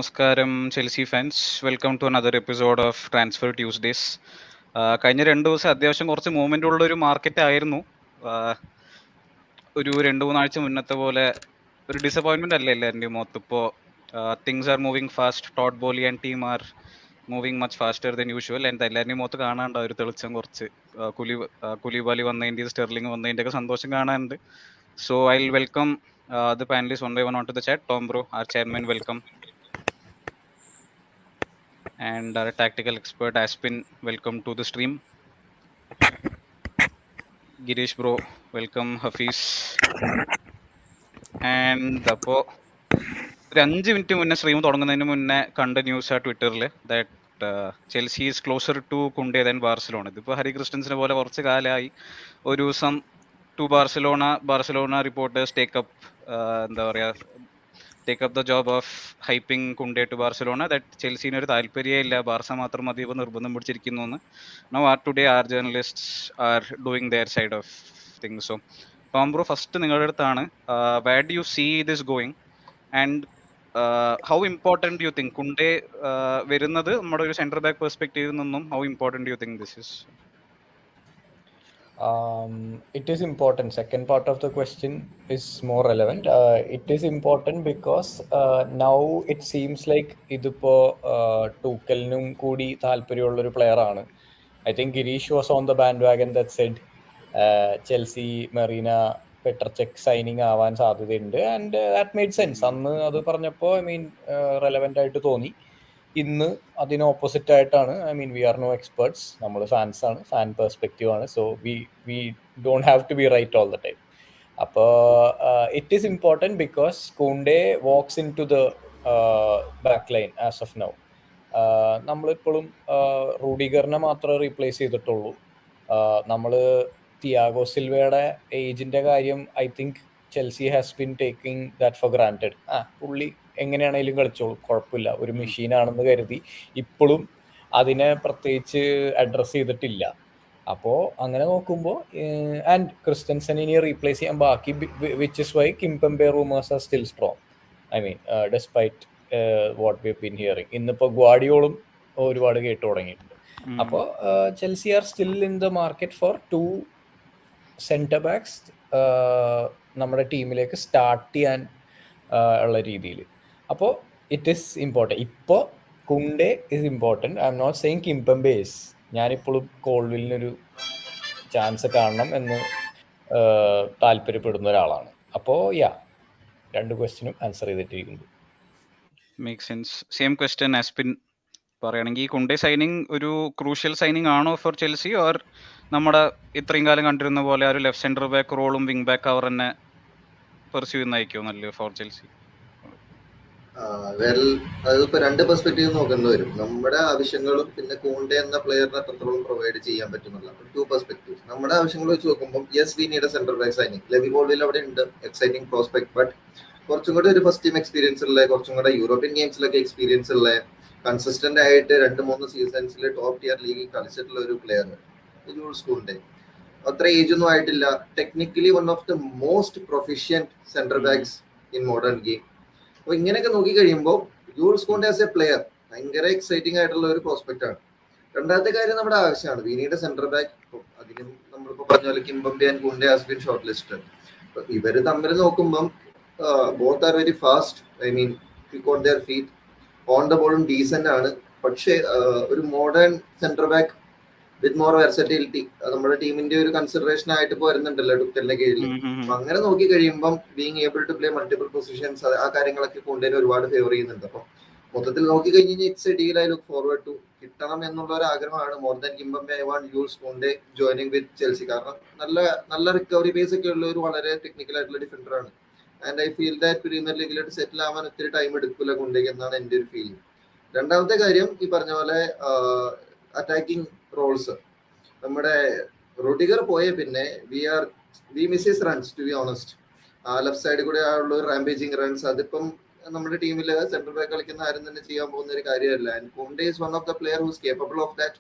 നമസ്കാരം Chelsea fans, welcome to another episode of transfer Tuesdays. കഴിഞ്ഞ 2 ദിവസം അത്യാവശ്യം കുറച്ച് മൂവ്മെൻ്റ് ഉള്ളൊരു മാർക്കറ്റ് ആയിരുന്നു. ഒരു 2-3 ആഴ്ച മുന്നത്തെ പോലെ ഒരു ഡിസപ്പോയിൻമെൻ്റ് അല്ല എല്ലാവരുടെയും മുഖത്ത്. ഇപ്പോൾ things are moving fast, Todd Boehly and team are moving much faster than usual. And എല്ലാവരുടെയും മുഖത്ത് കാണാനുണ്ട് ഒരു തെളിച്ചം കുറച്ച്. കുലിബാലി വന്നതിൻ്റെ, സ്റ്റെർലിംഗ് വന്നതിൻ്റെ ഒക്കെ സന്തോഷം കാണാനുണ്ട്. So I will welcome the panelists one by one onto the chat. Tom bro, our chairman, welcome. And our tactical expert Aspin, welcome to the stream. Girish bro, welcome. Hafiz. And അപ്പോൾ ഒരു 5 minute മുന്നേ stream തുടങ്ങുന്നതിന് മുന്നേ കണ്ട news ആ ട്വിറ്ററിൽ that Chelsea is closer to Kounde than Barcelona. ഇതിപ്പോൾ ഹരി ക്രിസ്റ്റൻസിനെ പോലെ കുറച്ച് കാലമായി ഒരു ദിവസം ടു ബാർസലോണ റിപ്പോർട്ടേഴ്സ് എന്താ പറയുക, take up the job of hyping Kounde to Barcelona. That ചെൽസിന് ഒരു താല്പര്യമില്ല, ബാർസ മാത്രം മതി, ഇപ്പോൾ നിർബന്ധം പിടിച്ചിരിക്കുന്നു എന്ന്. Now today are journalists are doing their side of things. So Tom bro, first നിങ്ങളുടെ അടുത്താണ്. Where do you see this going and how important you think Kounde വരുന്നത് നമ്മുടെ ഒരു സെൻറ്റർ ബാക്ക് പെർസ്പെക്റ്റീവിൽ നിന്നും how important you think this is? It is important. Second part of the question is more relevant. It is important because now it seems like ഇതിപ്പോ ടൂക്കലിനും കൂടി താല്പര്യമുള്ളൊരു player ആണ്. I think Girish was on the bandwagon that said Chelsea Marina Petr Cech signing ആവാൻ സാധ്യതയുണ്ട്. And that made sense. അന്ന് അത് പറഞ്ഞപ്പോൾ relevant ആയിട്ട് തോന്നി. ഇന്ന് അതിന് ഓപ്പോസിറ്റ് ആയിട്ടാണ്. വി ആർ നോ എക്സ്പേർട്സ്, നമ്മൾ ഫാൻസ് ആണ്, ഫാൻ പെർസ്പെക്റ്റീവ് ആണ്. So we don't have to be right all the time. അപ്പോൾ it is important because Kounde walks in to the back line as of now. നമ്മളിപ്പോഴും റൂഡിഗറിനെ മാത്രമേ replace ചെയ്തിട്ടുള്ളൂ. നമ്മൾ Thiago സിൽവയുടെ ഏജിൻ്റെ കാര്യം I think Chelsea has been taking that four granted. പുള്ളി എങ്ങനെയാണെങ്കിലും കളിച്ചോളൂ, കുഴപ്പമില്ല, ഒരു മെഷീനാണെന്ന് കരുതി ഇപ്പോഴും അതിനെ പ്രത്യേകിച്ച് അഡ്രസ്സ് ചെയ്തിട്ടില്ല. അപ്പോൾ അങ്ങനെ നോക്കുമ്പോൾ ആൻഡ് ക്രിസ്റ്റൻസനെ ഇനി റീപ്ലേസ് ചെയ്യാൻ ബാക്കി, which is why Kimpembe rumours are still strong. Despite what we been hearing. ഇന്നിപ്പോൾ ഗ്വാഡിയോളും ഒരുപാട് കേട്ടു തുടങ്ങിയിട്ടുണ്ട്. അപ്പോൾ Chelsea are still in the market for 2 centre backs നമ്മുടെ ടീമിലേക്ക് സ്റ്റാർട്ട് ചെയ്യാൻ ഉള്ള രീതിയിൽ. അപ്പോൾ ഇറ്റ് ഈസ് ഇമ്പോർട്ടൻറ്റ്. ഇപ്പോൾ Kounde is important. I M not saying Kimpembe is. ഞാനിപ്പോഴും കോൾവിലിനൊരു ചാൻസ് കാണണം എന്ന് താല്പര്യപ്പെടുന്ന ഒരാളാണ്. അപ്പോൾ രണ്ട് ക്വസ്റ്റ്യനും ആൻസർ ചെയ്തിട്ടിരിക്കുന്നു. Make sense. സെയിം ക്വസ്റ്റ്യൻ ആസ്പിൻ പറയുകയാണെങ്കിൽ, കുണ്ടേ സൈനിങ് ഒരു ക്രൂഷ്യൽ സൈനിങ് ആണോ ഫോർ ചെൽസി, ഓർ നമ്മുടെ ഇത്രയും കാലം കണ്ടിരുന്ന പോലെ ഒരു ലെഫ്റ്റ് സെൻറ്റർ ബാക്ക് റോളും വിങ് ബാക്ക് അവർ തന്നെ പെർസ്യൂ ചെയ്യുന്നതായിരിക്കും നല്ലത് ഫോർ ചെൽസി? അതിപ്പോ 2 പെർസ്പെക്റ്റീവ് നോക്കേണ്ടി വരും. നമ്മുടെ ആവശ്യങ്ങളും പിന്നെ കുണ്ടേ എന്ന പ്ലെയറിന് എത്രത്തോളം പ്രൊവൈഡ് ചെയ്യാൻ പറ്റുന്നില്ല. 2 പെർസ്പെക്റ്റീവ്. നമ്മുടെ ആവശ്യങ്ങൾ വെച്ച് നോക്കുമ്പോൾ yes we need a central back signing. Levi Colwill അവിടെ ഉണ്ട്, എക്സൈറ്റിംഗ് പ്രോസ്പെക്ട്. ബട്ട് കുറച്ചും കൂടെ ഒരു ഫസ്റ്റ് ടീം എക്സ്പീരിയൻസ് ഉള്ള, കുറച്ചും കൂടെ യൂറോപ്യൻ ഗെയിംസിലൊക്കെ എക്സ്പീരിയൻസ് ഉള്ള, കൺസിസ്റ്റന്റ് ആയിട്ട് 2-3 സീസൺസിൽ ടോപ്പ് ടിയർ ലീഗിൽ കളിച്ചിട്ടുള്ള ഒരു പ്ലെയർ ജൂൾസ് കുണ്ടേ. അത്ര ഏജ് ഒന്നും ആയിട്ടില്ല. Technically one of the most proficient central backs in modern game. അപ്പോൾ ഇങ്ങനെയൊക്കെ നോക്കി കഴിയുമ്പോൾ Jules Kounde as a player ഭയങ്കര എക്സൈറ്റിംഗ് ആയിട്ടുള്ള ഒരു പ്രോസ്പെക്ട് ആണ്. രണ്ടാമത്തെ കാര്യം നമ്മുടെ ആവശ്യമാണ് വിനീയുടെ സെൻട്രൽ ബാക്ക്. അതിനും നമ്മളിപ്പോൾ പറഞ്ഞ പോലെ Kimpembe and Kounde has been shortlisted. ഇവർ തമ്മിൽ നോക്കുമ്പം both are very fast. Quick on their feet, on the ബോളും ഡീസന്റ് ആണ്. പക്ഷേ ഒരു modern central back with more versatility നമ്മുടെ ടീമിന്റെ ഒരു കൺസിഡറേഷൻ ആയിട്ട് വരുന്നുണ്ടല്ലോ ടുക്കലിന്റെ കീഴിൽ. അപ്പൊ അങ്ങനെ നോക്കി കഴിയുമ്പോൾ being able to play multiple positions, ആ കാര്യങ്ങളൊക്കെ കൊണ്ടുതന്നെ ഒരുപാട് ഫേവർ ചെയ്യുന്നുണ്ട്. അപ്പൊ മൊത്തത്തിൽ നോക്കി കഴിഞ്ഞാൽ it's a deal I look forward to. കിട്ടണം എന്നുള്ള ഒരു ആഗ്രഹമാണ്. More than Kimpembe I want Jules Kounde joining with Chelsea. കാരണം നല്ല റിക്കവറി ബേസ് ഒക്കെ ഉള്ള ഒരു വളരെ ടെക്നിക്കൽ ആയിട്ടുള്ള ഡിഫൻഡർ ആണ്. And I feel that Premier ലീഗിലോട്ട് സെറ്റിൽ ആവാൻ ഒത്തിരി ടൈം എടുക്കില്ല കുണ്ടേക്ക് എന്നാണ് എൻ്റെ ഒരു ഫീലിംഗ്. രണ്ടാമത്തെ കാര്യം ഈ പറഞ്ഞ പോലെ അറ്റാക്കിംഗ് റോൾസ്. നമ്മുടെ റൂഡിഗർ പോയ പിന്നെ we miss his runs to be honest. Left സൈഡിൽ കൂടെ ഉള്ള റാംപേജിങ് റൺസ് അതിപ്പം നമ്മുടെ ടീമിൽ സെൻട്രൽ ബാക്ക് കളിക്കുന്ന ആരും തന്നെ ചെയ്യാൻ പോകുന്ന ഒരു കാര്യമല്ല. And Kounde is one of the player who's capable of that.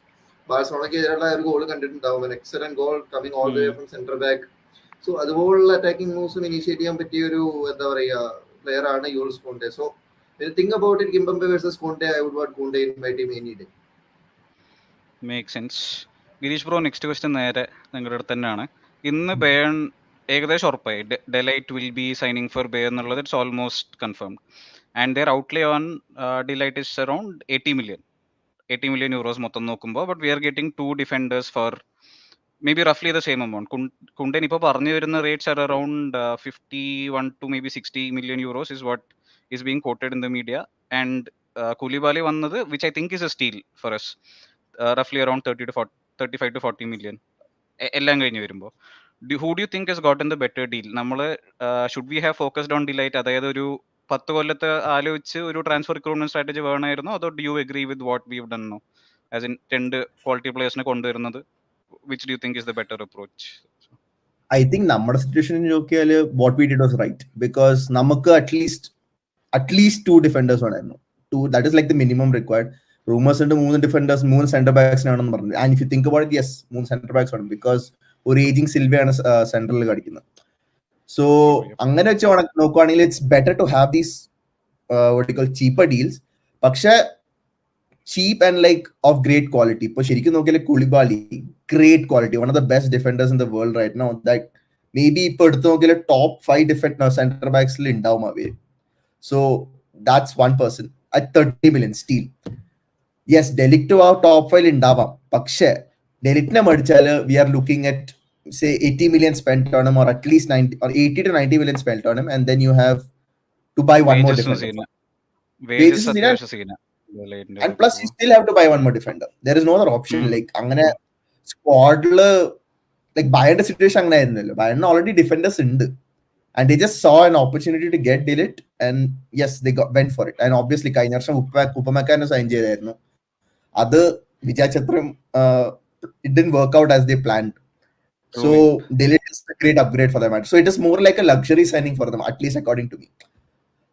ബാഴ്സലോണയ്ക്ക് എതിരെയുള്ള ഒരു ഗോൾ കണ്ടിട്ടുണ്ടാവും, an excellent goal coming all the way from central back. So അതുപോലുള്ള അറ്റാക്കിംഗ് മൂവ്സും ഇനീഷ്യേറ്റ് ചെയ്യാൻ പറ്റിയ ഒരു എന്താ പറയുക പ്ലെയർ ആണ് Jules Kounde. So When you think about it, Kimpembe versus Conte, I would want Conte in my team any day. Make sense. Girish bro, next question നേരെ നിങ്ങളുടെ അടുത്ത് തന്നെയാണ്. ഇന്ന് ബേൺ ഏകദേശം ഉറപ്പായി de Ligt will be signing for Bayern എന്നുള്ളത് it's almost confirmed. And their outlay on de Ligt is around 80 million euros മൊത്തം നോക്കുമ്പോൾ. But we are getting 2 defenders for maybe റഫ്ലി ദ സെയിം എമൗണ്ട്. കുണ്ടൻ ഇപ്പോൾ പറഞ്ഞു വരുന്ന rates are around 51 to maybe 60 million euros is what is being quoted in the media. And Koulibaly വന്നത് which I think is a steal for us, roughly around 35 to 40 million എല്ലാം കഴിഞ്ഞ് വരുമ്പോൾ. who do you think has gotten the better deal? നമ്മൾ should we have focused on Delight? അതായത് ഒരു 10 കൊല്ലത്തെ ആലോചിച്ച് ഒരു ട്രാൻസ്ഫർ റിക്രൂട്ട്മെന്റ് സ്ട്രാറ്റജി വേണമായിരുന്നോ, അതോ do you agree with what we have done no, as in 2 quality പ്ലേയേഴ്സിനെ കൊണ്ടുവരുന്നത്? which do you think is the better approach? I think നമ്മുടെ സിറ്റുവേഷൻ നോക്കിയാൽ what we did was right, because നമുക്ക് at least 2 defenders വേണമായിരുന്നു. That is like the minimum required. Rumors ഉണ്ട് 3 defenders 3 centre backs ആണെന്ന് പറഞ്ഞു. And if you think about it, yes 3 centre backs വേണം, because ഒരു ageing സിൽവയാണ് സെൻട്രലിൽ കളിക്കുന്നത്. സോ അങ്ങനെ വെച്ച് നോക്കുവാണെങ്കിൽ it's better to have these cheaper deals, പക്ഷെ cheap and like of great quality. ഇപ്പൊ ശരിക്കും നോക്കിയാൽ Koulibaly great quality, one of the best defenders in the world right now. That maybe ഇപ്പൊ എടുത്തു നോക്കിയാൽ ടോപ്പ് 5 സെന്റർ ബാക്സിൽ ഉണ്ടാവും അവര്. So that's one person at 30 million steal. Yes, Delict ആ ടോപ്പ് 5 ഉണ്ടാവാം, പക്ഷെ ഡെലിറ്റിനെ മേടിച്ചാൽ we are looking at say 80 million spent on him, or at least 90 or 80 to 90 million spent on him, and then you have to buy one more defender. Wages and plus you still have to buy one more defender. There is no other option. Like അങ്ങനെ സ്ക്വാഡില് like Bayern situation അങ്ങനെ ആയിരുന്നല്ലോ. Bayern already defenders ഉണ്ട്, and they just saw an opportunity to get Delict, and yes, they went for it. And obviously കഴിഞ്ഞ വർഷം ഉപ്പമക്കാരനെ sign ചെയ്തായിരുന്നു. അത് വിചാരിച്ചത്രയും it didn't work out as they planned. So Delict is a great upgrade for them. So it is more like a luxury signing for them, at least according to me.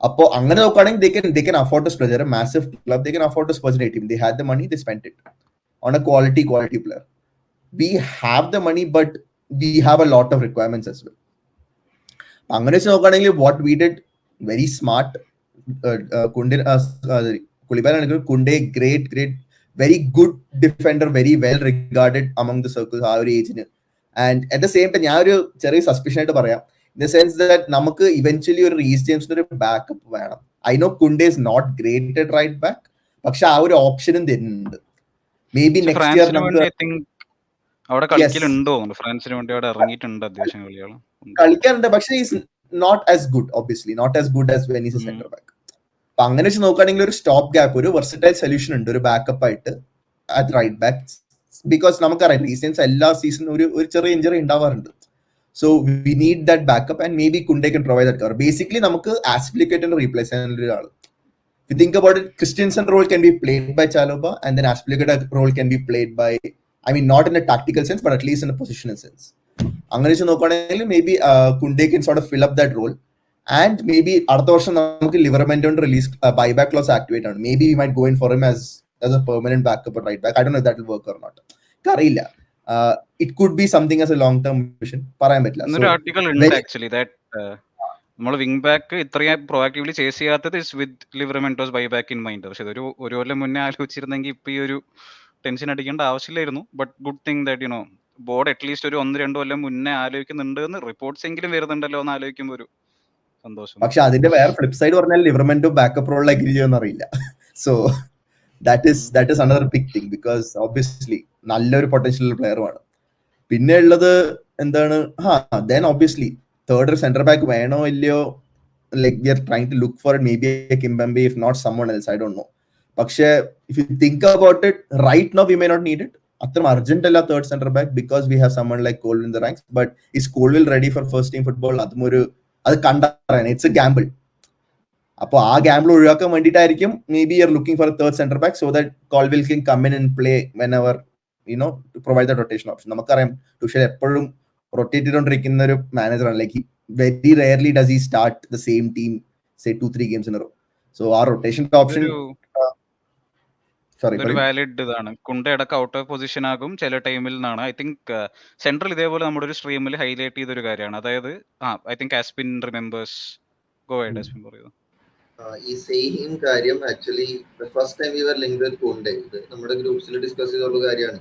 അപ്പോൾ അങ്ങനെ നോക്കുകയാണെങ്കിൽ they can afford to splurge. They're a massive club. They can afford to splurge on a team. They had the money, they spent it on a quality player. We have the money, but we have a lot of requirements as well. അങ്ങനെ വെച്ച് നോക്കുകയാണെങ്കിൽ what we did very smart. കുളിബാലാണെങ്കിൽ Kounde great very good defender, very well regarded among the circles ആ ഒരു ഏജിന്. And at the same time ഞാൻ ഒരു ചെറിയ സസ്പിഷൻ ആയിട്ട് പറയാം, ഇൻ ദ സെൻസ് ദാറ്റ് നമുക്ക് ഇവൻച്വലി ഒരു റീസ് ജെയിംസിന് ഒരു ബാക്കപ്പ് വേണം. I know Kounde is not great at right back, പക്ഷെ ആ ഒരു ഓപ്ഷനും തരുന്നുണ്ട്. മേ ബി നെക്സ്റ്റ് ഇയർ അവിടെ കളിക്കലുണ്ടോ? ഫ്രാൻസിന് വേണ്ടി അവിടെ ഇറങ്ങിയിട്ടുണ്ട് അത്യാവശ്യം കളികൾ കളിക്കാറുണ്ട്, പക്ഷെ is not as good, obviously not as good as when is a centre back. അപ്പൊ അങ്ങനെ വെച്ച് നോക്കുകയാണെങ്കിൽ ഒരു സ്റ്റോപ്പ് ഗ്യാപ്പ്, ഒരു വെർസറ്റൈൽ സൊല്യൂഷൻ ഉണ്ട് ഒരു ബാക്കപ്പ് ആയിട്ട് അറ്റ് റൈറ്റ് ബാക്ക്. ബിക്കോസ് നമുക്കറിയാം റീസെൻസ് എല്ലാ സീസണും ഒരു ചെറിയ ഇഞ്ചറി ഉണ്ടാവാറുണ്ട്. So we need that backup, and may be Kounde can provide that cover. Basically നമുക്ക് ആസ്പിലിക്കേറ്ററിനെ റീപ്ലേസ് ചെയ്യാൻ ഒരാൾ. If you think about it, Christensen role can be played by Chalobah, and then Aspilicueta role can be played by, I mean, not in a tactical sense, but at least in a positional sense. അങ്ങനെ വെച്ച് നോക്കുകയാണെങ്കിൽ may be Kounde can sort of fill up that role, and maybe അടുത്ത വർഷം നമുക്ക് ലിവർമെന്റോന്റെ release buyback clause activate ആണ്. May be we might go in for him as a permanent backup right back. I don't know that will work or not, അറിയില്ല. It could be something as a long term vision, പറയാൻ പറ്റില്ല. ഒരു article ഉണ്ട് actually that നമ്മൾ wing back ഇത്രയും proactively chase ചെയ്യാത്തത് is with Livramento's buyback in mind. പക്ഷെ ഇതൊരു കൊല്ലം മുന്നേ ആലോചിച്ചിരുന്നെങ്കിൽ ഇപ്പൊ ഈ ഒരു ടെൻഷൻ അടിക്കേണ്ട ആവശ്യമില്ലായിരുന്നു. But good thing that you know board at least ഒരു 1-2 കൊല്ലം മുന്നേ ആലോചിക്കുന്നുണ്ട് എന്ന് റിപ്പോർട്ട്സ് എങ്കിലും വരുന്നുണ്ടല്ലോ എന്ന് ആലോചിക്കുമ്പോൾ ഒരു സന്തോഷം. പക്ഷെ അതിന്റെ വേറെ ഫ്ലിപ്പ് സൈഡ് പറഞ്ഞാൽ ലിവർമെന്റോ ബാക്കപ്പ് റോളിൽ അഗ്രി ചെയ്യുമെന്ന് അറിയില്ല. So that is another big thing, because obviously നല്ലൊരു പൊട്ടൻഷ്യൽ പ്ലെയറുമാണ്. പിന്നെ ഉള്ളത് എന്താണ്, then obviously third centre back വേണോ ഇല്ലയോ, like we are trying to look for it. May be a Kimpembe, if not someone else, I don't know. പക്ഷെ if you think about it right now we may not need it. അത്ര urgent അല്ല third centre back, because we have someone like Colwill in the ranks. But is Colwill ready for first team football? അത് കണ്ടറിയാൻ it's a gamble. അപ്പോൾ ആ gamble ഒഴിവാക്കാൻ വേണ്ടിയിട്ടായിരിക്കും may be you are looking for third centre back, so that Colwill can come in and play whenever, you know, to provide that rotation option. നമുക്കറിയാം തുഷാർ എപ്പോഴും rotate ചെയ്തുകൊണ്ടിരിക്കുന്ന ഒരു മാനേജറാണ്. Like very rarely does he start the same team, say 2-3 games in a row. So our rotation option ഒരു valid ഇതാണ്. Kounde ഇടക്ക് out of position ആകും ചില ടൈമിൽ നിന്നാണ്. ഐ തിങ്ക് സെൻട്രൽ ഇതേപോലെ നമ്മുടെ ഒരു സ്ട്രീമിൽ ഹൈലൈറ്റ് ചെയ്തൊരു കാര്യമാണ്. അതായത് I think Aspin remembers. Go ahead Aspin പറയൂ. ഈ സെയിം കാര്യം actually first time we were link with Kounde, ഇത് നമ്മുടെ ഗ്രൂപ്പ്സിൽ ഡിസ്കസ് ചെയ്തുള്ള കാര്യമാണ്.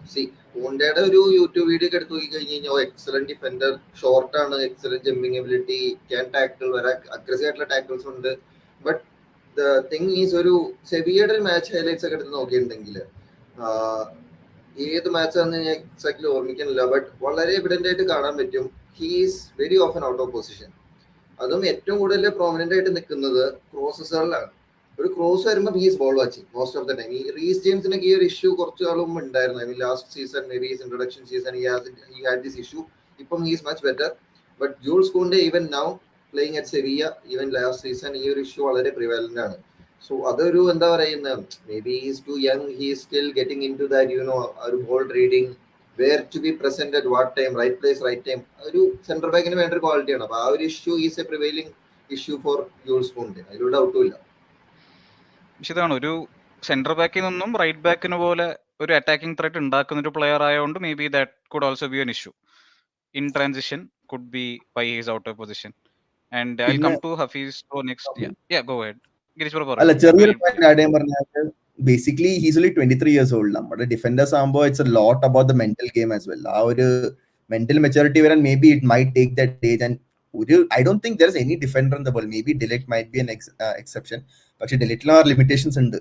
കോണ്ടയുടെ ഒരു യൂട്യൂബ് വീഡിയോ ഒക്കെ എടുത്ത് നോക്കി കഴിഞ്ഞ് കഴിഞ്ഞാൽ എക്സലന്റ് ഡിഫൻഡർ, ഷോർട്ട് ആണ്, excellent jumping ability, can tackle, വരെ അഗ്രസീവ് ആയിട്ടുള്ള ടാക്കിൾസ് ഉണ്ട്. ബട്ട് ദ തിങ് ഈസ് ഒരു സെവിയുടെ മാച്ച് ഹൈലൈറ്റ്സ് ഒക്കെ എടുത്ത് നോക്കിയിട്ടുണ്ടെങ്കിൽ ഏത് മാച്ചാന്ന് ഞാൻ എക്സാക്ട്ലി ഓർമ്മിക്കുന്നില്ല, ബട്ട് വളരെ എവിഡന്റ് ആയിട്ട് കാണാൻ പറ്റും he's very often out of position. അതും ഏറ്റവും കൂടുതൽ പ്രോമിനന്റ് ആയിട്ട് നിൽക്കുന്നത് ക്രോസസുകളിലാണ്. ഒരു ക്രോസ് വരുമ്പോൾ he's ball watching most of the time. ഈ റീസ് ജെയിംസിനൊക്കെ ഈ ഒരു ഇഷ്യൂ കുറച്ചു കാലം ഉണ്ടായിരുന്നു. I mean last season, may be introduction season he had this issue. ഇപ്പം he's much better. But Jules Kounde even now playing at Sevilla, even last season ഈ ഒരു ഇഷ്യൂ വളരെ പ്രിവാലന്റ് ആണ്. സോ അതൊരു എന്താ പറയുന്നത്, may be he's too young, he's still getting into that you know ഒരു ball reading, where to be present at what time, right place right time. ഒരു centre ബാക്കിന് വേണ്ട ഒരു ക്വാളിറ്റിയാണ്. അപ്പൊ ആ ഒരു issue is a prevailing issue for Jules Kounde, അതിലൂടെ ഡൗട്ടും ഇല്ല. പക്ഷെ ഇതാണ്, ഒരു സെന്റർ ബാക്കിൽ നിന്നും റൈറ്റ് ബാക്കിന് പോലെ ഒരു അറ്റാക്കിംഗ് ത്രെറ്റ് ഉണ്ടാക്കുന്ന ഒരു പ്ലെയർ ആയതുകൊണ്ട് may be that could also be an issue in transition, could be by he's out of position. And I come to Hafeez bro next. Ya go ahead. Girish bro അല്ല, പറയൂ. ചെറിയൊരു point add ചെയ്യാൻ പറഞ്ഞാൽ basically he's only 23 years old. നമ്മുടെ defenders ആകുമ്പോൾ it's a lot about the mental game as well. ആ ഒരു mental maturity വരാൻ may be it might take that age. And I don't think there is any defender in the world, may be de Ligt might be an exception, പക്ഷെ ഡിലൈറ്റിലും ആ limitations ഉണ്ട്.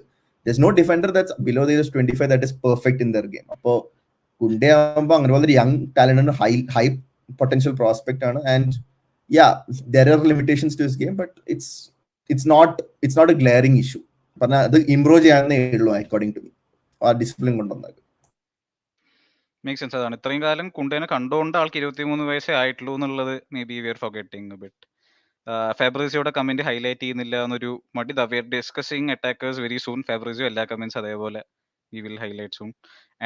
There no defender that's below the age 25 that is perfect in their game. അപ്പോൾ Kounde ആകുമ്പോൾ അങ്ങനെ പോലെ young talent, high potential prospect ആണ്. And yeah, there are limitations to his game, but it's not a glaring issue. പറഞ്ഞാൽ അത് improve ചെയ്യാനേ ഉള്ളൂ according to me, ആ ഡിസിപ്ലിൻ കൊണ്ടുവന്നത്. Make sense. അതാണ്, ഇത്രയും കാലം കുണ്ടേനെ കണ്ടുകൊണ്ട് ആൾക്ക് 23 വയസ്സേ ആയിട്ടുള്ളൂ എന്നുള്ളത് may B we are forgetting bit. ഫാബ്രിസിയോടെ കമന്റ് ഹൈലൈറ്റ് ചെയ്യുന്നില്ല എന്നൊരു മടി. We are discussing attackers very soon. Fabrizio എല്ലാ കമന്റ്സ് അതേപോലെ we will highlight soon.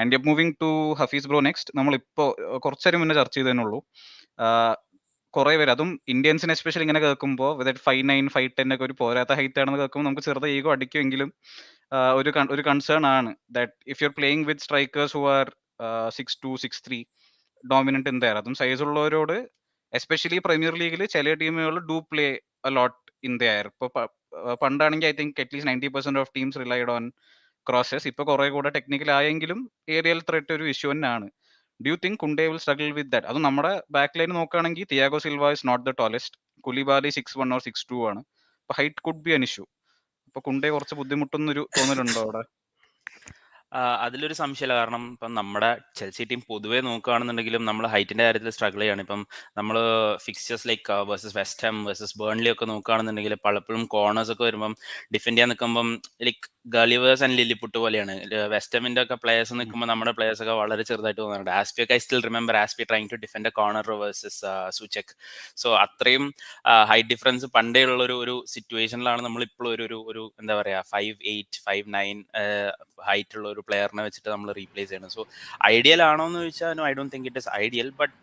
And moving to Hafeez bro next. നമ്മളിപ്പോൾ കുറച്ചേരം മുന്നേ ചർച്ച ചെയ്തതിനുള്ളൂ. കുറെ പേര്, അതും ഇന്ത്യൻസിന് എസ്പെഷ്യലി ഇങ്ങനെ കേൾക്കുമ്പോൾ 5'9", 5'10" ഒക്കെ ഒരു പോരാത്ത ഹൈറ്റ് ആണെന്ന് കേൾക്കുമ്പോൾ നമുക്ക് ചെറുതെ ഈഗോ അടിക്കുമെങ്കിലും ഒരു കൺസേൺ ആണ് that if you are playing with strikers who are 6'2", 6'3", dominant in the air. അതും സൈസ് ഉള്ളവരോട് എസ്പെഷ്യലി പ്രീമിയർ ലീഗിൽ ചില ടീമുകൾ do play a lot in the air. ഇപ്പോൾ പണ്ടാണെങ്കിൽ I think at least 90% of teams relied on crosses. ഇപ്പോൾ കുറെ കൂടെ ടെക്നിക്കൽ ആയെങ്കിലും ഏരിയൽ ത്രെറ്റ് ഒരു ഇഷ്യൂ തന്നെയാണ്. Do you think Kounde will struggle with that? അത് നമ്മുടെ ബാക്ക് ലൈൻ നോക്കുകയാണെങ്കിൽ Thiago Silva is not the tallest, കുലിബാലി 6'1" or 6'2" ആണ്. അപ്പൊ height could be an issue. അപ്പൊ കുണ്ടെ കുറച്ച് ബുദ്ധിമുട്ടുന്നൊരു തോന്നലുണ്ടോ അവിടെ? അതിലൊരു സംശയമില്ല. കാരണം ഇപ്പം നമ്മുടെ ചെൽസി ടീം പൊതുവേ നോക്കുകയാണെന്നുണ്ടെങ്കിലും നമ്മൾ ഹൈറ്റിന്റെ കാര്യത്തിൽ സ്ട്രഗിൾ ചെയ്യാണ്. ഇപ്പം നമ്മൾ fixtures like versus West Ham, versus Burnley ഒക്കെ നോക്കുകയാണെന്നുണ്ടെങ്കിൽ പലപ്പോഴും കോർണേഴ്സ് ഒക്കെ വരുമ്പം ഡിഫെൻഡ് ചെയ്യാൻ നിൽക്കുമ്പം ലൈക്ക് ഗളിവേഴ്സ് ആൻഡ് ലില്ലിപുട്ട് പോലെയാണ്. വെസ്റ്റ് ഹാമിന്റെ ഒക്കെ പ്ലേയേഴ്സ് നിൽക്കുമ്പോൾ നമ്മുടെ പ്ലേയേഴ്സ് ഒക്കെ വളരെ ചെറുതായിട്ട് തോന്നുന്നുണ്ട്. ആസ്പി ഒക്കെ I still remember Azpi trying to defend a corner versus സൂചക്. സോ അത്രയും ഹൈറ്റ് ഡിഫറൻസ് പണ്ടേ ഉള്ള ഒരു സിറ്റുവേഷനിലാണ് നമ്മൾ ഇപ്പോഴും ഒരു എന്താ പറയുക 5'8", 5'9" ഹൈറ്റ് ഉള്ള ഒരു പ്ലെയറിനെ വെച്ചിട്ട് നമ്മൾ റീപ്ലേസ് ചെയ്യണം. സോ ഐഡിയൽ ആണോ എന്ന് ചോദിച്ചാൽ no, I don't think it is ideal. But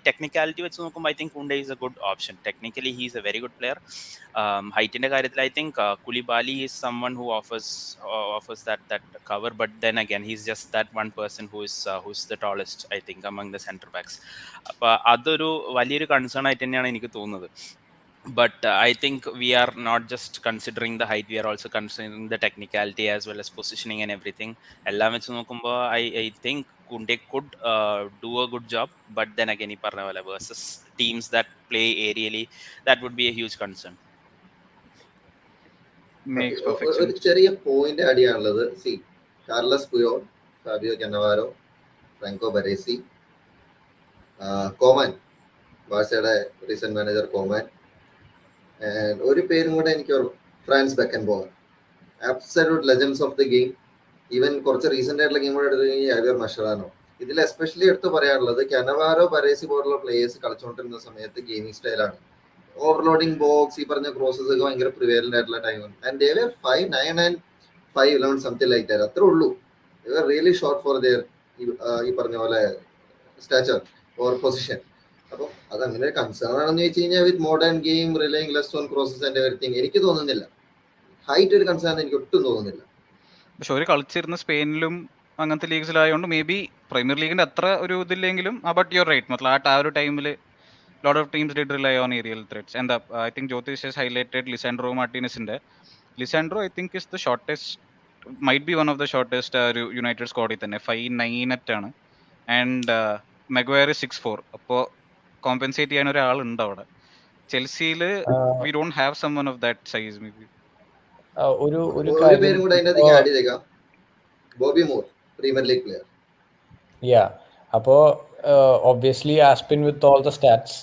technicality വെച്ച് നോക്കുമ്പോൾ I think Kounde is a good option. Technically he is a very good player. ഹൈറ്റിന്റെ കാര്യത്തിൽ I think Koulibaly is someone who offers that cover, but then again he's just that one person who's the tallest, I think, among the center backs. അപ്പോൾ അതൊരു വലിയൊരു concern ആയിട്ട് തന്നെയാണ് എനിക്ക് തോന്നുന്നത്. But I think we are not just considering the height, we are also considering the technicality as well as positioning and everything. എല്ലാം വെച്ച് നോക്കുമ്പോൾ I think Kunde could do a good job, but then again ഈ പറഞ്ഞ പോലെ versus teams that play aerially, that would be a huge concern. ഒരു ചെറിയ point add ചെയ്യാനുള്ളത്, Carles Puyol, Fabio Cannavaro, Franco Baresi, Koeman, ബാഴ്സയുടെ recent manager Koeman, ഒരു പേരും കൂടെ എനിക്ക് Franz Beckenbauer, absolute legends of the game. Even കുറച്ച് recent ആയിട്ടുള്ള ഗെയിം കൂടെ എടുത്തു കഴിഞ്ഞാൽ യാവിയർ മഷറാനോ. ഇതിൽ എസ്പെഷ്യലി എടുത്ത് പറയാനുള്ളത് കനവാരോ ബരേസി പോലുള്ള പ്ലേയേഴ്സ് കളിച്ചുകൊണ്ടിരുന്ന സമയത്ത് ഗെയിമിംഗ് സ്റ്റൈലാണ്. ഓവർലോഡിങ് ബോക്സ്, ഈ പറഞ്ഞ ക്രോസസ് ഒക്കെ ഭയങ്കര പ്രിവയലന്റ് ആയിട്ടുള്ള ടൈമാണ്. And they were 5'9" and 5'11", something like that. അത്രേ ഉള്ളൂ. They were really short for their ഈ പറഞ്ഞ പോലെ സ്റ്റാച്ചർ ഓർ പൊസിഷൻ. അപ്പം അത് അങ്ങനെ കൺസേൺ ആണെന്ന് ചോദിച്ചു കഴിഞ്ഞാൽ with modern game relying less on crosses and everything എനിക്ക് തോന്നുന്നില്ല. ഹൈറ്റ് ഒരു കൺസേൺ എനിക്ക് ഒട്ടും തോന്നുന്നില്ല. പക്ഷെ ഒരു കളിച്ചിരുന്ന സ്പെയിനിലും അങ്ങനത്തെ ലീഗ്സിലായതുകൊണ്ട് മേ ബി പ്രീമിയർ ലീഗിന്റെ അത്ര ഒരു ഇതില്ലെങ്കിലും ബട്ട് യുവർ റൈറ്റ്. മൊത്തം ആ ഒരു ടൈമിൽ lot of teams did rely on aerial threats. And I think Jyotish has highlighted Lisandro Martinezന്റെ Lisandro I think is the shortest, might be one of the shortest ഒരു United സ്ക്വാഡിൽ തന്നെ. 5'9" ആണ്. And Maguire 6'4". അപ്പോൾ കോമ്പൻസേറ്റ് ചെയ്യാൻ ഒരാളുണ്ട് അവിടെ. ചെൽസിയിൽ we don't have someone of that size. May be ഒരു ഒരു കാര്യം പേരും കൂടെ അതിന്റെ ഇപ്പോ- ആഡ് ചെയ്തേക്കാം, Bobby Moore, Premier League player. അപ്പോൾ obviously Aspin with all the stats.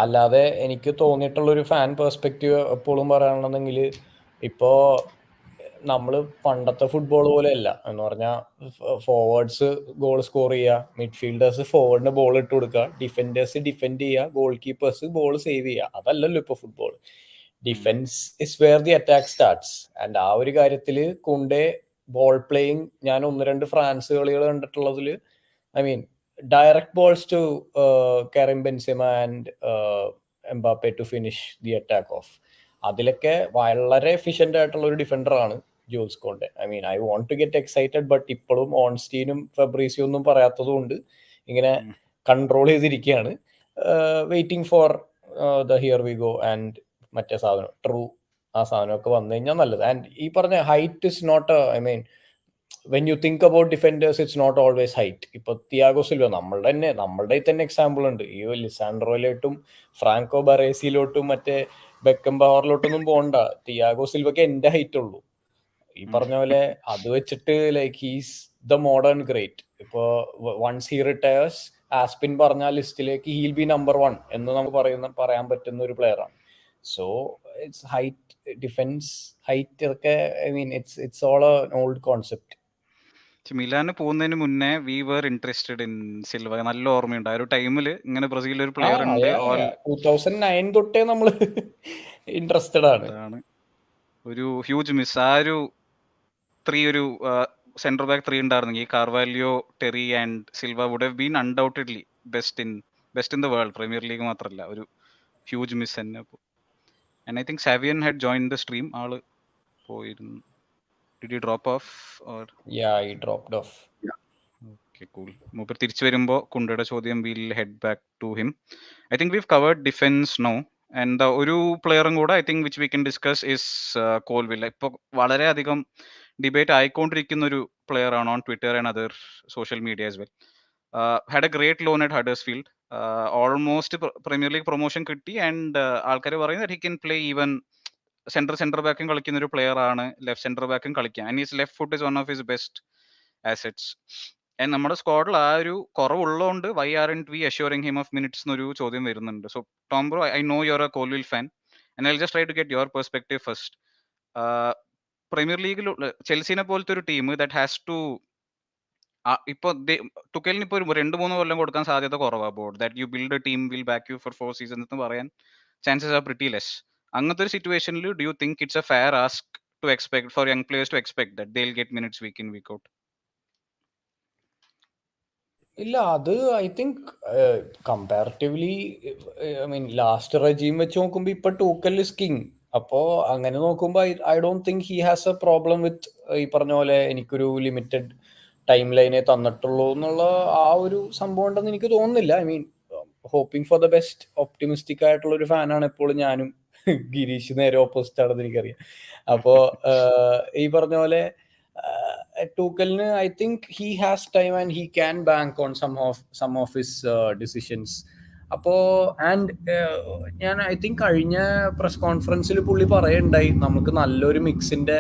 അല്ലാതെ എനിക്ക് തോന്നിയിട്ടുള്ളൊരു ഫാൻ പെർസ്പെക്റ്റീവ് എപ്പോഴും പറയുകയാണെന്നുണ്ടെങ്കിൽ ഇപ്പോൾ നമ്മൾ പണ്ടത്തെ ഫുട്ബോൾ പോലെയല്ല എന്ന് പറഞ്ഞാൽ ഫോർവേഡ്സ് ഗോൾ സ്കോർ ചെയ്യുക, മിഡ്ഫീൽഡേഴ്സ് ഫോർവേഡിന് ബോൾ ഇട്ട് കൊടുക്കുക, ഡിഫൻഡേഴ്സ് ഡിഫെൻഡ് ചെയ്യുക, ഗോൾ കീപ്പേഴ്സ് ബോൾ സേവ് ചെയ്യുക. അതല്ലല്ലോ ഇപ്പോൾ football. Defence is where the attack starts. And ആ ഒരു കാര്യത്തിൽ കുണ്ടെ ബോൾ പ്ലേയിങ് ഞാൻ 1-2 ഫ്രാൻസ് കളികൾ കണ്ടിട്ടുള്ളതിൽ, I mean direct balls to Karim Benzema and Mbappe to finish the attack off. അതിലൊക്കെ വളരെ എഫിഷ്യൻ്റ് ആയിട്ടുള്ള ഒരു ഡിഫൻഡറാണ് Jules Kounde. I mean I want to get excited, but ഇപ്പോഴും ഓൺസ്റ്റീനും ഫെബ്രീസിയും ഒന്നും പറയാത്തത് കൊണ്ട് ഇങ്ങനെ കൺട്രോൾ ചെയ്തിരിക്കുകയാണ്. Waiting for the here we go and മറ്റേ സാധനം ട്രൂ ആ സാധനമൊക്കെ വന്നു കഴിഞ്ഞാൽ നല്ലത്. ആൻഡ് ഈ പറഞ്ഞ height is not, I mean when you think about defenders it's not always height. ഇപ്പൊ തിയാഗോ സിൽവ നമ്മളുടെ തന്നെ എക്സാമ്പിൾ ഉണ്ട്. ഈ ലിസാൻഡ്രോയിലോട്ടും ഫ്രാങ്കോ ബറേസിയിലോട്ടും മറ്റേ ബെക്കം ബവറിലോട്ടൊന്നും പോകണ്ട. തിയാഗോ സിൽവയ്ക്ക് എന്റെ ഹൈറ്റ് ഉള്ളൂ. ഈ പറഞ്ഞ പോലെ അത് വെച്ചിട്ട് like he's the modern great. ഇപ്പോ വൺസ് ഹി റിട്ടയേഴ്സ്, ആസ്പിൻ പറഞ്ഞ ലിസ്റ്റിലേക്ക് ഹീൽ ബി നമ്പർ 1 എന്ന് നമുക്ക് പറയാൻ പറ്റുന്ന ഒരു പ്ലെയറാണ്. So it's height, defence height ഒക്കെ, I mean it's all an old concept. മിലാന് പോകുന്നതിന് മുന്നേ we were interested in Silva. നല്ല ഓർമ്മയുണ്ട് ആ ഒരു ടൈമിൽ ഇങ്ങനെ ബ്രസീലിൽ ഒരു പ്ലെയർ ഉണ്ട്. 2009 തൊട്ടേ നമ്മള് ഇൻട്രസ്റ്റഡ് ആണ്. അതാണ് ഒരു ഹ്യൂജ് മിസ്. ആ ഒരു ഒരു സെന്റർ ബാക്ക് 3 ഉണ്ടായിരുന്നെങ്കിൽ Carvalho, Terry and Silva would have been undoubtedly best in the world. Premier League മാത്രമല്ല, ഒരു ഹ്യൂജ് മിസ് തന്നെ. അപ്പോൾ and I think Savian had join the stream. ആള് പോയിരുന്നു. Did he drop off or? He dropped off. Okay, cool. മൂപ്പർ തിരിച്ചു വരുമ്പോൾ കുണ്ടയുടെ ചോദ്യം will head back to him. I think we've covered defence no. And ഒരു പ്ലെയറും കൂടെ I think which we can discuss is Colwill. ഇപ്പോൾ വളരെയധികം ഡിബേറ്റ് ആയിക്കൊണ്ടിരിക്കുന്ന ഒരു പ്ലെയർ ആണ് on Twitter and other social media as well. Had a great loan at Huddersfield. Almost Premier League promotion കിട്ടി. And ആൾക്കാർ പറയുന്നത് he can play even centre ബാക്കും കളിക്കുന്ന ഒരു പ്ലെയർ ആണ്, ലെഫ്റ്റ് സെന്റർ ബാക്കും കളിക്കാം. And his left foot is one of his best assets. And നമ്മുടെ സ്ക്വാഡിൽ ആ ഒരു കുറവുള്ളതുകൊണ്ട് why aren't we assuring him of minutes എന്നൊരു ചോദ്യം വരുന്നുണ്ട്. So Tom bro, I know you are a Colwill fan and I just try to get your perspective first. Premier ലീഗിൽ ചെൽസിനെ പോലത്തെ ഒരു ടീം ദാറ്റ് ഹാസ് ടു, ഇപ്പോൾ തുക്കലിന് ഇപ്പോൾ ഒരു 2-3 കൊല്ലം കൊടുക്കാൻ സാധ്യത കുറവാണ്. Board that you build a team will back you for 4 seasons എന്ന് പറയാൻ ചാൻസസ് ആർ പ്രിറ്റി ലെസ്. അങ്ങനത്തെ ഒരു സിറ്റുവേഷനിൽ do you think it's a fair ask to expect for young players to expect that they will get minutes week in week out? ഇല്ല, അത് I think comparatively, I mean last regime വെച്ച് നോക്കുമ്പോൾ ഇപ്പൊ Tuchel is king. അപ്പോ അങ്ങനെ നോക്കുമ്പോൾ I don't think he has A problem with ഈ പറഞ്ഞ പോലെ എനിക്കൊരു ലിമിറ്റഡ് ടൈം ലൈനെ തന്നിട്ടുള്ളൂ എന്നുള്ള ആ ഒരു സംഭവം ഉണ്ടെന്ന് എനിക്ക് തോന്നുന്നില്ല. I mean hoping for the best, optimistic ആയിട്ടുള്ള ഒരു ഫാനാണ് എപ്പോഴും ഞാനും. ഗിരീഷ് നേരെ ഓപ്പോസിറ്റ് ആണെന്ന് എനിക്കറിയാം. അപ്പോ ഈ പറഞ്ഞ പോലെ ടൂക്കലിന് I think he has time and he can bank on some of his decisions. അപ്പോ ആൻഡ് ഞാൻ ഐ തിങ്ക് കഴിഞ്ഞ പ്രസ് കോൺഫറൻസിൽ പുള്ളി പറയുണ്ടായി നമുക്ക് നല്ലൊരു മിക്സിന്റെ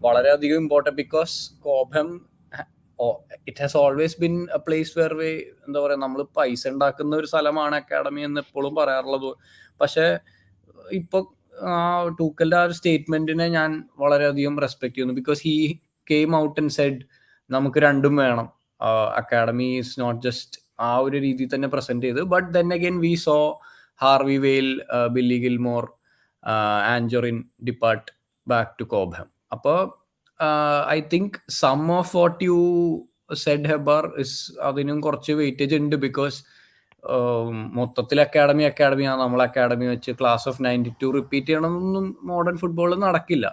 വളരെയധികം important, because Cobham it has always been a place where we എന്താ പറയുക, നമ്മൾ പൈസ ഉണ്ടാക്കുന്ന ഒരു സ്ഥലമാണ് അക്കാഡമി എന്ന് എപ്പോഴും പറയാറുള്ളത്. പക്ഷെ ഇപ്പൊ ടൂക്കലിന്റെ ആ ഒരു സ്റ്റേറ്റ്മെന്റിനെ ഞാൻ വളരെയധികം റെസ്പെക്ട് ചെയ്യുന്നു. Because he came out and said നമുക്ക് രണ്ടും വേണം, അക്കാഡമി ഈസ് നോട്ട് ജസ്റ്റ് ആ ഒരു രീതിയിൽ തന്നെ പ്രസന്റ് ചെയ്ത്. But then again we saw Harvey Vale, Billy Gilmour, Anjorin depart back to Cobham. അപ്പോൾ I think some of what you said ഹെബാർ ഇസ് അതിനും കുറച്ച് വെയിറ്റേജ് ഉണ്ട്. ബിക്കോസ് മൊത്തത്തിൽ അക്കാഡമിയാണ്, നമ്മൾ അക്കാഡമി വെച്ച് ക്ലാസ് ഓഫ് 92 റിപ്പീറ്റ് ചെയ്യണമെന്നൊന്നും മോഡേൺ ഫുട്ബോളിൽ നടക്കില്ല.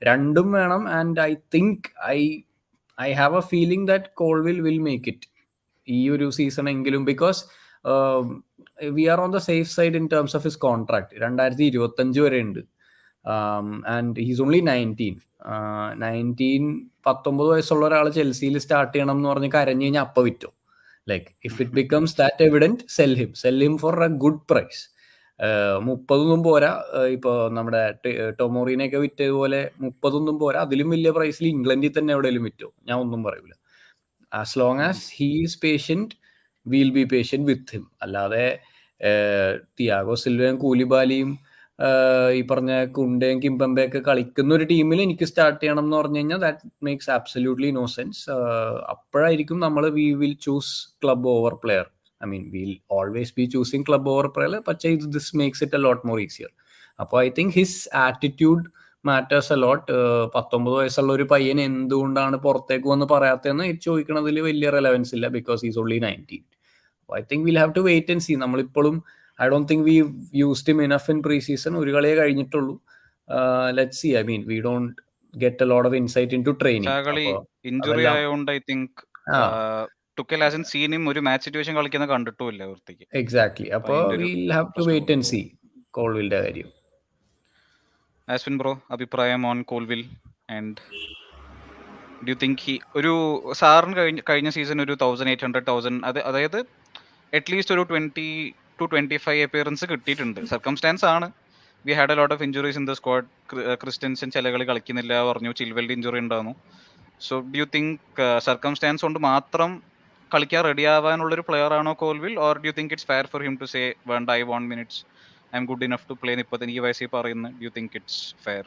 രണ്ടും വേണം. And I think I have A feeling that Colwill will make it ഈ ഒരു സീസൺ എങ്കിലും. Because we R on the safe side in terms of his contract. 2025 വരെ ഉണ്ട്. And he's only 19. 19 വയസ്സുള്ള ഒരാൾ ചെൽസിയിൽ സ്റ്റാർട്ട് ചെയ്യണം എന്ന് പറഞ്ഞ് കരഞ്ഞു കഴിഞ്ഞാൽ അപ്പം വിറ്റോ. Like if it becomes that evident, sell him for a good price. 30 പോരാ. ഇപ്പൊ നമ്മുടെ ടൊമോറിനെയൊക്കെ വിറ്റതുപോലെ 30 പോരാ, അതിലും വലിയ പ്രൈസിൽ ഇംഗ്ലണ്ടിൽ തന്നെ എവിടെയെങ്കിലും വിറ്റോ, ഞാൻ ഒന്നും പറയൂല. As long as he is patient, will be patient with him. അല്ലാതെ തിയാഗോ സിൽവയും കൂലിബാലിയും ഈ പറഞ്ഞ കുണ്ടയും കിംബമ്പയൊക്കെ കളിക്കുന്ന ഒരു ടീമിൽ എനിക്ക് സ്റ്റാർട്ട് ചെയ്യണം എന്ന് പറഞ്ഞു കഴിഞ്ഞാൽ that makes absolutely no sense. അപ്പോഴായിരിക്കും നമ്മൾ we will choose club over player. I mean, we'll always be choosing club over player, but this makes it a lot more easier. അപ്പോൾ I think his attitude matters a lot. 19 വയസ്സുള്ള ഒരു പയ്യൻ എന്തുകൊണ്ടാണ് പുറത്തേക്ക് വന്ന് പറയാത്തതെന്ന് ചോദിക്കണതിൽ വലിയ റെലവൻസ് ഇല്ല, because is only 19. I think we'll have to wait and see. നമ്മളിപ്പോഴും I don't think we've used him enough in pre-season. ഒരു കളിയെ കഴിഞ്ഞിട്ടുള്ളൂ. Let's see. I mean, we don't get a lot of insight into training. Injury ആയതുകൊണ്ട് I think Tuchel hasn't seen him ഒരു match situation കളിക്കുന്ന കണ്ടിട്ടുമില്ല വൃത്തിക്ക്. Exactly. അപ്പോൾ we'll have to wait and see കോൾവിലിന്റെ കാര്യം. ആസ്വിൻ bro, അഭിപ്രായം on Colwill, and do you think ഒരു സാറിന് കഴിഞ്ഞ സീസൺ ഒരു 1800,000, അതായത് അറ്റ്ലീസ്റ്റ് ഒരു 20 to 25 അപ്പിയറൻസ് കിട്ടിയിട്ടുണ്ട്. സർക്കംസ്റ്റാൻസ് ആണ്. We had a lot of injuries in the squad. Christensen ചില കളി കളിക്കുന്നില്ല പറഞ്ഞു, ചിൽവെൽഡ് ഇഞ്ചുറി ഉണ്ടായിരുന്നു. So do you think circumstance കൊണ്ട് മാത്രം കളിക്കാൻ റെഡി ആവാനുള്ളൊരു പ്ലെയർ ആണോ Colwill, or do you think it's fair for him to say വേണ്ട, I want minutes, I am good enough to play എന്ന് ഇപ്പം എനിക്ക് വയസ്സിൽ പറയുന്നത്? Do you think it's fair?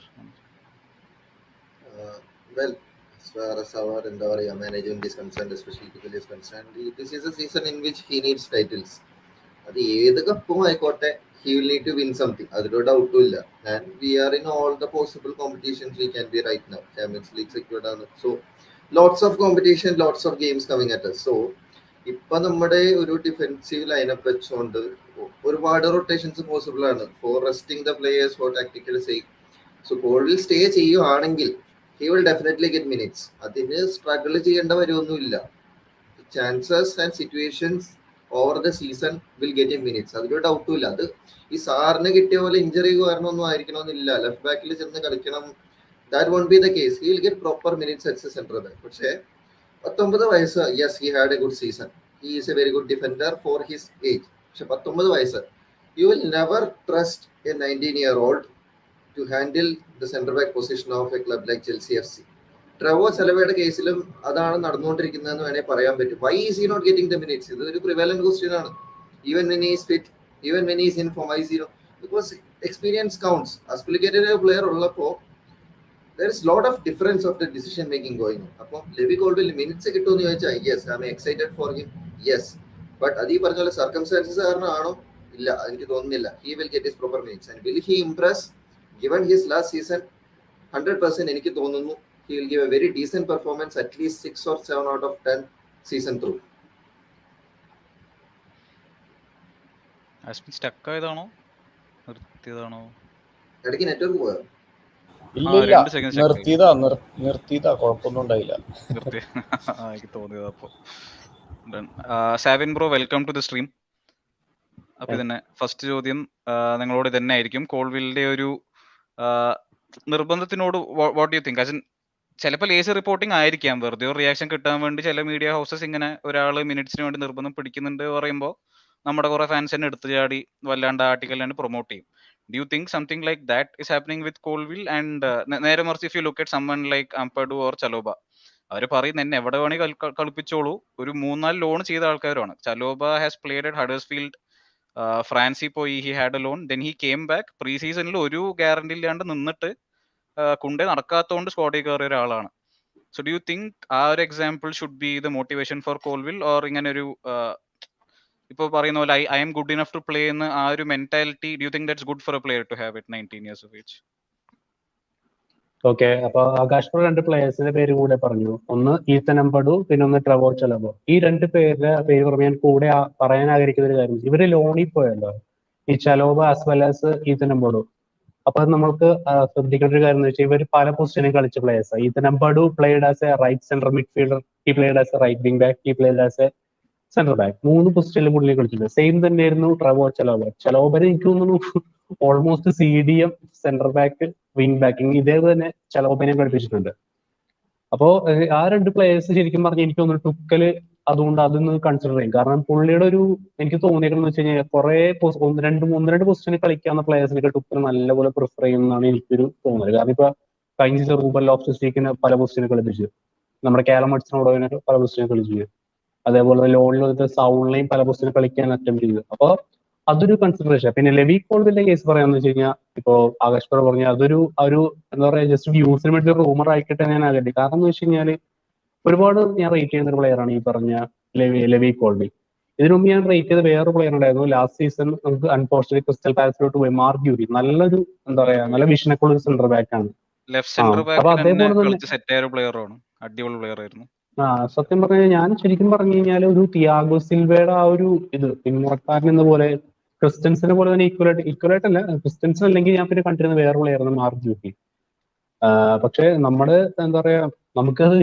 Well, as far as our management is concerned, especially Tuchel is concerned, this is a season in which he needs titles. അത് ഏത് കപ്പും ആയിക്കോട്ടെ, he will need to win something. അതിലൊരു ഡൗട്ടും ഇല്ല. And we are in all the possible competitions we can be right now. Champions League secured ആണ്. So lots of competition, lots of games coming at us. So ഇപ്പൊ നമ്മുടെ ഒരു defensive lineup വെച്ചുകൊണ്ട് ഒരുപാട് rotations possible ആണ് for resting the players, for tactical sake. So Colwill stay ചെയ്യുവാണെങ്കിൽ he will definitely get minutes. അതിന് struggle ചെയ്യേണ്ട വരുമൊന്നുമില്ല. Chances and situations over the season will get in minutes, അതിലൊരു ഡൗട്ടും ഇല്ല. അത് ഈ സാറിന് കിട്ടിയ പോലെ ഇഞ്ചറി കാരണമൊന്നും ആയിരിക്കണമെന്നില്ല. ലെഫ്റ്റ് ബാക്കിൽ ചെന്ന് കളിക്കണം, that won't be the case. He will get proper minutes at the center back. പക്ഷേ 19 വയസ്സ്, yes, he had a good season. He is a very good defender for his age. പക്ഷെ 19 വയസ്സ്, you will never trust a 19-year-old to handle the center back position of a club like Chelsea FC. Trevoh ചെലവയുടെ കേസിലും അതാണ് നടന്നുകൊണ്ടിരിക്കുന്നതെന്ന് വേണേൽ പറയാൻ പറ്റും. Why is he not getting the minutes? ഇതൊരു പ്രിവാലന്റ് question ആണ്. Even when he is fit, even when he is in form, because experience counts. Azpilicueta player ഉള്ളപ്പോൾ there is lot of difference of the decision making going on. അപ്പോൾ levy Colwill minutes കിട്ടുമെന്ന് ചോദിച്ചാൽ yes, I am excited for him, yes. But അതീ പറഞ്ഞ പോലെ circumstances കാരണമാണോ? ഇല്ല, എനിക്ക് തോന്നുന്നില്ല. He will get his proper minutes. And will he impress? Given his last season, 100% എനിക്ക് തോന്നുന്നു he will give a very decent performance, at least 6 or 7 out of 10 season through. ആസ്പിൻ stuck ആയതാണോ നിർത്തിയതാണോ? ഇടയ്ക്ക് network പോയോ? ഇല്ല, നിർത്തിയതാ, കുഴപ്പമൊന്നും ഉണ്ടായില്ല. എനിക്ക് തോന്നിയത്. അപ്പോൾ Savin bro, welcome to the stream. അപ്പൊ തന്നെ ഫസ്റ്റ് ചോദ്യം നിങ്ങളോട് തന്നെ ആയിരിക്കും. കോൾവിലിന്റെ ഒരു നിർബന്ധത്തിനോട് വാട്ട് യു തിങ്ക്? ചിലപ്പോൾ ലേസി റിപ്പോർട്ടിംഗ് ആയിരിക്കാം, വെറുതെ ഒരു റിയാക്ഷൻ കിട്ടാൻ വേണ്ടി ചില മീഡിയ ഹൗസസ് ഇങ്ങനെ ഒരാൾ മിനിറ്റ്സിന് വേണ്ടി നിർബന്ധം പിടിക്കുന്നുണ്ട് പറയുമ്പോൾ നമ്മുടെ കുറെ ഫാൻസ് തന്നെ എടുത്തു ചാടി വല്ലാണ്ട് ആർട്ടിക്കൽ തന്നെ പ്രൊമോട്ട് ചെയ്യും. Do you think something like that is happening with Colwill? And നേരെ മറിച്ച് if you look at someone like Ampadu or Chalobah, അവർ പറയുന്നത് എന്നെ എവിടെ വേണമെങ്കിൽ കളിപ്പിച്ചോളൂ, ഒരു 3-4 ലോൺ ചെയ്ത ആൾക്കാരുമാണ്. Chalobah has played at Huddersfield, ഫ്രാൻസിൽ പോയി, he had a loan, then he came back. Pre സീസണിൽ ഒരു ഗ്യാരണ്ടി ഇല്ലാണ്ട് നിന്നിട്ട് കുണ്ടേ നടക്കാത്തതുകൊണ്ട് സ്ക്വാഡിൽ കയറിയ ഒരാളാണ്. സോ ഡു യു തിങ്ക് ആ ഒരു example should be the motivation for Colwill, or ഇങ്ങനെ ഒരു ഇപ്പോൾ പറയുന്ന പോലെ I am good enough to play എന്ന് ആ ഒരു mentality, do you think that's good for a player to have it 19 years of age? Okay, അപ്പൊ ആകാശ് രണ്ട് പ്ലേയേഴ്സിന്റെ പേര് കൂടെ പറഞ്ഞു. ഒന്ന് ഈത്തൻ അംപഡു, പിന്നെ ഒന്ന് ട്രെവോ ചലോബ. ഈ രണ്ട് പേരുടെ പേര് പറഞ്ഞ് ഞാൻ കൂടെ പറയാൻ ആഗ്രഹിക്കുന്ന ഒരു കാര്യം, ഇവര് ലോണിൽ പോയല്ലോ, ഈ ചലോബ ആസ് വെൽ ആസ് ഈത്തൻ അംപഡു. അപ്പൊ നമ്മൾക്ക് ശ്രദ്ധിക്കേണ്ട ഒരു കാര്യം എന്ന് വെച്ചാൽ ഇവർ പല പൊസിഷനിൽ കളിച്ച players. Ethan Ampadu played as a right centre midfielder, he played as a right wing back, he played as a centre back. 3 പൊസിഷനിൽ പുള്ളി കളിച്ചിട്ടുണ്ട്. സെയിം തന്നെയായിരുന്നു ട്രെവോ ചലോബ. ചലോബനെ എനിക്ക് തോന്നുന്നു almost CDM, centre back, wing backing ഇതേ തന്നെ ചലോബനെ കളിപ്പിച്ചിട്ടുണ്ട്. അപ്പോ ആ രണ്ട് പ്ലേയേഴ്സ് ശരിക്കും പറഞ്ഞാൽ എനിക്ക് തോന്നുന്നു ടുക്കല് അതുകൊണ്ട് അതൊന്ന് കൺസിഡർ ചെയ്യും. കാരണം പുള്ളിയുടെ ഒരു എനിക്ക് തോന്നിയേക്കുന്നത് വെച്ച് കഴിഞ്ഞാൽ കുറെ ഒന്ന് രണ്ട് പൊസിഷനിൽ കളിക്കാവുന്ന പ്ലേയേഴ്സിനൊക്കെ ടുക്കൽ നല്ലപോലെ പ്രിഫർ ചെയ്യുന്നതാണ് എനിക്കൊരു തോന്നല്. കാരണം ഇപ്പൊ കഴിഞ്ഞ സീസൺ റൂബൻ ലോഫ്റ്റസ്-ചീക്കിനെ പല പൊസിഷനിൽ കളിപ്പിച്ചു, നമ്മുടെ കാലം ഹഡ്സൺ-ഓഡോയിനെ പല പൊസിഷനിൽ കളിപ്പിച്ചു, അതേപോലെ ലോണിൽ സൗണ്ടിനെയും പല പൊസിഷനിൽ കളിക്കാൻ അറ്റംപ്റ്റ് ചെയ്തു. അപ്പൊ അതൊരു കൺസിഡറേഷൻ. പിന്നെ ലെവി കോൾവിന്റെ കേസ് പറയാന്ന് വെച്ച് കഴിഞ്ഞാൽ ഇപ്പോ ആകാശ് പറ പറഞ്ഞ അതൊരു എന്താ പറയാ ജസ്റ്റ് വ്യൂസിന് വേണ്ടി റൂമർ ആയിക്കിട്ടെ ഞാൻ ആകട്ടെ. കാരണം എന്ന് വെച്ച് കഴിഞ്ഞാല് ഒരുപാട് ഞാൻ റേറ്റ് ചെയ്യുന്ന ഒരു പ്ലെയർ ആണ് ഈ പറഞ്ഞ ലെവി കോൾവി. ഇതിനു മുമ്പ് ഞാൻ റേറ്റ് ചെയ്ത വേറൊരു പ്ലെയർ ഉണ്ടായിരുന്നു ലാസ്റ്റ് സീസൺ, നമുക്ക് അൺഫോർച്ചുനേറ്റ് ക്രിസ്റ്റൽ പാലസിലോട്ട് പോയി, മാർക്ക് ഗ്യൂരി. നല്ലൊരു എന്താ പറയാ നല്ല വിഷനൊക്കെ ഉള്ള ഒരു സെന്റർ ബാക്ക് ആണ്. ലെഫ്റ്റ് സെന്റർ അപ്പൊ ബാക്കിൽ അതേപോലെ തന്നെ കളിച്ച് സെറ്റ് ആയ ഒരു പ്ലെയർ ആണ്, അടിപൊളി പ്ലെയർ ആയിരുന്നു. സത്യം പറഞ്ഞാൽ ഞാൻ ശരിക്കും പറഞ്ഞു കഴിഞ്ഞാൽ ഒരു തിയാഗോ സിൽവയുടെ ആ ഒരു ഇത് പിന്മുറക്കാരൻ എന്ന പോലെ ക്രിസ്റ്റൻസിനെ പോലെ തന്നെ ഈക്വലായിട്ട് അല്ല, ക്രിസ്റ്റൻസൺ അല്ലെങ്കിൽ ഞാൻ പിന്നെ കണ്ടിരുന്ന വേറെ പ്ലെയറാണ് മാർക്ക് ഗ്യൂരി. പക്ഷെ നമ്മുടെ എന്താ പറയാ നമുക്കത്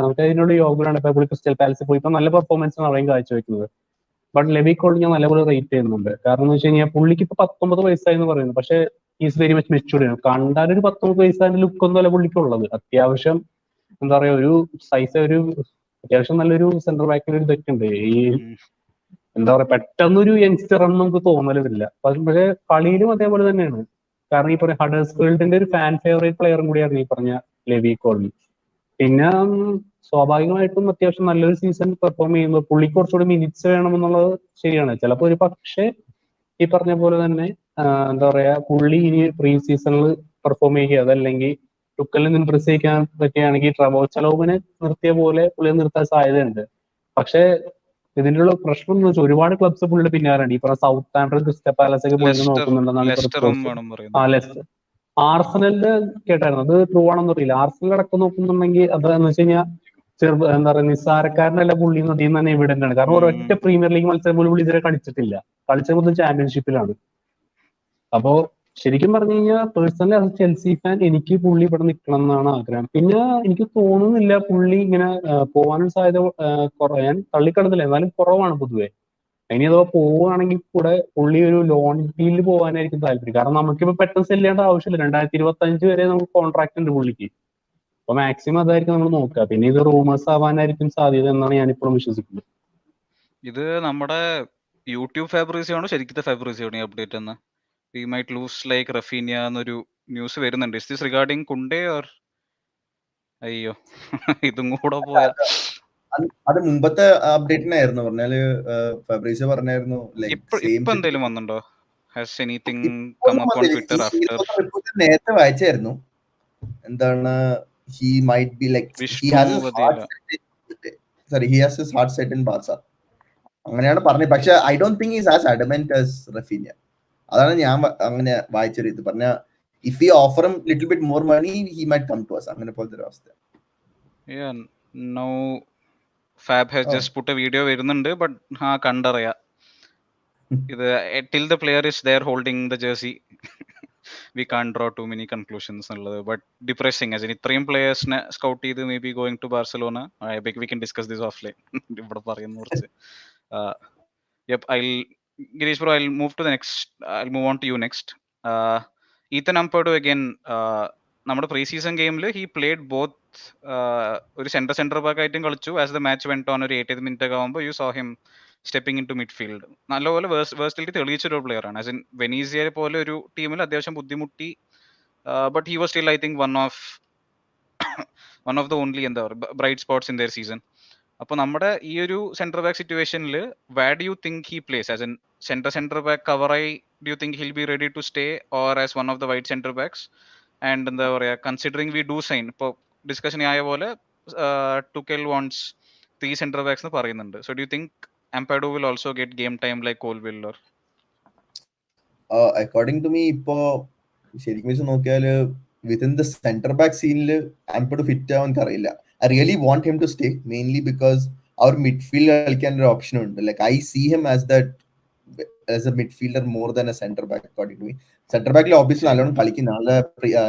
നമുക്ക് അതിനോട് യോഗമാണ്. ഇപ്പൊ പുള്ളി ക്രിസ്റ്റൽ പാലസിൽ പോയി ഇപ്പൊ നല്ല പെർഫോമൻസ് ആണ് അവൻ കാഴ്ചവെക്കുന്നത്. ബട്ട് ലെവി കോൾ ഞാൻ നല്ലപോലെ റേറ്റ് ചെയ്യുന്നുണ്ട്. കാരണം എന്ന് വെച്ച് കഴിഞ്ഞാൽ പുള്ളിക്ക് ഇപ്പൊ 19 വയസ്സായി എന്ന് പറയുന്നത്, പക്ഷെ ഈസ് വെരി മച്ച് മെച്ചൂർഡ് ആണ്. കണ്ടാൽ ഒരു 19 വയസ്സായ ലുക്ക് ഒന്നുമല്ല പുള്ളിക്കുള്ളത്. അത്യാവശ്യം എന്താ പറയാ ഒരു സൈസ് ഒരു അത്യാവശ്യം നല്ലൊരു സെന്റർ ബാക്കിൽ ഒരു ഇതൊക്കെ ഉണ്ട്. ഈ എന്താ പറയാ പെട്ടെന്നൊരു യങ്സ്റ്റർ എന്ന് നമുക്ക് തോന്നലുമില്ല. പക്ഷെ കളിയിലും അതേപോലെ തന്നെയാണ്. കാരണം ഈ പറഞ്ഞ ഹഡേഴ്സ്ഫീൽഡിന്റെ ഒരു ഫാൻ ഫേവറേറ്റ് പ്ലെയറും കൂടിയായിരുന്നു ഈ പറഞ്ഞ ലെവി കോൾവി. പിന്നെ സ്വാഭാവികമായിട്ടും അത്യാവശ്യം നല്ലൊരു സീസൺ പെർഫോം ചെയ്യുമ്പോൾ പുള്ളിക്ക് കുറച്ചുകൂടി മിനിറ്റ്സ് വേണമെന്നുള്ളത് ശരിയാണ്. ചിലപ്പോൾ ഒരു പക്ഷേ ഈ പറഞ്ഞ പോലെ തന്നെ എന്താ പറയാ പുള്ളി ഇനി പ്രീ സീസണിൽ പെർഫോം ചെയ്യുക, അതല്ലെങ്കിൽ ടുക്കലിന് ഇംപ്രസ് ചെയ്യിക്കാൻ പറ്റുകയാണെങ്കിൽ ട്രവോ ചലോവിനെ നിർത്തിയ പോലെ പുള്ളിയെ നിർത്താൻ സാധ്യതയുണ്ട്. പക്ഷേ ഇതിനുള്ള പ്രശ്നം എന്ന് വെച്ചാൽ ഒരുപാട് ക്ലബ്സ് പുള്ളിയുടെ പിന്നാലെയാണ്. ഈ പറഞ്ഞ സൗത്ത് ആംപ്ടൺ, ക്രിസ്റ്റൽ പാലസ് ഒക്കെ പുള്ളി നോക്കുന്നുണ്ടെന്നാണ് റിപ്പോർട്ട്സ്. ആർസണലിന്റെ കേട്ടായിരുന്നു, അത് ട്രൂ ആണെന്ന് അറിയില്ല. ആർസണൽ അടക്കം നോക്കുന്നുണ്ടെങ്കിൽ അതെന്ന് വെച്ച് കഴിഞ്ഞാൽ എന്താ പറയുക നിസ്സാരക്കാരനല്ല പുള്ളി എന്നതിൽ തന്നെ എവിഡന്റ് ആണ്. കാരണം ഒരൊറ്റ പ്രീമിയർ ലീഗ് മത്സരം പോലും പുള്ളി ഇതുവരെ കളിച്ചിട്ടില്ല. കളിച്ചത് മൊത്തം ചാമ്പ്യൻഷിപ്പിലാണ്. അപ്പോ ശരിക്കും പറഞ്ഞു കഴിഞ്ഞാൽ പേഴ്സണലി അത് ചെൽസി ഫാൻ എനിക്ക് പുള്ളി ഇവിടെ നിൽക്കണം എന്നാണ് ആഗ്രഹം. പിന്നെ എനിക്ക് തോന്നുന്നില്ല പുള്ളി ഇങ്ങനെ പോകാനും സാധ്യത ഞാൻ തള്ളിക്കളന്നില്ല, എന്നാലും കുറവാണ് പൊതുവെ. ഇനി അഥവാ പോവുകയാണെങ്കിൽ കൂടെ പുള്ളി ഒരു ലോൺ ഡീലിൽ പോകാനായിരിക്കും താല്പര്യം. കാരണം നമുക്കിപ്പോ പെട്ടെന്ന് സെല് ചെയ്യേണ്ട ആവശ്യമില്ല. 2025 വരെ നമുക്ക് കോൺട്രാക്ട് ഉണ്ട് പുള്ളിക്ക്. അപ്പൊ മാക്സിമം അതായിരിക്കും നമ്മൾ നോക്കുക. പിന്നെ ഇത് റൂമേഴ്സ് ആവാനായിരിക്കും സാധ്യത എന്നാണ് ഞാനിപ്പോഴും വിശ്വസിക്കുന്നത്. ഇത് നമ്മുടെ യൂട്യൂബ് ഫാബ്രീസിയോ ആണോ ശരിക്കത്തെ ഫാബ്രീസിയോ ആണ് ഈ അപ്ഡേറ്റ് എന്ന്? We might lose like Raphinha എന്നൊരു ന്യൂസ് വരുന്നുണ്ട്. Is this regarding Kounde or? അയ്യോ ഇതും കൂടെ പോയാ അത് മുമ്പത്തെ അപ്ഡേറ്റിനായിരുന്നു പറഞ്ഞാല് ഫാബ്രീസിയോ പറഞ്ഞായിരുന്നു ഇപ്പൊ എന്തെങ്കിലും വന്നിട്ടുണ്ടോ? Has anything come up on Twitter after? നേരത്തെ വായിച്ചായിരുന്നു എന്താണ് he might be like he has his heart set in Barca അങ്ങനെയാണ് പറഞ്ഞത്. പക്ഷെ I don't think he's as adamant as Rafinha. അതാണ് ഞാൻ അങ്ങനെ വായിച്ചൊരു ഇത് പറഞ്ഞ if we offer him little bit more money he might come to us അങ്ങനെ പോലത്തെ ഒരു അവസ്ഥ. Yeah, now Fab has just put a video വരുന്നുണ്ട്. ബട്ട് കണ്ടറിയാം ഇത് till the player is there holding the jersey we can't draw too many conclusions എന്നുള്ളത്. But depressing as ഇത്രയും പ്ലേയേഴ്സിനെ സ്കൗട്ട് ചെയ്ത് may be going to Barcelona. we can discuss this offline. ഇവിടെ പറയുന്ന കുറച്ച് Girish bro, I'll move on to you next. Ethan Ampadu again, നമ്മുടെ pre season ഗെയിമിൽ he played both ഒരു സെന്റർ ബാക്ക് ആയിട്ടും കളിച്ചു. As the match went on ഒരു 80th minute ഒക്കെ ആകുമ്പോൾ you saw him stepping in to midfield. നല്ലപോലെ versatility തെളിയിച്ചൊരു പ്ലെയർ ആണ്. ആസ് ഇൻ വെനീസിയയെ പോലെ ഒരു ടീമിൽ അത്യാവശ്യം ബുദ്ധിമുട്ടി. But he was still I think one of the only എന്താ പറയുക bright spots in their season. അപ്പോൾ നമ്മുടെ ഈ ഒരു സെന്റർ ബാക്ക് സിറ്റുവേഷനിൽ where do you think he plays? As an centre back കവറായി do you think he'll be ready to stay or as one of the wide centre backs? And എന്താ പറയുക considering we do sign, ഇപ്പോൾ discussion ആയ പോലെ Tuchel wants 3 centre backs എന്ന് പറയുന്നുണ്ട്. So do you think Ampadu will also get game time like Colville or? According to me ഇപ്പോ ശരിക്കും വെച്ച് നോക്കിയാല് within the center back scene Ampadu fit ആവാൻ അറിയില്ല. I really want him to stay mainly because our midfield കളിക്കാൻ ഒരു option ഉണ്ട്. Like I see him as a midfielder more than a center back according to me. Center back obviously നല്ലോണം കളിക്കും.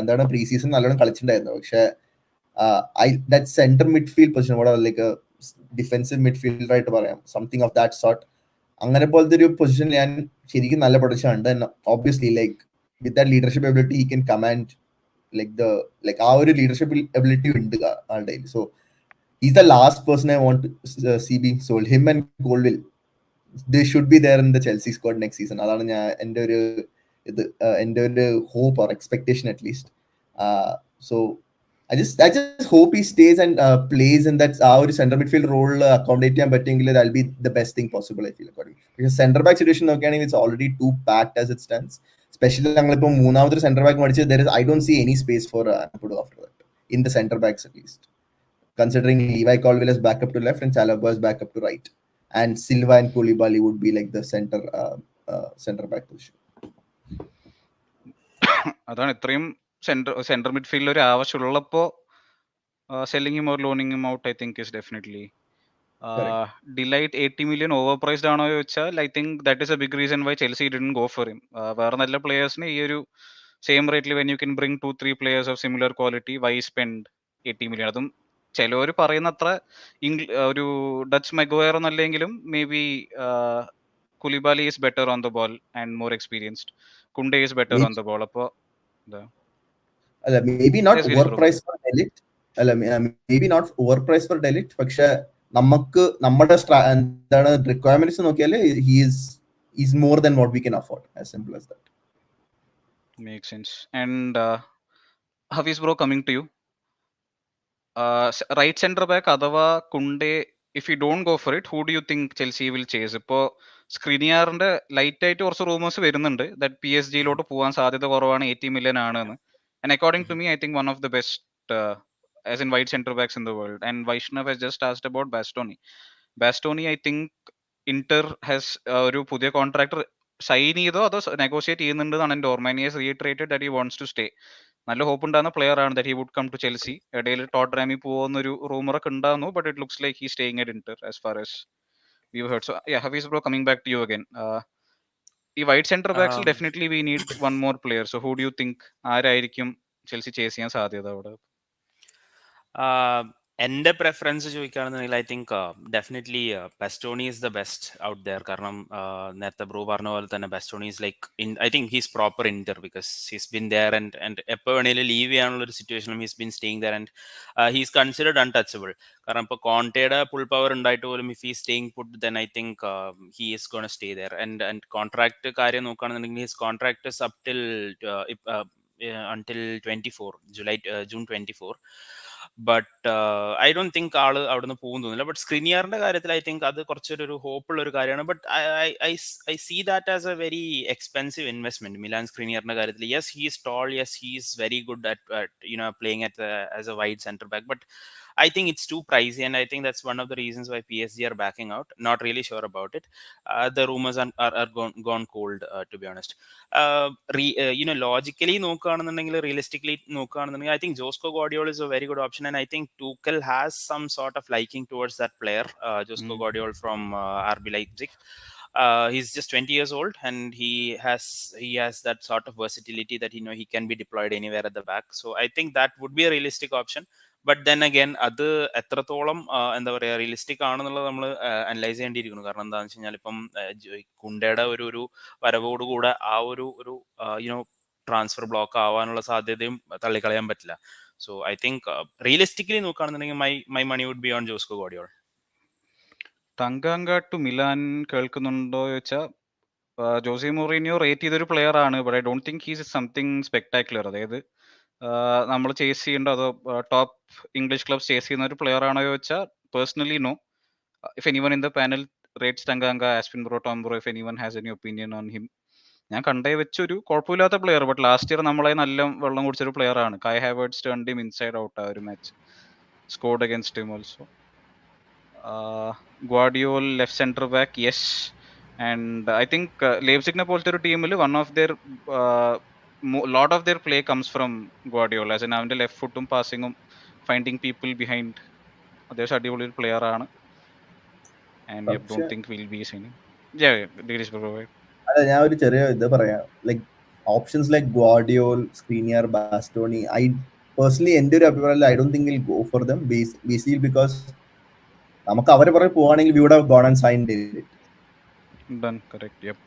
എന്താണ് pre season നല്ലോണം കളിച്ചിട്ടുണ്ടായിരുന്നു. പക്ഷെ that center midfield position what like a defensive midfielder ആയിട്ട് പറയാം, something of that sort. അങ്ങനെ പോലത്തെ ഒരു പൊസിഷൻ ഞാൻ ശരിക്കും നല്ല പൊസിഷൻ ഉണ്ട്. Obviously like with that leadership ability he can command like ആ ഒരു ലീഡർഷിപ്പ് എബിലിറ്റി ഉണ്ട് ആളുടെ. So he's the last person I want to see being sold. Him and Colville, they should be there in the Chelsea squad next season. അതാണ് ഞാൻ എൻ്റെ ഒരു hope or expectation at least. So I just hope he stays and plays in that ആ ഒരു center midfield role accommodate ചെയ്യാൻ പറ്റുമെങ്കിൽ that'll be the best thing possible I feel according. Because center back situation നോക്കുകയാണെങ്കിൽ it's already too packed as it stands. Especially ഞങ്ങളിപ്പോൾ മൂന്നാമതൊരു center back മേടിച്ച് I don't see any space for Ampadu after that in the center backs at least. Considering Levi Colville is back up to left and Chalobah is back up to right, and Silva and Koulibaly would be like the center back position. അതാണ് ഇത്രയും centre മിഡ്ഫീൽഡിൽ ഒരു ആവശ്യമുള്ളപ്പോൾ selling him or loaning him out I think is definitely de Ligt 80 million overpriced ആണോ ചോദിച്ചാൽ I think that is a big reason why Chelsea didn't go for him. വേറെ നല്ല പ്ലേയേഴ്സിന് ഈ ഒരു സെയിം റേറ്റിൽ when you can bring 2-3 players of similar quality why spend 80 million. അതും ചിലവർ പറയുന്നത്ര ഒരു ഡച്ച് മെഗ്വയർ എന്നല്ലെങ്കിലും may be Koulibaly is better on the ball and more experienced. Kounde is better on the ball. അപ്പോൾ maybe not overpriced for Delict. Maybe not overpriced for Delict. പക്ഷെ നമുക്ക് നമ്മുടെ എന്താണ് റിക്വയർമെന്റ്സ് നോക്കിയാൽ he's more than what we can afford. As simple as that. Makes sense. And Hafiz bro, coming to you. Right center back അഥവാ Kounde, if you don't go for it, who do you think Chelsea will chase? ഇപ്പോൾ സ്ക്രീനിയാറിന്റെ light ആയിട്ട് കുറച്ച് rumours വരുന്നുണ്ട് that PSG-ലോട്ട് പോകാൻ സാധ്യത കുറവാണ്, 80 million ആണെന്ന്. And according to me, I think one of the best as in wide center backs in the world. And Vaishnav has just asked about Bastoni. I think Inter has ഒരു പുതിയ contractor sign ചെയ്തോ അതോ negotiate ചെയ്യുന്നുണ്ടെന്നാണ് എൻ്റെ ഓർമ്മ. He has reiterated that he wants to stay. നല്ല hope ഉണ്ടാകുന്ന player ആണ് that he would come to Chelsea. ഇടയിൽ ടോട്ടനാമിൽ പോകുന്നൊരു റൂമറൊക്കെ ഉണ്ടാകുന്നു, but it looks like he staying at Inter as far as we heard. So Hafees bro, coming back to you again. ഈ wide centre ബാക്സിൽ definitely we need one more player. So who do you think ആരായിരിക്കും Chelsea chase ചെയ്യാൻ സാധ്യത അവിടെ? എൻ്റെ preference ചോദിക്കുകയാണെന്നുണ്ടെങ്കിൽ I think definitely Bastoni is the best out there. കാരണം നേരത്തെ ബ്രോ പറഞ്ഞ പോലെ തന്നെ Bastoni is like I think he's proper Inter because he's been there and എപ്പോൾ വേണേലും ലീവ് ചെയ്യാനുള്ള ഒരു സിറ്റുവേഷനും he's been staying there and he's considered untouchable. കാരണം ഇപ്പോൾ കോൺട്ടയുടെ ഫുൾ പവർ ഉണ്ടായിട്ട് പോലും if he staying put then I think he is gonna stay there. And contract കാര്യം നോക്കുകയാണെന്നുണ്ടെങ്കിൽ his contract is up till until 24 June 24. But I don't think ആള് അവിടെ നിന്ന് പോകും തോന്നില്ല. ബട്ട് സ്ക്രീനിയറിന്റെ കാര്യത്തിൽ ഐ തിങ്ക് അത് കുറച്ചൊരു ഹോപ്പുള്ള ഒരു കാര്യമാണ്. But I see that as a very expensive investment Milan സ്ക്രീനിയറിന്റെ കാര്യത്തിൽ. Yes, he is tall, yes he is very good at playing as a wide centre back, but I think it's too pricey, and I think that's one of the reasons why PSG are backing out. Not really sure about it. The rumors are gone cold, to be honest. Logically നോക്കുകയാണെന്നുണ്ടെങ്കിൽ, realistically നോക്കുകയാണെന്നുണ്ടെങ്കിൽ, I think Josko Guardiola is a very good option, and I think Tuchel has some sort of liking towards that player, Josko Guardiola from RB Leipzig. He's just 20 years old, and he has that sort of versatility that he can be deployed anywhere at the back. So I think that would be a realistic option. But then again അത് എത്രത്തോളം എന്താ പറയുക realistic ആണെന്നുള്ളത് നമ്മൾ analyse ചെയ്യേണ്ടിയിരിക്കുന്നു. കാരണം എന്താണെന്ന് വെച്ച് കഴിഞ്ഞാൽ ഇപ്പം കുണ്ടയുടെ ഒരു വരവോടുകൂടെ ആ ഒരു ട്രാൻസ്ഫർ ബ്ലോക്ക് ആവാനുള്ള സാധ്യതയും തള്ളിക്കളയാൻ പറ്റില്ല. സോ ഐ തിങ്ക് റിയലിസ്റ്റിക്കലി നോക്കുകയാണെന്നുണ്ടെങ്കിൽ my money would be on Josko Gvardiol. Tanganga to Milan കേൾക്കുന്നുണ്ടോ ചോദിച്ചാൽ ജോസി മൊറീനിയോ റേറ്റ് ചെയ്തൊരു പ്ലെയർ ആണ്, but I don't think he's something spectacular. അതായത് നമ്മൾ ചേസ് ചെയ്യേണ്ടോ അതോ ടോപ്പ് ഇംഗ്ലീഷ് ക്ലബ്സ് ചേസ് ചെയ്യുന്ന ഒരു പ്ലെയർ ആണോ ചോദിച്ചാൽ personally no. If anyone in the panel rates Tanganga, Aspin bro, Tom bro, if anyone has any opinion on him. ഞാൻ കണ്ടേ വെച്ചൊരു കുഴപ്പമില്ലാത്ത പ്ലെയർ, ബട്ട് ലാസ്റ്റ് ഇയർ നമ്മളെ നല്ല വെള്ളം കുടിച്ചൊരു പ്ലെയർ ആണ്. കൈ Havertz turned him inside out ആ ഒരു match, scored against him also. Guardiola left center back, yes. And I think Leipzig-ne പോലത്തെ ഒരു ടീമിൽ one of their lot of their play comes from Guardiola. as in അവന്റെ left ഫുട്ടും പാസിങ്ങും finding people behind അത്യാവശ്യം അടിപൊളി ഒരു player ആണ്. And I don't think we'll be seeing. അല്ല, ഞാൻ ഒരു ചെറിയ ഇത് പറയാം. Like options like Guardiola, Skriniar, Bastoni, I personally എൻ്റെ ഒരു അഭിപ്രായത്തിൽ I don't think we'll go for them basically because നമുക്ക് അവരെ പുറകെ പോവാണെങ്കിൽ we would have gone and signed it. Done. Correct. Yep.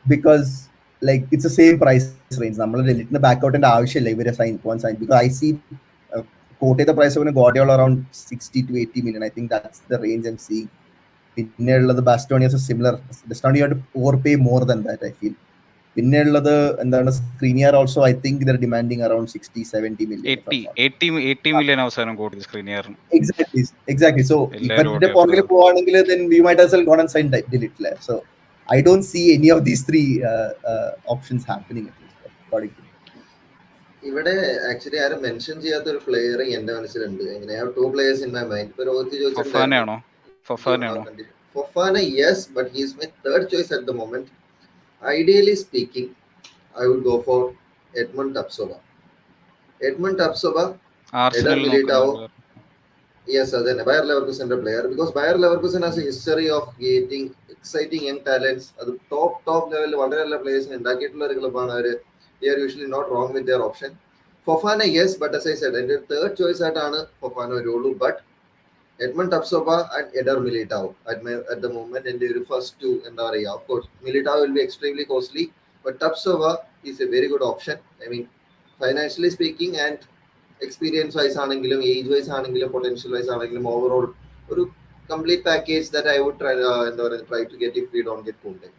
because like it's the same price range. നമ്മൾ ഡെലിറ്റിന് back ഔട്ടിന്റെ ആവശ്യമില്ല ഇവരെ പോകാൻ സൈൻ ബിക്കോസ് ഐ സി കോട്ടയത്തെ price of ഗോഡിയോൾ around 60 to 80 million. I think that's the range I'm seeing. പിന്നെ ഉള്ളത് Bastoni's similar. Bastoni to overpay more than that I feel. പിന്നെ ഉള്ളത് എന്താണ് Skriniar also I think they're demanding around 60-70 million. 80 million അവസാനം കൂടി സ്ക്രീനിയറിന്. Exactly. So ഇവരുടെ പുറകിൽ പോവാണെങ്കിൽ then we might as well go and sign delete. So I don't see any of these three options happening at least according to me. ഇവിടെ actually ആരും mention ചെയ്യാത്ത ഒരു player എന്റെ മനസ്സിലുണ്ട്. I have 2 players in my mind. ഇപ്പൊ രോഹിത് ചോദിച്ചിട്ടുണ്ടായിരുന്നു Fofana, yes, but he is my third choice at the moment. Ideally speaking, I would go for Edmund Tapsoba. Eder Militao. Yes, then Bayer Leverkusen player, because Bayer Leverkusen has a history of getting exciting young talents. At the top level, വളരെ players ഉണ്ടാക്കിയിട്ടുള്ള ഒരു ക്ലബ്ബാണ് അവർ. They are usually not wrong with their option. Fofana, yes, but as I said, എൻ്റെ third choice ആയിട്ടാണ് Fofana വരുള്ളൂ. But Edmund Tapsoba and Eder Militao at the moment എൻ്റെ ഒരു first two എന്താ പറയുക. Of course, Militao will be extremely costly, but Tapsoba is a very good option. I mean, financially speaking and experience wise ആണെങ്കിലും age wise ആണെങ്കിലും potential wise ആണെങ്കിലും overall ഒരു complete package that I would try to get if we don't get Kounde.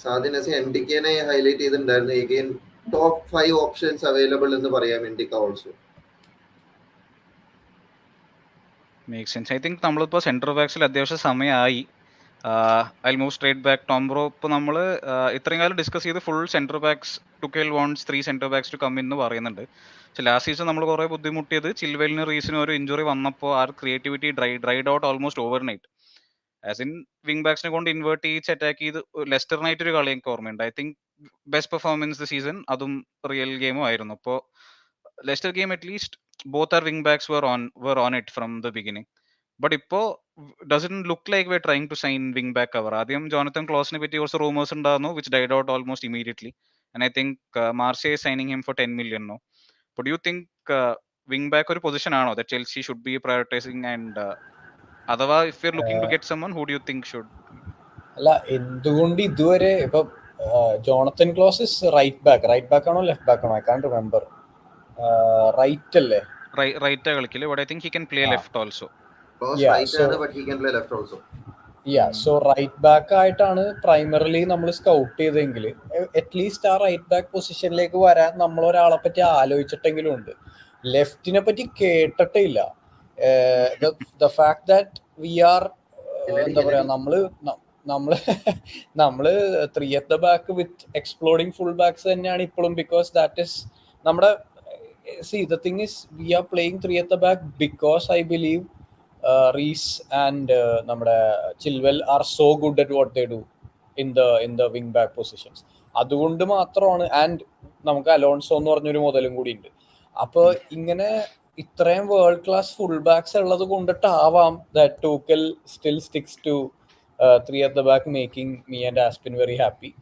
Sadin Naseer എംഡിക്കനെ highlight ചെയ്തിട്ടുണ്ടായിരുന്നു. Again top 5 options available എന്ന് പറയാം Ndicka also. Make sense. I think നമ്മളിപ്പോൾ central ബാക്സിൽ അത്യാവശ്യം സമയമായി. I move straight back Tom bro. ഇപ്പോൾ നമ്മൾ ഇത്രയും കാലം ഡിസ്കസ് ചെയ്ത് full central backs Tuchel wants 3 central backs to come എന്ന് പറയുന്നുണ്ട്. പക്ഷെ ലാസ്റ്റ് സീസൺ നമ്മൾ കുറേ ബുദ്ധിമുട്ടിയത് ചിൽവെലിന് റീസിന് ഒരു ഇഞ്ചുറി വന്നപ്പോൾ ആ creativity dried out almost overnight. As in wing ബാക്സിനെ കൊണ്ട് ഇൻവേർട്ട് ചെയ്ത് അറ്റാക്ക് ചെയ്ത് ലെസ്റ്ററിനായിട്ട് ഒരു കളി എനിക്ക് ഓർമ്മയുണ്ട്. I think best performance the season അതും റിയൽ ഗെയിമും ആയിരുന്നു. അപ്പോൾ Leicester game at least both are wing backs were on it from the beginning. But ഇപ്പോൾ doesn't look like we're trying to sign wing back cover. ആദ്യം ജോണത്തൻ ക്ലോസിനെ പറ്റി കുറച്ച് rumours ഉണ്ടായിരുന്നു which died out almost immediately, and I think Marseille is signing him for 10 million now. But do you think wing back ഒരു position ആണോ that Chelsea should be prioritizing, and അഥവാ if we're looking to get someone, who do you think should? അല്ല, എന്തുകൊണ്ട് ഇതുവരെ ഇപ്പൊ ജോണത്തൻ close is right back ആണോ left back ആണോ? I can't remember. Right അല്ലേ? റൈറ്റ് കളിക്കില്ല, but I think he can play left also. But he can play left also. So right back ആയിട്ടാണ് primarily നമ്മൾ സ്കൗട്ട് ചെയ്തെങ്കിൽ അറ്റ്ലീസ്റ്റ് ആ right back പൊസിഷനിലേക്ക് വരാൻ നമ്മൾ ഒരാളെ പറ്റി ആലോചിച്ചിട്ടെങ്കിലും ഉണ്ട്. ലെഫ്റ്റിനെ പറ്റി കേട്ടിട്ടേ ഇല്ല. The fact that we are എന്താ പറയാ, നമ്മള് 3 at the back with exploding full backs തന്നെയാണ് ഇപ്പോഴും. ബിക്കോസ് ദാറ്റ് ഇസ് നമ്മുടെ the thing is we are playing 3 at the back because I believe Reese and നമ്മുടെ Chilwell are so good at what they do in the wing back positions. അതുകൊണ്ട് മാത്രമാണ്. And നമുക്ക് Alonso എന്ന് പറഞ്ഞൊരു മുതലും കൂടി ഉണ്ട്. അപ്പോൾ ഇങ്ങനെ ഇത്രയും വേൾഡ് ക്ലാസ് ഫുൾ ബാക്സ് ഉള്ളത് കൊണ്ടിട്ടാവാം that Tuchel still sticks to 3 at the back, making me and Aspin very happy.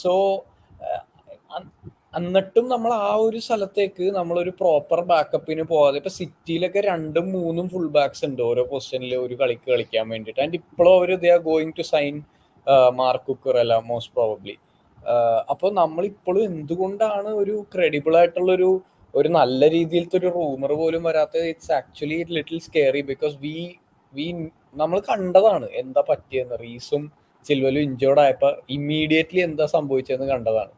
So എന്നിട്ടും നമ്മൾ ആ ഒരു സ്ഥലത്തേക്ക് നമ്മളൊരു പ്രോപ്പർ ബാക്കപ്പിന് പോകാതെ, ഇപ്പൊ സിറ്റിയിലൊക്കെ 2-3 ഫുൾ ബാക്സ് ഉണ്ട് ഓരോ പൊസിഷനിൽ ഒരു കളിക്ക് കളിക്കാൻ വേണ്ടിയിട്ട്. ആൻഡ് ഇപ്പോഴും അവർ they are going to sign Marc Cucurella most probably. അപ്പോൾ നമ്മളിപ്പോഴും എന്തുകൊണ്ടാണ് ഒരു ക്രെഡിബിൾ ആയിട്ടുള്ളൊരു നല്ല രീതിയിലത്തെ ഒരു റൂമർ പോലും വരാത്തത്? It's actually little scary. Because നമ്മൾ കണ്ടതാണ് എന്താ പറ്റിയെന്ന്. റീസും ചിൽവലും ഇഞ്ചേർഡ് ആയപ്പോൾ ഇമ്മീഡിയറ്റ്ലി എന്താ സംഭവിച്ചതെന്ന് കണ്ടതാണ്.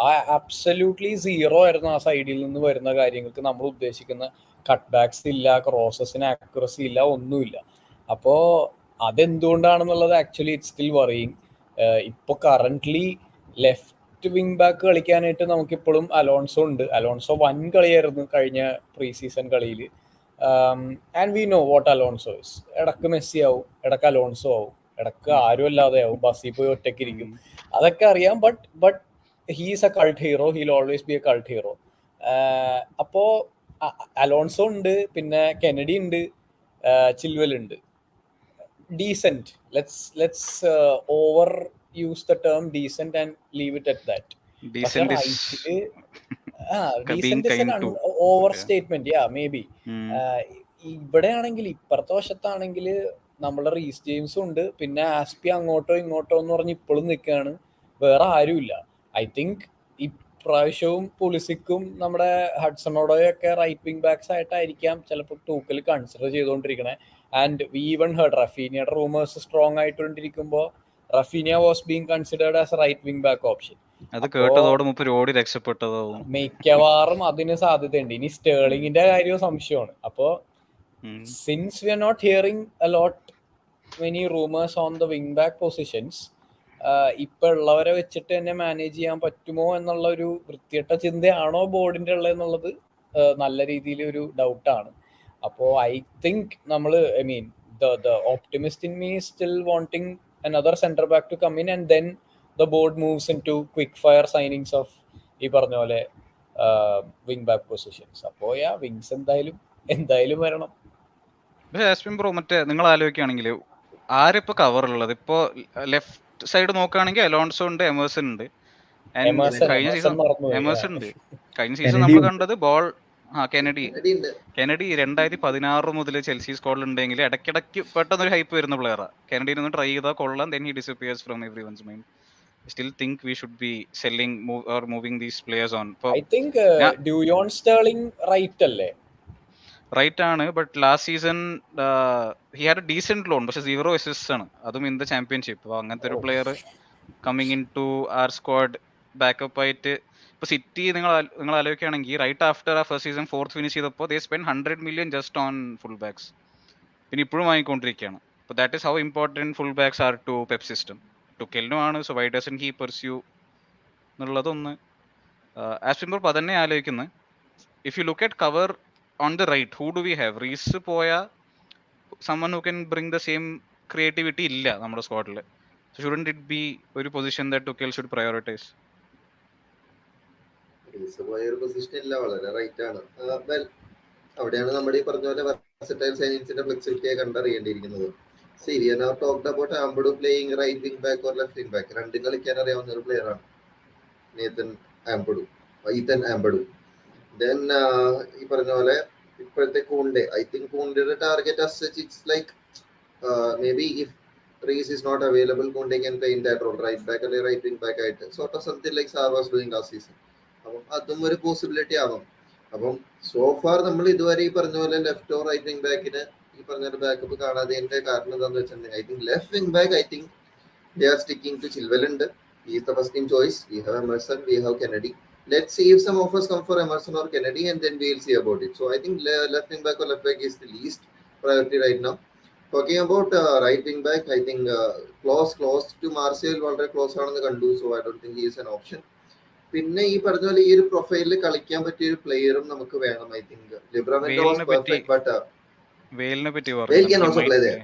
ആ അബ്സല്യൂട്ട്ലി സീറോ ആയിരുന്നു ആ സൈഡിൽ നിന്ന് വരുന്ന കാര്യങ്ങൾക്ക്. നമ്മൾ ഉദ്ദേശിക്കുന്ന കട്ട് ബാക്സ് ഇല്ല, ക്രോസസിന് ആക്യുറസി ഇല്ല, ഒന്നുമില്ല. അപ്പോൾ അതെന്തുകൊണ്ടാണെന്നുള്ളത് ആക്ച്വലി ഇറ്റ്സ് സ്റ്റിൽ വറിയിങ്. ഇപ്പോൾ കറന്റ്ലി ലെഫ്റ്റ് വിങ് ബാക്ക് കളിക്കാനായിട്ട് നമുക്കിപ്പോഴും അലോൺസോ ഉണ്ട്. അലോൺസോ വൻ കളിയായിരുന്നു കഴിഞ്ഞ പ്രീ സീസൺ കളിയിൽ. And we know what Alonso is. ഇടക്ക് മെസ്സി ആവും, ഇടക്ക് അലോൺസോ ആവും, ഇടക്ക് ആരും അല്ലാതെ ആവും, ബസ്സിൽ പോയി ഒറ്റയ്ക്കിരിക്കും, അതൊക്കെ അറിയാം. But he is a cult hero, he'll always be a cult hero. അപ്പോ അലോൺസോ ഉണ്ട്, പിന്നെ കെനഡി ഉണ്ട്, ചിൽവെൽ ഉണ്ട്. Decent, let's over use the term decent and leave it at that. Over Okay. Statement, may be. ഇവിടെയാണെങ്കിൽ ഇപ്പുറത്തെ വശത്താണെങ്കിൽ നമ്മളെ റീസ് ജെയിംസും ഉണ്ട്, പിന്നെ ആസ്പി അങ്ങോട്ടോ ഇങ്ങോട്ടോ എന്ന് പറഞ്ഞ് ഇപ്പോഴും നിൽക്കുകയാണ്, വേറെ ആരുമില്ല. ഐ തിങ്ക് ഇപ്രാവശ്യവും പുളിസിക്കും നമ്മുടെ ഹഡ്സണോടൊക്കെ റൈറ്റ് വിങ് ബാക്സ് ആയിട്ടായിരിക്കാം ചിലപ്പോൾ ടൂക്കൽ കൺസിഡർ ചെയ്തുകൊണ്ടിരിക്കണേ. ആൻഡ് വി ഈവൻ ഹേർഡ് റഫീനിയുടെ റൂമേഴ്സ് സ്ട്രോങ് ആയിട്ടുകൊണ്ടിരിക്കുമ്പോൾ Raphinha was being considered as right wing back option. അത് കേട്ടതോടെ മുപ്പര് ഓടി രക്ഷപ്പെട്ടതാവും. മിക്കവാറും അതിന് സാധ്യതയുണ്ട്. ഇനി സ്റ്റേർലിങ്ങിന്റെ കാര്യവും സംശയമാണ്. അപ്പോ since we are not hearing a lot many rumours on the wing back positions, ഇപ്പൊ ഉള്ളവരെ വെച്ചിട്ട് തന്നെ മാനേജ് ചെയ്യാൻ പറ്റുമോ എന്നുള്ള ഒരു വൃത്തികെട്ട ചിന്തയാണോ ബോർഡിന്റെ ഉള്ളതെന്നുള്ളത് നല്ല രീതിയിൽ ഒരു ഡൗട്ടാണ്. അപ്പോൾ ഐ തിങ്ക് നമ്മള് the optimist in me is still wanting another center back to come in, and then the board moves into quick fire signings of ഈ പറഞ്ഞ പോലെ വിങ് ബാക്ക് പൊസിഷൻസ്. അപ്പോൾ വിങ്സ് എന്തായാലും വരണം. പക്ഷേ ആസ്പിൻ ബ്രോ, മറ്റേ നിങ്ങൾ ആലോചിക്കുകയാണെങ്കിൽ ആരിപ്പോ കവർ ഉള്ളത്? ഇപ്പോ ലെഫ്റ്റ് സൈഡ് നോക്കുകയാണെങ്കിൽ അലോൺസോ ഉണ്ട്, എമേഴ്സൺ ഉണ്ട്. കഴിഞ്ഞ സീസൺ നമ്മൾ കണ്ടത് ബോൾ കെനഡി 2016 മുതൽ ചെൽസി സ്ക്വാഡിൽ ഉണ്ടെങ്കിൽ ഇടയ്ക്കിടയ്ക്ക് പെട്ടെന്നൊരു ഹൈപ്പ് വരുന്ന പ്ലെയറാണ്. കെനഡിയിൽ നിന്ന് ട്രൈ ചെയ്താൽ കൊള്ളാം, then he disappears from everyone's mind. I still think we should be selling or moving these players on. I think Dujon Sterling right അല്ലേ? റൈറ്റ് ആണ്, but last season he had A decent loan, പക്ഷെ 0 assist ആണ്, അതും in the championship. അപ്പോൾ അങ്ങനത്തെ ഒരു player coming in to our squad backup ആയിട്ട് ഇപ്പോൾ സിറ്റി നിങ്ങൾ ആലോചിക്കുകയാണെങ്കിൽ റൈറ്റ് ആഫ്റ്റർ ആ ഫസ്റ്റ് സീസൺ 4th ഫിനിഷ് ചെയ്തപ്പോൾ they spend 100 million just on full backs. പിന്നെ ഇപ്പോഴും വാങ്ങിക്കൊണ്ടിരിക്കുകയാണ്. അപ്പോൾ that is how important full backs are to Pep system. ടുക്കെലിനും ആണ്, so why doesn't he pursue എന്നുള്ളതൊന്ന്. ആസ്പിംബർ അപ്പോൾ അതന്നെ ആലോചിക്കുന്നത്. If you look at cover on the right, who do we have? Reese പോയ someone who can bring the same creativity ഇല്ല നമ്മുടെ സ്ക്വാഡിൽ. So shouldn't it be ഒരു position that Tuchel should prioritize? റീസ് പോയ ഒരു പൊസിഷൻ ഇല്ല, വളരെ റൈറ്റ് ആണ്. Well, അവിടെയാണ് നമ്മുടെ ഈ പറഞ്ഞ പോലെ versatile സൈനിങ്സിന്റെ ഫ്ലെക്സിബിലിറ്റിയെ കണ്ടറിയേണ്ടിയിരിക്കുന്നത്. See, we have now talked about Ampadu playing right wing back or left wing back. രണ്ടും കളിക്കാൻ അറിയാവുന്ന ഒരു പ്ലെയർ ആണ് ഈതൻ ആംബഡു. ദെൻ ഈ പറഞ്ഞ പോലെ ഇപ്പോഴത്തെ കൂണ്ടെ, ഐ തിങ്ക് കൂണ്ടയുടെ target as such it's like maybe if Reese is not available, Kunde can play in that role, right back അല്ലെങ്കിൽ right wing back ആയിട്ട്, sort of something like Sarr was doing last season. അപ്പം അതും ഒരു possibility ആവാം. അപ്പം so far നമ്മൾ ഇതുവരെ ഈ പറഞ്ഞ പോലെ ലെഫ്റ്റോ റൈറ്റ് വിങ് ബാക്കിന് ഈ പറഞ്ഞ ബാക്കപ്പ് കാണാതെ കാരണം എന്താണെന്ന് വെച്ചിട്ടുണ്ടെങ്കിൽ I think left wing back I think they are sticking to Chilwell. He is the first team choice. We have Emerson, we have Kennedy. Let's see if some offers come for Emerson or Kennedy, and then we'll see about it. So I think left wing back or left back is the least priority right now. Talking about right wing back, I think close to Martial, വളരെ close ആണെന്ന് കണ്ടു. So I don't think he is an option. പിന്നെ ഈ പറഞ്ഞ പോലെ ഈ ഒരു പ്രൊഫൈലിൽ കളിക്കാൻ പറ്റിയ ഒരു പ്ലെയറും നമുക്ക് വേണം. ഐ തിങ്ക് ലിബ്രാമെന്റോ was perfect, but Wale can also play there.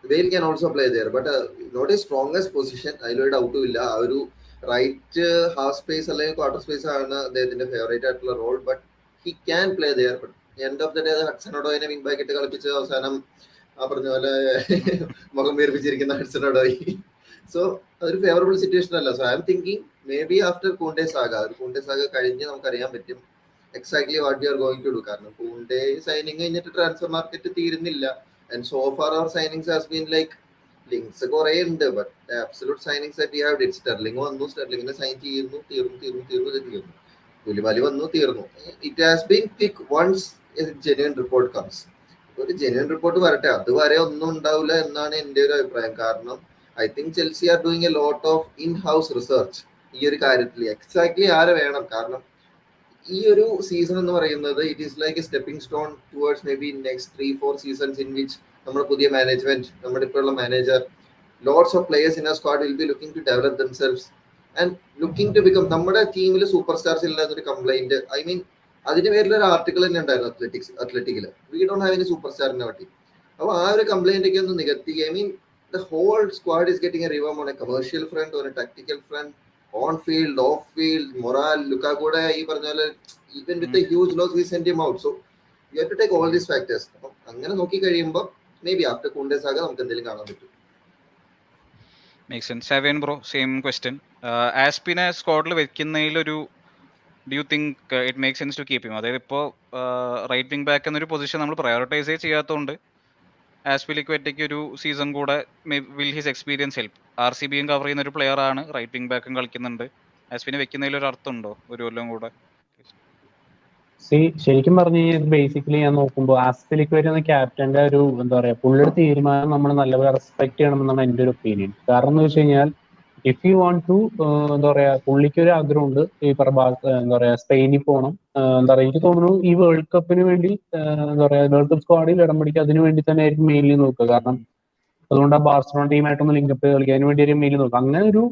Wale can also play there, but not a strongest position. അതിലൊരു ഡൗട്ടും ഇല്ല. ആ ഒരു റൈറ്റ് ഹാഫ് സ്പേസ് അല്ലെങ്കിൽ ക്വാർട്ടർ സ്പേസ് ആണ് അദ്ദേഹത്തിന്റെ ഫേവറേറ്റ് ആയിട്ടുള്ള role, but he can play there. But end of the day ഹഡ്സണോഡോയിനെ വിങ് ബാക്ക് ഇട്ട് കളിപ്പിച്ച് അവസാനം ആ പറഞ്ഞ പോലെ മുഖം വീർപ്പിച്ചിരിക്കുന്ന ഹഡ്സണോഡോയി. സോ അതൊരു ഫേവറബിൾ സിറ്റുവേഷൻ അല്ല. So I'm thinking maybe after Kounde saga കഴിഞ്ഞ് നമുക്കറിയാൻ പറ്റും exactly what we are going to do. കാരണം കൂണ്ടെ സൈനിങ് കഴിഞ്ഞിട്ട് ട്രാൻസ്ഫർ മാർക്കറ്റ് തീരുന്നില്ല. And so far our signings has been like links കുറെ ഉണ്ട്, but the absolute signings that we have did Sterling വന്നു, സ്റ്റെർലിങ്ങിനെ sign തീർന്നു. കുലിബാലി വന്നു, തീർന്നു. It has been quick once a genuine report comes. ഒരു genuine report വരട്ടെ, അതുവരെ ഒന്നും ഉണ്ടാവില്ല എന്നാണ് എൻ്റെ ഒരു അഭിപ്രായം. കാരണം I think Chelsea are doing A lot of in house research ഈ ഒരു കാര്യത്തിൽ. എക്സാക്ട്ലി ആരെ വേണം? കാരണം ഈ ഒരു സീസൺ എന്ന് പറയുന്നത് it is like a stepping stone towards maybe next 3-4 seasons in which നമ്മുടെ പുതിയ മാനേജ്മെന്റ്, നമ്മുടെ ഇപ്പോഴുള്ള manager, lots of players in ആ squad will be looking to develop themselves and looking to become. നമ്മുടെ ടീമിൽ super stars ഇല്ലാതൊരു complaint, I mean അതിന് പേരിലൊരു ആർട്ടിക്കിൾ തന്നെ ഉണ്ടായിരുന്നു അത്ലറ്റിക്കിൽ, we don't have any super star in our team. അപ്പോൾ ആ ഒരു കംപ്ലൈന്റ് ഒക്കെ ഒന്ന് നികത്തി. I mean the whole squad is getting a revamp on a commercial front, on a tactical front, on field, off field, morale, ലുക്കാക്കൂടെ ഈ പറഞ്ഞ പോലെ even with a huge loss we sent him out. So you have to take all these factors. അപ്പം അങ്ങനെ നോക്കി കഴിയുമ്പോൾ maybe after Kounde saga നമുക്ക് എന്തെങ്കിലും കാണാൻ പറ്റും. Make sense. Seven bro, same question. ആസ്പിനെ സ്ക്വാഡിൽ വെക്കുന്നതിലൊരു do you think it make sense to keep him? അതായത് ഇപ്പോൾ റൈറ്റ് വിങ് ബാക്ക് എന്നൊരു പൊസിഷൻ നമ്മൾ പ്രയോറിറ്റൈസേ ചെയ്യാത്തതുകൊണ്ട് ആസ്പിലിക്വറ്റയ്ക്ക് ഒരു സീസൺ കൂടെ വിൽ ഹിസ് എക്സ്പീരിയൻസ് ഹെൽപ്പ്? RCBയും കവർ ചെയ്യുന്ന ഒരു പ്ലെയർ ആണ്, റൈറ്റ് വിങ് ബാക്കും കളിക്കുന്നുണ്ട്. ആസ്പിനെ വെക്കുന്നതിൽ ഒരു അർത്ഥമുണ്ടോ ഒരു കൊല്ലം കൂടെ? ശരിക്കും പറഞ്ഞു കഴിഞ്ഞാൽ ബേസിക്കലി ഞാൻ നോക്കുമ്പോൾ ആസ്പിലിക്വറ്റ് എന്ന ക്യാപ്റ്റന്റെ ഒരു എന്താ പറയാ പുള്ളിയുടെ തീരുമാനം നമ്മൾ നല്ലപോലെ റെസ്പെക്ട് ചെയ്യണമെന്നാണ് എൻ്റെ ഒരു ഒപ്പീനിയൻ. കാരണം എന്ന് വെച്ച് കഴിഞ്ഞാൽ ഇഫ് യു വാണ്ട് ടു എന്താ പറയാ പുള്ളിക്ക് ഒരു ആഗ്രഹമുണ്ട് ഈ പറഞ്ഞ എന്താ പറയാ സ്പെയിനിൽ പോകണം. എന്താ പറയാ എനിക്ക് തോന്നുന്നു ഈ വേൾഡ് കപ്പിന് വേണ്ടി എന്താ പറയാ വേൾഡ് കപ്പ് സ്ക്വാഡിൽ ഇടം പിടിക്കുക അതിനു വേണ്ടി തന്നെ ആയിരിക്കും മെയിൻലി നോക്കുക. കാരണം അതുകൊണ്ട് ആ ബാർസലോണ ടീമായിട്ടൊന്ന് ലിങ്കപ്പ് കളിക്കുക അതിന് വേണ്ടി ഒരു മെയിൻലി നോക്കുക. അങ്ങനെ ഒരു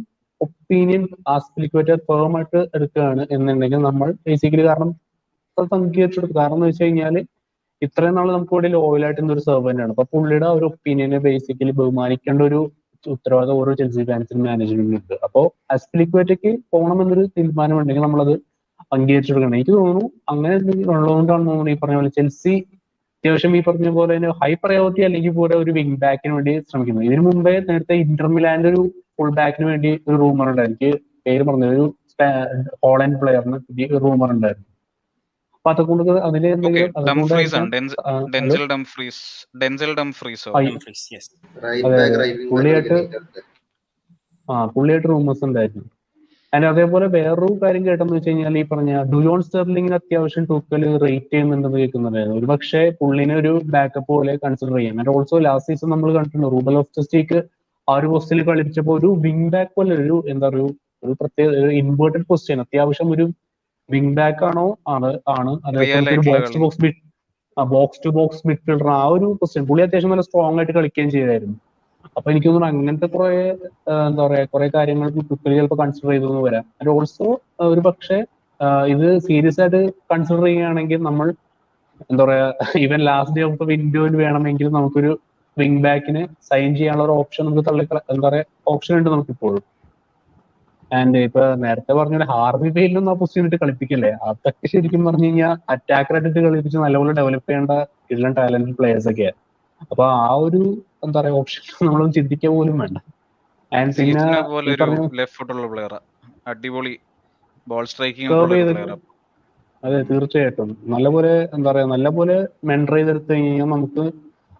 ഒപ്പീനിയൻ ആസ്പിലിക്വറ്റ് ഫേം ആയിട്ട് എടുക്കുകയാണ് എന്നുണ്ടെങ്കിൽ നമ്മൾ ബേസിക്കലി കാരണം അംഗീകരിച്ചെടുത്തു. കാരണം എന്ന് വെച്ച് കഴിഞ്ഞാൽ ഇത്രയും നാൾ നമുക്ക് ഇവിടെ ലോയലായിട്ട് ഒരു സെർവന്റ് ആണ്. അപ്പൊ പുള്ളിയുടെ ഒരു ഒപ്പീനിയനെ ബേസിക്കലി ബഹുമാനിക്കേണ്ട ഒരു ഉത്തരവാദിത്തം ഓരോ ചെൽസി ഫാൻസിനും മാനേജ്മെന്റിനും ഉണ്ട്. അപ്പോൾ ആസ്പിലിക്വറ്റയ്ക്ക് പോകണമെന്നൊരു തീരുമാനമുണ്ടെങ്കിൽ നമ്മളത് അംഗീകരിച്ചെടുക്കണം. എനിക്ക് തോന്നുന്നു അങ്ങനെ ഉള്ളതുകൊണ്ടാണ് തോന്നുന്നു ഈ പറഞ്ഞ പോലെ ചെൽസി അത്യാവശ്യം ഈ പറഞ്ഞ പോലെ തന്നെ ഹൈ പ്രയോറിറ്റി അല്ലെങ്കിൽ പോലെ ഒരു വിങ് ബാക്കിന് വേണ്ടി ശ്രമിക്കുന്നത്. ഇതിനു മുമ്പേ നേരത്തെ ഇന്റർ മിലാന്റെ ഒരു ഫുൾ ബാക്കിന് വേണ്ടി ഒരു റൂമർ ഉണ്ടായിരുന്നു. എനിക്ക് പേര് പറഞ്ഞത് ഒരു ഹോളൻഡ് പ്ലെയറിന് റൂമർ ഉണ്ടായിരുന്നു. അപ്പൊ അതുകൊണ്ട് അതില് എന്തെങ്കിലും പുള്ളിയായിട്ട് റൂമേഴ്സ് ഉണ്ടായിരുന്നു. അതിന് അതേപോലെ വേറൊരു കാര്യം കേട്ടെന്ന് വെച്ച് കഴിഞ്ഞാൽ ഈ പറഞ്ഞ ഡുയോൺ സ്റ്റെർലിംഗിന് അത്യാവശ്യം ടൂക്കൽ റേറ്റ് ചെയ്യുന്നുണ്ടെന്ന് കേൾക്കുന്നുണ്ടായിരുന്നു. ഒരു പക്ഷേ പുള്ളിനെ ഒരു ബാക്കപ്പ് പോലെ കൺസിഡർ ചെയ്യാം. ആൻഡ് ഓൾസോ ലാസ്റ്റ് സീസൺ നമ്മൾ കണ്ടിട്ടുണ്ട് റൂബൻ ലോഫ്റ്റസ്-ചീക്ക് ആ ഒരു പോസ്റ്റിൽ കളിച്ചപ്പോൾ ഒരു വിങ് ബാക്ക് പോലെ ഒരു എന്താ ഒരു പ്രത്യേക ഇൻവേർട്ടഡ് പൊസിഷൻ അത്യാവശ്യം ഒരു വിങ് ബാക്ക് ആണോ ആണ് അതേപോലെ ഒരു ബോക്സ് ടു ബോക്സ് മിഡ്ഫീൽഡർ ആ ഒരു പൊസിഷൻ പുള്ളി അത്യാവശ്യം നല്ല സ്ട്രോങ് ആയിട്ട് കളിക്കുകയും ചെയ്തായിരുന്നു. അപ്പൊ എനിക്ക് തോന്നുന്നു അങ്ങനത്തെ കുറെ എന്താ പറയാ കുറെ കാര്യങ്ങൾ കുട്ടികൾ ചിലപ്പോൾ കൺസിഡർ ചെയ്തെന്ന് വരാം. ആൻഡ് ഓൾസോ ഒരു പക്ഷേ ഇത് സീരിയസ് ആയിട്ട് കൺസിഡർ ചെയ്യുകയാണെങ്കിൽ നമ്മൾ എന്താ പറയാ even last day of the വിൻഡോയിൽ വേണമെങ്കിൽ നമുക്കൊരു വിങ് ബാക്കിന് സൈൻ ചെയ്യാനുള്ള ഒരു ഓപ്ഷൻ നമുക്ക് എന്താ പറയാ ഓപ്ഷൻ ഉണ്ട് നമുക്കിപ്പോഴും. ആൻഡ് ഇപ്പൊ നേരത്തെ പറഞ്ഞ ഹാർവി ബെയിലൊന്നും ആ പൊസിഷൻ ഇട്ട് കളിപ്പിക്കല്ലേ, അതൊക്കെ ശരിക്കും പറഞ്ഞു കഴിഞ്ഞാൽ അറ്റാക്കറായിട്ട് കളിപ്പിച്ച് നല്ലപോലെ ഡെവലപ്പ് ചെയ്യേണ്ട ഇളം ടാലന്റഡ് പ്ലേയേഴ്സ് ഒക്കെയാണ്. അപ്പൊ ആ ഒരു എന്താ പറയാ ഓപ്ഷൻ നമ്മളൊന്നും ചിന്തിക്കുക പോലും വേണ്ട. ആൻഡ് പിന്നെ അടിപൊളി ബോൾ സ്ട്രൈക്കിംഗ്. അതെ തീർച്ചയായിട്ടും നല്ലപോലെ എന്താ പറയാ നല്ലപോലെ മെന്റർ ചെയ്തെടുത്ത് കഴിഞ്ഞാൽ നമുക്ക്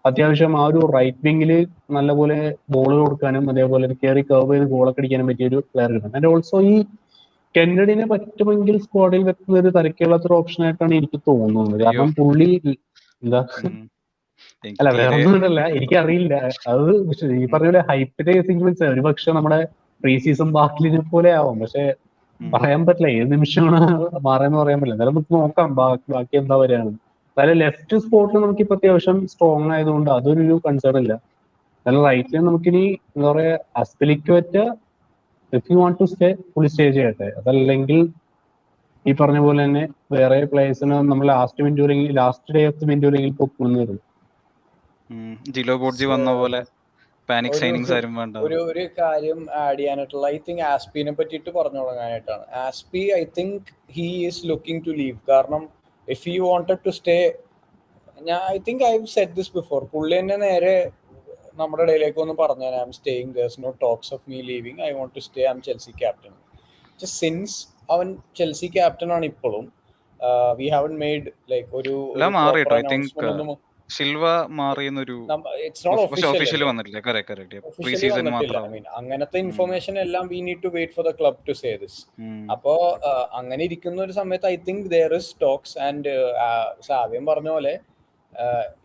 അത്യാവശ്യം ആ ഒരു റൈറ്റ് വിങ്ങിൽ നല്ലപോലെ ബോൾ കൊടുക്കാനും അതേപോലെ കയറി കർവ് ചെയ്ത് ഗോളൊക്കെ അടിക്കാനും പറ്റിയ ഒരു പ്ലെയർ കിട്ടും. ആൻഡ് ഓൾസോ ഈ കെന്നഡിനെ പറ്റുമെങ്കിൽ സ്ക്വാഡിൽ വെക്കുന്ന ഒരു തരക്കുള്ളൊരു ഓപ്ഷൻ ആയിട്ടാണ് എനിക്ക് തോന്നുന്നത്. കാരണം പുള്ളി എന്താ അല്ല വേറൊന്നുമല്ല എനിക്കറിയില്ല. അത് ഈ പറഞ്ഞ പോലെ ഹൈപ്പിന്റെ സീക്വൻസ് ഒരു പക്ഷെ നമ്മുടെ പ്രീ സീസൺ ബാക്കിലിനെ പോലെ ആവും. പക്ഷെ പറയാൻ പറ്റില്ല ഏത് നിമിഷമാണ് മാറാന്ന് പറയാൻ പറ്റില്ല. എന്തായാലും നമുക്ക് നോക്കാം ബാക്കി എന്താ വരികയാണ്. അതായത് ലെഫ്റ്റ് സ്പോട്ടിൽ നമുക്ക് ഇപ്പൊ അത്യാവശ്യം സ്ട്രോങ് ആയതുകൊണ്ട് അതൊരു കൺസേൺ ഇല്ല. എന്നാലും റൈറ്റിൽ നമുക്കിനി എന്താ പറയാ Azpilicueta if you want to stay full stay ചെയ്യട്ടെ. അതല്ലെങ്കിൽ ഈ പറഞ്ഞ പോലെ തന്നെ വേറെ പ്ലേയേഴ്സിന് നമ്മൾ last day of the window അല്ലെങ്കിൽ പൊക്കുന്നു വരും. ഒരു കാര്യം ആഡ് ചെയ്യാനായിട്ടുള്ള ഐ തിങ്ക് ആസ്പിനെ പറ്റിയിട്ട് പറഞ്ഞു തുടങ്ങാനായിട്ടാണ്. Azpi I think he is looking to leave. കാരണം if he wanted to stay I think I have said this before. പുള്ളി തന്നെ നേരെ നമ്മുടെ ഇടയിലേക്ക് ഒന്ന് പറഞ്ഞാൽ I'm staying, there's no talks of me leaving, I want to stay, I'm Chelsea captain. Since അവൻ Chelsea captain ആണ് ഇപ്പോഴും വി ഹാവൻ മെയ്ഡ് ലൈക്ക് ഒരു സിൽവ മാറിയെന്നൊരു അങ്ങനത്തെ ഇൻഫർമേഷൻ എല്ലാം we need to wait for the club to say this. അപ്പോ അങ്ങനെ ഇരിക്കുന്ന ഒരു സമയത്ത് I think there is talks. And സാവ്യം പറഞ്ഞ പോലെ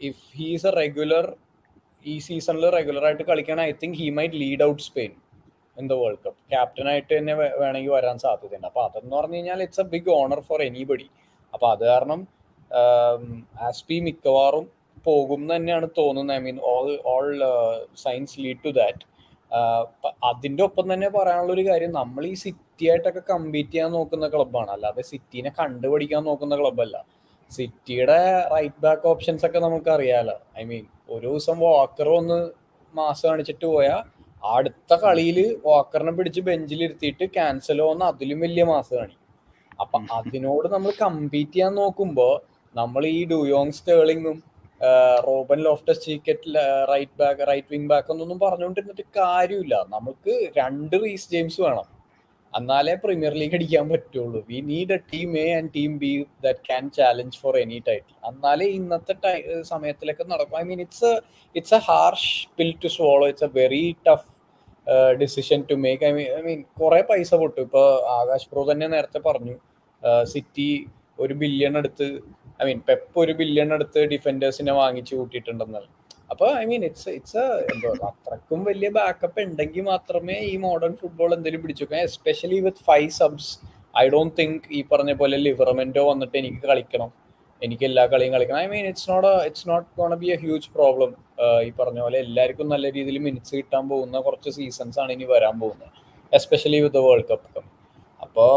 if he is a regular ഈ സീസണിൽ റെഗുലർ ആയിട്ട് കളിക്കണം, I think he might lead out Spain in the world cup. Captain ആയിട്ട് തന്നെ വേണമെങ്കിൽ വരാൻ സാധ്യതയുണ്ട്. അപ്പൊ അതെന്ന് പറഞ്ഞു കഴിഞ്ഞാൽ it's a big honour for anybody. അപ്പൊ അത് കാരണം ആസ്പി മിക്കവാറും പോകും തന്നെയാണ് തോന്നുന്നത്. I mean all signs lead to that. അതിന്റെ ഒപ്പം തന്നെ പറയാനുള്ള ഒരു കാര്യം, നമ്മൾ ഈ സിറ്റി ആയിട്ടൊക്കെ കമ്പീറ്റ് ചെയ്യാൻ നോക്കുന്ന ക്ലബ്ബാണ്, അല്ലാതെ സിറ്റിനെ കണ്ടുപിടിക്കാൻ നോക്കുന്ന ക്ലബ്ബല്ല. സിറ്റിയുടെ റൈറ്റ് ബാക്ക് ഓപ്ഷൻസ് ഒക്കെ നമുക്ക് അറിയാലോ. ഐ മീൻ ഒരു ദിവസം വാക്കർ ഒന്ന് മാസ് കാണിച്ചിട്ട് പോയാൽ അടുത്ത കളിയിൽ വാക്കറിനെ പിടിച്ച് ബെഞ്ചിലിരുത്തിയിട്ട് ക്യാൻസലോ എന്ന് അതിലും വലിയ മാസ് കാണിക്കും. അപ്പൊ അതിനോട് നമ്മൾ കമ്പീറ്റ് ചെയ്യാൻ നോക്കുമ്പോ നമ്മൾ ഈ ഡുയോങ് സ്റ്റേർലിങ്ങും Ruben Loftus-Cheek right wing back എന്നൊന്നും പറഞ്ഞുകൊണ്ടിരുന്നിട്ട് കാര്യമില്ല. നമുക്ക് 2 റീസ് ജെയിംസ് വേണം. എന്നാലേ പ്രീമിയർ ലീഗ് അടിക്കാൻ പറ്റുള്ളൂ. We need a team A and team B that can challenge for any title. എന്നാലേ ഇന്നത്തെ സമയത്തിലൊക്കെ നടക്കും. I mean it's a harsh pill to swallow. It's a very tough decision to make. I mean കുറെ പൈസ പൊട്ടും. ഇപ്പോൾ Aakash pro തന്നെ നേരത്തെ പറഞ്ഞു, സിറ്റി $1 ബില്യൺ എടുത്ത്, ഐ മീൻ പെപ്പ് $1 ബില്യൺ എടുത്ത് ഡിഫൻഡേഴ്സിനെ വാങ്ങിച്ചു കൂട്ടിയിട്ടുണ്ടെന്നാൽ. അപ്പോൾ ഐ മീൻ ഇറ്റ്സ് എന്തോ അത്രക്കും വലിയ ബാക്കപ്പ് ഉണ്ടെങ്കിൽ മാത്രമേ ഈ മോഡേൺ ഫുട്ബോൾ എന്തെങ്കിലും പിടിച്ചു വെക്കാൻ. Especially with 5 subs. I don't think ഈ പറഞ്ഞ പോലെ ലിവറമെന്റോ വന്നിട്ട് എനിക്ക് കളിക്കണം, എനിക്ക് എല്ലാ കളിയും കളിക്കണം. I mean it's not gonna be a huge problem. ഈ പറഞ്ഞ പോലെ എല്ലാവർക്കും നല്ല രീതിയിൽ മിനിറ്റ്സ് കിട്ടാൻ പോകുന്ന കുറച്ച് സീസൺസ് ആണ് ഇനി വരാൻ പോകുന്നത്, especially with the world Cup. അപ്പോൾ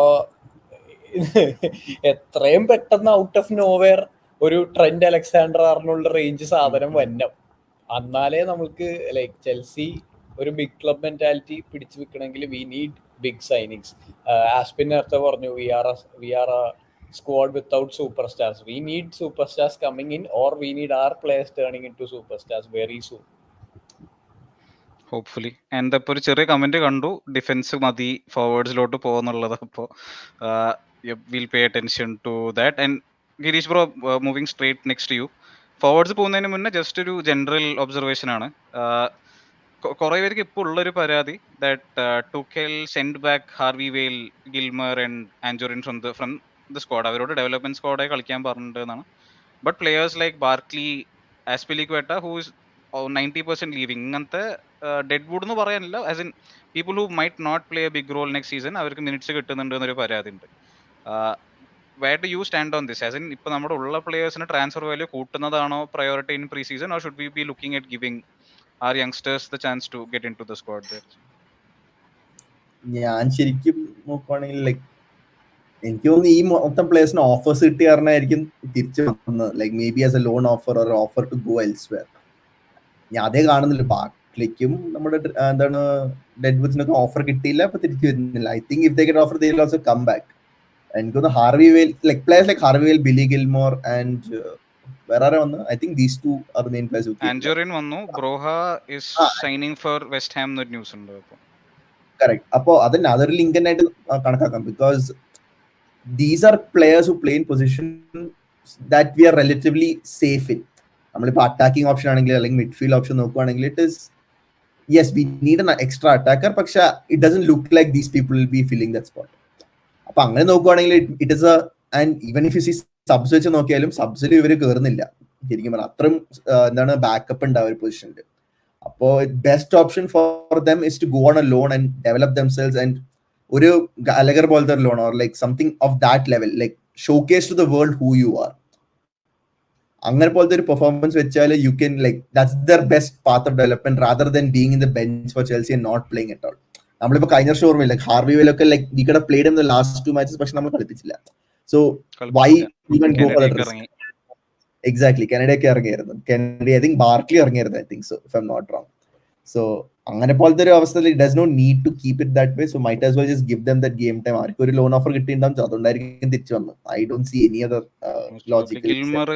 എത്രയും പെട്ടെന്ന് ഔട്ട് ഓഫ് നോവെയർ ഒരു ട്രെൻഡ് അലക്സാണ്ടർ ആർണോൾഡ് റേഞ്ച് സാധനം വന്നം. എന്നാലേ നമുക്ക് ലൈക്ക് ചെൽസി ഒരു ബിഗ് ക്ലബ് മെന്റാലിറ്റി പിടിച്ചു വെക്കണമെങ്കിൽ we need big signings. Aspin നേരത്തെ പറഞ്ഞു, we are a squad without superstars. We need superstars coming in, or we need our players turning into superstars very soon. Hopefully. എൻ്റെ ഇപ്പോൾ ഒരു ചെറിയ comment കണ്ടു, defence മതി ഫോർവേഡ്സിലോട്ട് പോകുന്നുള്ളത്. അപ്പോൾ will pay attention to that. And Girish bro, moving straight next you, forwards പോകുന്നതിന് മുന്നേ ജസ്റ്റ് ഒരു ജനറൽ ഒബ്സർവേഷൻ ആണ്. കുറേ പേർക്ക് ഇപ്പോൾ ഉള്ളൊരു പരാതി that Tuchel send back Harvey Vale, Gilmour and Anjorin from the squad. അവരോട് ഡെവലപ്മെന്റ് സ്ക്വാഡായി കളിക്കാൻ പറഞ്ഞിട്ടുണ്ട് എന്നാണ്. But players like Barkley, Azpilicueta, who is 90% leaving, ഇങ്ങനത്തെ ഡെഡ് വുഡ് എന്ന് പറയാനില്ല, as in people who might not play a big role next season, അവർക്ക് minutes കിട്ടുന്നുണ്ട് എന്നൊരു പരാതി ഉണ്ട്. Where do you stand on this? As in ഇപ്പോൾ നമ്മുടെ ഉള്ള പ്ലേയേഴ്സിന് ട്രാൻസ്ഫർ വാല്യൂ കൂട്ടുന്നതാണോ priority in pre season, or should we be looking at giving our youngsters the chance to get in to the squad there? ഞാൻ ശരിക്കും നോക്കുവാണെങ്കിൽ like എനിക്ക് തോന്നുന്നു ഈ മൊത്തം പ്ലേയേഴ്സിന് ഓഫേഴ്സ് കിട്ടിയ കാരണമായിരിക്കും തിരിച്ചു വന്നത്. Like may be as a loan offer or offer to go elsewhere. ഞാൻ അതേ കാണുന്നില്ല. ബാക്കിലേക്കും നമ്മുടെ എന്താണ് ഡെഡ്വുഡ്സിനൊക്കെ ഓഫർ കിട്ടിയില്ല, അപ്പൊ തിരിച്ചു വരുന്നില്ല. I think if they get offer they will also come back. എനിക്ക് തോന്നുന്നു ഹാർവി വെയിൽ, ലൈക്ക് പ്ലേയേഴ്സ് ലൈക്ക് ഹാർവി വെയിൽ, ബിലി ഗിൽമോർ ആൻഡ് വേറെ വന്നു. I think these two are the main players. Anjorin വന്നു, Broja is signing for West Ham എന്നൊരു news ഉണ്ട്. അപ്പോൾ കറക്റ്റ്. അപ്പോൾ അതന്നെ അതൊരു ലിങ്കൻ ആയിട്ട് കണക്കാക്കാം. Because these are players who play in position that we are relatively safe in. നമ്മളിപ്പോൾ അറ്റാക്കിംഗ് ഓപ്ഷൻ ആണെങ്കിൽ അല്ലെങ്കിൽ മിഡ്ഫീൽഡ് ഓപ്ഷൻ നോക്കുവാണെങ്കിൽ it is yes we need an extra attacker, പക്ഷെ it doesn't look like these people will B filling that spot. അപ്പൊ അങ്ങനെ നോക്കുവാണെങ്കിൽ it is A, and even if you C subs വെച്ച് നോക്കിയാലും സബ്സിൽ ഇവർ കയറുന്നില്ല ശരിക്കും പറഞ്ഞാൽ. അത്രയും എന്താണ് ബാക്കപ്പ് ഉണ്ട് ആ ഒരു പൊസിഷനിൽ. അപ്പോൾ best option for them is to go on a loan and develop themselves. And ഒരു ഗലഗർ പോലത്തെ ഒരു loan or like something of that level, like showcase to the world who you are. അങ്ങനെ പോലത്തെ ഒരു പെർഫോമൻസ് വെച്ചാൽ you can like that's their best path of development rather than being in the bench for Chelsea and not playing at all. നമ്മളിപ്പോൾ കഴിഞ്ഞ വർഷം ഓർമ്മയില്ല, Harvey വെയിലൊക്കെ like we could have played in the last 2 matches, പക്ഷെ നമ്മൾ കളിപ്പിച്ചില്ല. So why even go for the risk? Exactly. കാനഡയൊക്കെ ഇറങ്ങിയായിരുന്നു. കാനഡ ഐ തിങ്ക് ബാർക്ലി ഇറങ്ങിയായിരുന്നു, I think so if I M not wrong. So അങ്ങനെ പോലത്തെ ഒരു അവസ്ഥയിൽ it does not need to keep it that way. So might as well just give them that game time. ആർക്കും ഒരു loan offer കിട്ടിയിട്ടുണ്ടാവും, അതുകൊണ്ടായിരിക്കും തിരിച്ചു വന്നത്. I don't see any other logical. Gilmour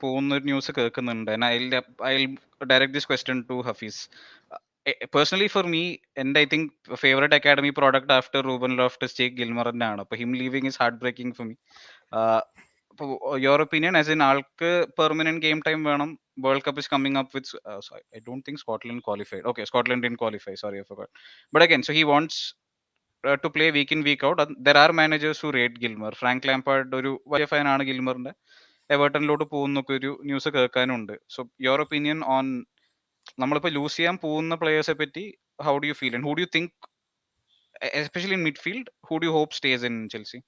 പോകുന്ന ഒരു ന്യൂസ് കേൾക്കുന്നുണ്ട്. I direct this question to Hafeez. Personally for me, എൻ്റെ I think favourite academy product after Ruben Loftus Cheek Gilmour തന്നെയാണ്. അപ്പോൾ him leaving is heart breaking for me. അപ്പോൾ your opinion as in ആൾക്ക് permanent game time വേണം. World cup is coming up with I don't think Scotland qualified. Okay, Scotland didn't qualify, sorry I forgot. But again, so he wants to play week in week out. There are managers who rate Gilmer. Frank Lampard ഒരു വലിയ ഫാനാണ് ഗിൽമറിന്റെ. എവർട്ടണിലോട്ട് പോകുന്നൊക്കെ ഒരു news കേൾക്കാനുണ്ട്. So your opinion on നമ്മളിപ്പോൾ lose ചെയ്യാൻ പോകുന്ന പ്ലേയേഴ്സെ പറ്റി, how do you feel and who do you think, especially in midfield, who do you hope stays in Chelsea?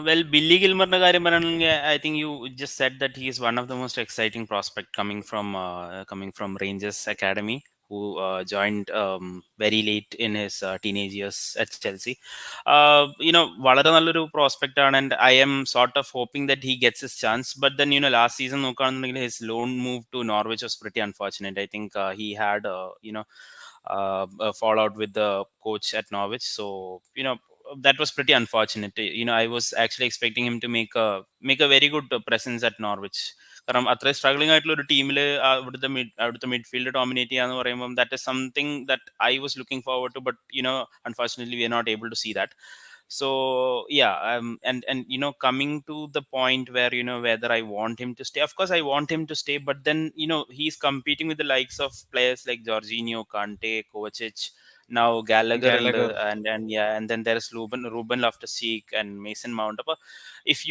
Well, Billy Gilmer കാര്യം പറയുകയാണെങ്കിൽ I think you just said that he is one of the most exciting prospect coming from Rangers Academy, who joined very late in his teenage years at Chelsea. വളരെ നല്ലൊരു prospect ആണ്, and I am sort of hoping that he gets his chance. But then last season നോക്കുകയാണെന്നുണ്ടെങ്കിൽ his loan move to Norwich was pretty unfortunate. I think he had a fallout with the coach at Norwich, so that was pretty unfortunate. I was actually expecting him to make a very good presence at Norwich കാരണം അത്രയും struggling ആയിട്ടുള്ള ഒരു ടീമിൽ അവിടുത്തെ midfield dominate ചെയ്യാന്ന് പറയുമ്പോൾ that is something that I was looking forward to, but unfortunately we are not able to see that. So yeah, and coming to the point where whether I want him to stay, of course I want him to stay, but then he's competing with the likes of players like Jorginho, Kante, Kovacic, now Gallagher. And then there's Ruben Loftus-Cheek and Mason Mount. If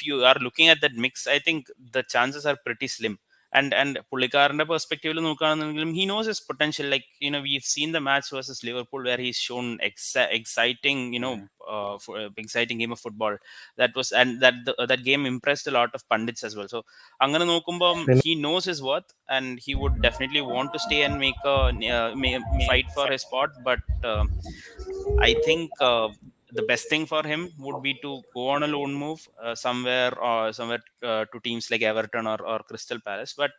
you are looking at that mix, I think the chances are pretty slim. And പുള്ളിക്കാരന്റെ പെർസ്പെക്റ്റീവിൽ നോക്കുകയാണെന്നുണ്ടെങ്കിലും he knows his potential. Like we've seen the match versus Liverpool where he's shown exciting exciting game of football. That game impressed a lot of pundits as well. So അങ്ങനെ നോക്കുമ്പോൾ he knows his worth and he would definitely want to stay and make a fight for his spot. But I think the best thing for him would be to go on a loan move somewhere to teams like Everton or Crystal Palace. But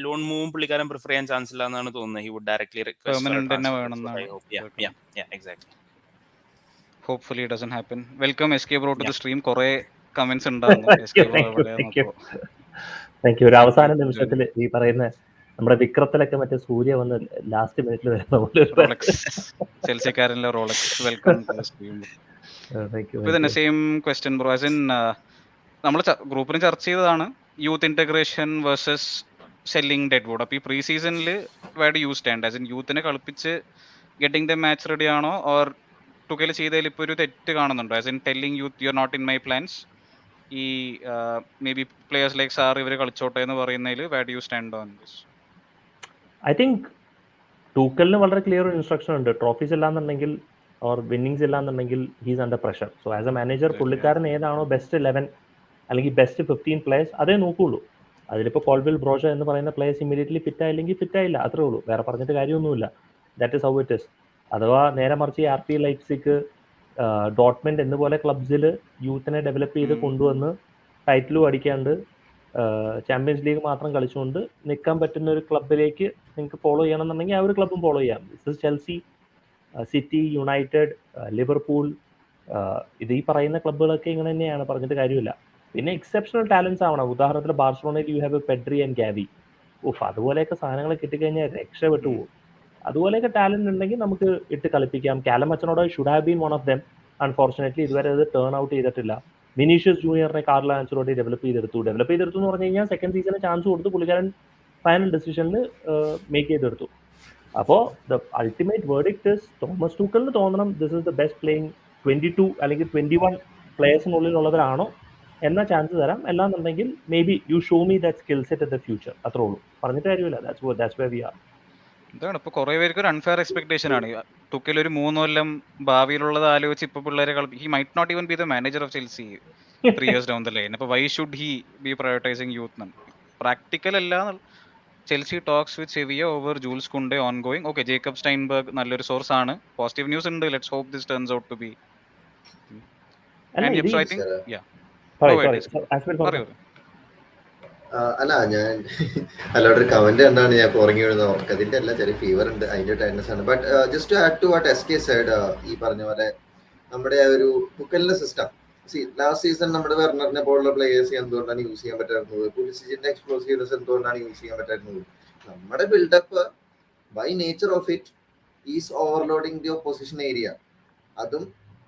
loan move പുള്ളിക്കാരൻ prefer ചെയ്യാൻ chance ഇല്ല എന്നാണ് തോന്നുന്നത്. He would directly request for a Permanent തന്നെ transfer. വേണമെന്നാണ് I hope. Yeah, exactly. Hopefully it doesn't happen. Welcome SK bro to the stream. കുറെ comments ഉണ്ടായിരുന്നു. SK bro എവിടെയാ നോക്കോ. Thank you. ഒരു അവസാന നിമിഷത്തിൽ ഈ പറയുന്ന നമ്മുടെ വിക്രത്തിലൊക്കെ മറ്റേ സൂര്യ വന്ന് ലാസ്റ്റ് മിനിറ്റിൽ വരുന്ന പോലെ ചെൽസിക്കാരനിലെ Rolex. Welcome to the stream. ഇപ്പൊ തന്നെ same question bro. As in നമ്മൾ ഗ്രൂപ്പിന് ചർച്ച ചെയ്തതാണ് youth integration versus selling dead wood. അപ്പൊ ഈ പ്രീ സീസണിൽ where do you stand? As in യൂത്തിനെ കളിപ്പിച്ച് ഗെറ്റിംഗ് ദ മാച്ച് റെഡി ആണോ, ഓർ ടുക്കൽ ചെയ്തതിൽ ഇപ്പോൾ ഒരു തെറ്റ് കാണുന്നുണ്ടോ? As in telling youth you are not in my plans, ഈ may be players like Sarr ഇവർ കളിച്ചോട്ടെ എന്ന് പറയുന്നതിൽ where do you stand on this? I think ടൂക്കലിന് വളരെ ക്ലിയർ ഒരു ഇൻസ്ട്രക്ഷൻ ഉണ്ട്. ട്രോഫീസ് ഇല്ലാന്നുണ്ടെങ്കിൽ ഓർ വിന്നിങ്സ് ഇല്ലാന്നുണ്ടെങ്കിൽ he's under pressure. So as a manager പുള്ളിക്കാരൻ ഏതാണോ ബെസ്റ്റ് 11 അല്ലെങ്കിൽ ബെസ്റ്റ് 15 പ്ലേയേഴ്സ് അതേ നോക്കുള്ളൂ. അതിലിപ്പോൾ കോൾവിൽ ബ്രോഷ എന്ന് പറയുന്ന പ്ലേയേഴ്സ് ഇമ്മീഡിയറ്റ്ലി ഫിറ്റ് ആയില്ലെങ്കിൽ ഫിറ്റ് ആയില്ല, അത്രേ ഉള്ളൂ. വേറെ പറഞ്ഞിട്ട് കാര്യമൊന്നുമില്ല. That is how it is. അഥവാ നേരെ മറിച്ച് RB ലൈപ്സിഗ്, ഡോട്ട്മെന്റ് എന്നുപോലെ ക്ലബ്സിൽ യൂത്തിനെ ഡെവലപ്പ് ചെയ്ത് കൊണ്ടുവന്ന് ടൈറ്റിലും അടിക്കാണ്ട് ചാമ്പ്യൻസ് ലീഗ് മാത്രം കളിച്ചുകൊണ്ട് നിൽക്കാൻ പറ്റുന്ന ഒരു ക്ലബിലേക്ക് നിങ്ങൾക്ക് ഫോളോ ചെയ്യണമെന്നുണ്ടെങ്കിൽ ആ ഒരു ക്ലബ്ബും ഫോളോ ചെയ്യാം. This is Chelsea, city, United, Liverpool, ഇത് ഈ പറയുന്ന ക്ലബ്ബുകളൊക്കെ ഇങ്ങനെ തന്നെയാണ്, പറഞ്ഞിട്ട് കാര്യമില്ല. പിന്നെ എക്സെപ്ഷണൽ ടാലൻസ് ആവണം. ഉദാഹരണത്തിന് ബാർസലോണയിൽ you have a Pedri and Gavi. അതുപോലെയൊക്കെ സാധനങ്ങൾ കിട്ടിക്കഴിഞ്ഞാൽ രക്ഷപ്പെട്ടു പോകും. അതുപോലെയൊക്കെ ടാലന്റ് ഉണ്ടെങ്കിൽ നമുക്ക് ഇട്ട് കളിപ്പിക്കാം. കാലം അച്ചനോട് should have been one of them. Unfortunately ഇതുവരെ അത് ടേൺ ഔട്ട് ചെയ്തിട്ടില്ല. വിനീഷ്യസ് ജൂനിയറിനെ കാർലോ ആൻസലോട്ടി ഡെവലപ്പ് ചെയ്തെടുത്തു എന്ന് പറഞ്ഞു കഴിഞ്ഞാൽ സെക്കൻഡ് സീസണിൽ ചാൻസ് കൊടുത്ത് പുള്ളിക്കാരൻ ഫൈനൽ ഡിസിഷനിൽ മേക്ക് ചെയ്തെടുത്തു. അപ്പോൾ the ultimate verdict is Thomas ടൂക്കലിന് തോന്നണം this is the best playing 22 അല്ലെങ്കിൽ 21 പ്ലേയേഴ്സിനുള്ളിലുള്ളവരാണോ എന്ന ചാൻസ് തരാം. അല്ലാന്നുണ്ടെങ്കിൽ may be you show me that skill set at the future, അത്രേ ഉള്ളൂ. പറഞ്ഞിട്ട് കാര്യമില്ല. That's where we are. ഇതാണ് ഇപ്പൊ കുറെ പേർക്ക് ഒരു അൺഫെയർ എക്സ്പെക്ടേഷൻ ആണ്. തുക്കിൽ ഒരു 3 കൊല്ലം ഭാവിയിലുള്ളത് ആലോചിച്ച് ഇപ്പൊ പിള്ളേരെ he might not even be the manager of Chelsea 3 years down the line. അപ്പൊ why should he be prioritizing youth? Practical അല്ല. Chelsea talks with Sevilla over Jules Kounde ongoing. Okay, Jacob Steinberg നല്ലൊരു source ആണ്. Positive news ഉണ്ട്. Let's hope this turns out to be. അല്ല, ഞാൻ അല്ലോടൊരു comment കണ്ടാണ് ഞാൻ ഉറങ്ങി വീഴുന്നത്. ഉറക്കത്തിന്റെ അല്ല, ചെറിയ ഫീവർ ഉണ്ട്, അതിന്റെ ടൈറ്റ്നസ് ആണ്. But just to add to what SK side, ഈ പറഞ്ഞ പോലെ നമ്മുടെ ആ ഒരു തുക്കലിന്റെ സിസ്റ്റം, ലാസ്റ്റ് സീസൺ നമ്മുടെ വെർണറിനെ പോലുള്ള പ്ലേയേഴ്സ് എന്തുകൊണ്ടാണ് യൂസ് ചെയ്യാൻ പറ്റാറുന്നത്? പുലിസിന്റെ എക്സ്പ്ലോസീവ്നെസ് എന്തുകൊണ്ടാണ് യൂസ് ചെയ്യാൻ പറ്റാറുന്നത്? നമ്മുടെ buildup by nature of it is overloading the opposition area. അതും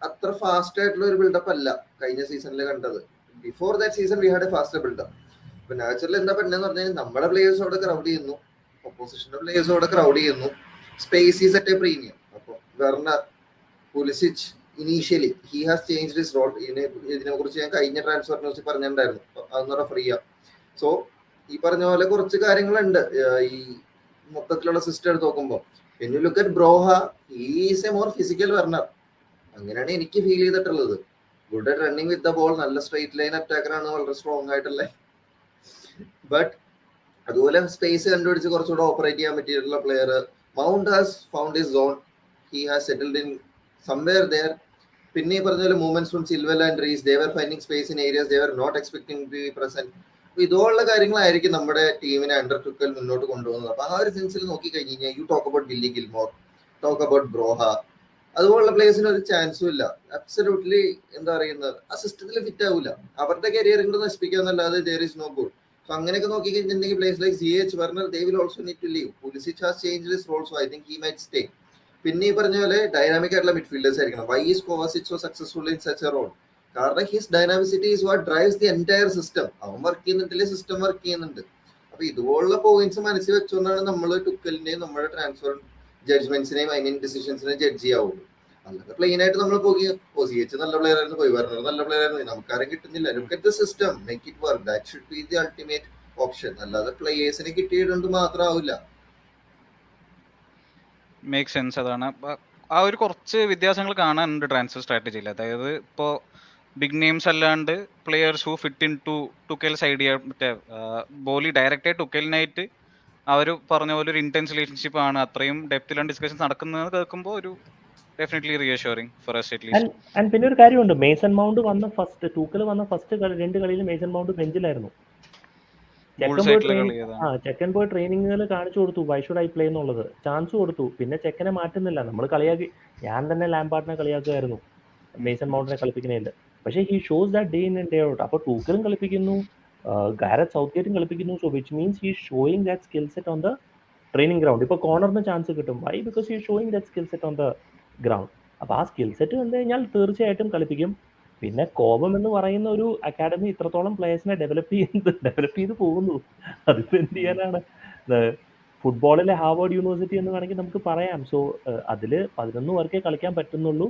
അത്ര ഫാസ്റ്റ് ആയിട്ടുള്ള ഒരു ബിൽഡപ്പ് അല്ല കഴിഞ്ഞ സീസണിൽ കണ്ടത്. Before that season we had a faster buildup. ഇപ്പൊ നാച്ചുറൽ എന്താ പറ്റുന്നതെന്ന് പറഞ്ഞാൽ നമ്മുടെ പ്ലേയേഴ്സോടെ ക്രൗഡ് ചെയ്യുന്നു, ഒപ്പോസിഷന്റെ പ്ലേയേഴ്സോടെ ക്രൗഡ് ചെയ്യുന്നു, space is at a premium. അപ്പോൾ Werner, Pulisic initially he has changed his role. ഇതിനെ കുറിച്ച് ഞാൻ കഴിഞ്ഞ ട്രാൻസ്ഫർ ന്യൂസിൽ പറഞ്ഞിട്ടുണ്ടായിരുന്നു, അതൊന്നും റെഫർ ചെയ്യാം. സോ ഈ പറഞ്ഞ പോലെ കുറച്ച് കാര്യങ്ങളുണ്ട് ഈ മൊത്തത്തിലുള്ള സിസ്റ്റം എടുത്ത് നോക്കുമ്പോൾ. When you look at Broja, he is a more physical Werner. അങ്ങനെയാണ് എനിക്ക് ഫീൽ ചെയ്തിട്ടുള്ളത്. Good at running with the ball, നല്ല സ്ട്രൈറ്റ് ലൈൻ അറ്റാക്കറാണ്, വളരെ സ്ട്രോങ് ആയിട്ടുള്ള. ബട്ട് അതുപോലെ സ്പേസ് കണ്ടുപിടിച്ച് കുറച്ചുകൂടെ ഓപ്പറേറ്റ് ചെയ്യാൻ പറ്റിയിട്ടുള്ള player. Mount has found his zone, he has settled in somewhere there. പിന്നെ ഈ പറഞ്ഞ പോലെ movements from Chilwell and Reece, they were finding space in areas they were not expecting to be present. അപ്പൊ ഇതുപോലുള്ള കാര്യങ്ങളായിരിക്കും നമ്മുടെ ടീമിനെ അണ്ടർ ടുക്കൽ മുന്നോട്ട് കൊണ്ടുപോകുന്നത്. അപ്പൊ ആ ഒരു സെൻസിൽ നോക്കി കഴിഞ്ഞ് കഴിഞ്ഞാൽ you talk about Billy Gilmour, talk about Broja, അതുപോലുള്ള പ്ലേയേഴ്സിന് ഒരു ചാൻസും ഇല്ല. അബ്സല്യൂട്ട്ലി എന്താ പറയുന്നത്, ആ സിസ്റ്റത്തിൽ ഫിറ്റ് ആവില്ല. അവരുടെ കരിയർ ഇങ്ങോട്ട് നശിപ്പിക്കാന്നല്ലാതെ there is no good. So അപ്പൊ അങ്ങനെയൊക്കെ നോക്കി കഴിഞ്ഞിട്ടുണ്ടെങ്കിൽ place like CH Werner, they will also need to leave. Pulisic has changed his role, so I think he might stay. പിന്നെ ഈ പറഞ്ഞ പോലെ ഡൈനാമിക് ആയിട്ടുള്ള മിഡ്ഫീൽഡേഴ്സ് ആയിരിക്കണം. Why is Kovacic so successful in such a role? കാരണം his dynamicity is what drives the entire system. അവൻ work ചെയ്യുന്നുണ്ടെങ്കിൽ system work ചെയ്യുന്നുണ്ട്. അപ്പൊ ഇതുപോലുള്ള പോയിന്റ്സ് മനസ്സിൽ വെച്ചുകൊണ്ടാണ് നമ്മൾ ടുക്കലിന്റെയും നമ്മുടെ ട്രാൻസ്ഫർ ജഡ്ജ്മെന്റ്സിനെയും ഡിസിഷൻസിനെയും ജഡ്ജ് ചെയ്യാവുള്ളൂ. അല്ലാതെ പ്ലെയിൻ ആയിട്ട് നമ്മൾ പോയി CH നല്ല പ്ലെയർ ആയിരുന്നു, പോയി പറഞ്ഞത് നല്ല പ്ലെയർ ആയിരുന്നു, നമുക്കാരും കിട്ടുന്നില്ല. Look at the system, make it work. That should be the ultimate option. അല്ലാതെ പ്ലേയേഴ്സിനെ കിട്ടിയിട്ടുണ്ട് മാത്രമാവില്ല. Make sense. അതാണ് ആ ഒരു കുറച്ച് വ്യത്യാസങ്ങൾ കാണാനുണ്ട് ട്രാൻസ്ഫർ സ്ട്രാറ്റജിയിൽ. അതായത് ഇപ്പോൾ ബിഗ് നെയിംസ് അല്ലാണ്ട് players who fit in to Tuchel's idea, മറ്റേ ബോലി ഡയറക്റ്റായി ടുക്കലിനായിട്ട് അവർ പറഞ്ഞ പോലെ ഒരു ഇന്റൻസ് റിലേഷൻഷിപ്പ് ആണ്, അത്രയും ഡെപ്തിലാണ് ഡിസ്കഷൻസ് നടക്കുന്നത് കേൾക്കുമ്പോൾ ഒരു definitely reassuring for us at least. പിന്നെ ഒരു കാര്യമുണ്ട്, മേസൺ മൗണ്ട് വന്ന ഫസ്റ്റ് ടൂക്കൽ വന്ന ഫസ്റ്റ് 2 കളിയിൽ മേസൺ മൗണ്ട് ബെഞ്ചിലായിരുന്നു. ചെക്കൻ പോയി ട്രെയിനിങ്ങുകൾ കാണിച്ചു കൊടുത്തു, വൈ ഷുഡ് ഐ പ്ലേ എന്നുള്ളത് ചാൻസ് കൊടുത്തു. പിന്നെ ചെക്കനെ മാറ്റുന്നില്ല. നമ്മൾ കളിയാക്കി, ഞാൻ തന്നെ ലാംപാർഡിനെ കളിയാക്കുമായിരുന്നു മേസൺ മൗണ്ടിനെ കളിപ്പിക്കുന്നതിൽ. പക്ഷേ he shows that day in and day out. അപ്പോൾ ടൂക്കലും കളിപ്പിക്കുന്നു, ഗാരറ്റ് സൗത്ത്ഗേറ്റും കളിപ്പിക്കുന്നു. So which means he showing that skill set on the training ground. ഇപ്പോൾ കോർണറിന് ചാൻസ് കിട്ടും. Why? Because he showing that skill set on the ground. അപ്പോൾ ആ സ്കിൽ സെറ്റ് കണ്ടു കഴിഞ്ഞാൽ തീർച്ചയായിട്ടും കളിപ്പിക്കും. പിന്നെ കോപം എന്ന് പറയുന്ന ഒരു അക്കാഡമി ഇത്രത്തോളം പ്ലേയേഴ്സിനെ ഡെവലപ്പ് ചെയ്ത് പോകുന്നു. അതിപ്പോൾ എന്ത് ചെയ്യാനാണ്? ഫുട്ബോളിലെ ഹാർവാർഡ് യൂണിവേഴ്സിറ്റി എന്ന് വേണമെങ്കിൽ നമുക്ക് പറയാം. സോ അതിൽ 11 പേർക്കേ കളിക്കാൻ പറ്റുന്നുള്ളൂ.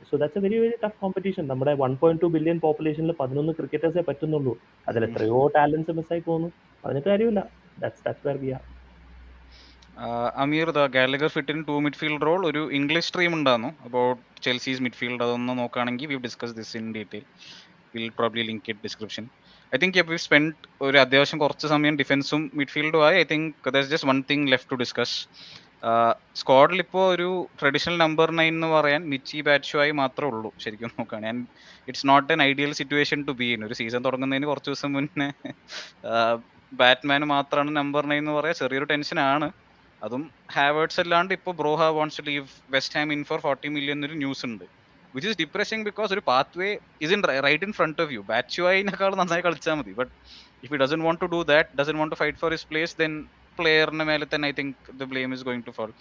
So that's a very very tough competition. നമ്മുടെ 1.2 ബില്യൺ പോപ്പുലേഷനിൽ 11 ക്രിക്കറ്റേഴ്സേ പറ്റുന്നുള്ളൂ. അതിൽ എത്രയോ ടാലൻസ് മിസ്സായി പോകുന്നു. അതിന് കാര്യമില്ല. That's where we are. Ameer, the Gallagher fit in to midfield role. ഒരു ഇംഗ്ലീഷ് സ്ട്രീം ഉണ്ടായിരുന്നു അബൌട്ട് ചെൽസീസ് മിഡ്ഫീൽഡ്. അതൊന്ന് നോക്കുകയാണെങ്കിൽ we discuss this in detail. Will probably link it description. I think we spend ഒരു അത്യാവശ്യം കുറച്ച് സമയം ഡിഫൻസും മിഡ്ഫീൽഡും ആയി. I think there's just one thing left to discuss. സ്ക്വാഡിൽ ഇപ്പോൾ ഒരു ട്രഡീഷണൽ നമ്പർ 9 എന്ന് പറയാൻ മിച്ചി ബാറ്റ്ഷുവായി മാത്രമേ ഉള്ളൂ ശരിക്കും നോക്കുകയാണ്. And it's not an ideal situation to be in. ഒരു സീസൺ തുടങ്ങുന്നതിന് കുറച്ച് ദിവസം മുന്നേ ബാറ്റ്മാൻ മാത്രമാണ് നമ്പർ 9 എന്ന് പറയാൻ ചെറിയൊരു ടെൻഷനാണ്. അതും ഹാവേർട്സ് അല്ലാണ്ട് ഇപ്പോൾ Broja wants to leave West Ham in for 40 million ഒരു ന്യൂസ് ഉണ്ട്, വിച്ച് ഈസ് ഡിപ്രസിംഗ് ബിക്കോസ് ഒരു pathway is in right in front of you. ബാറ്റ്ഷുവായിനേക്കാൾ നന്നായി കളിച്ചാൽ മതി. But if he doesn't want to do that, doesn't want to fight for his place, then പ്ലെയറിന്റെ മേലെ തന്നെ I think the blame is going to fall.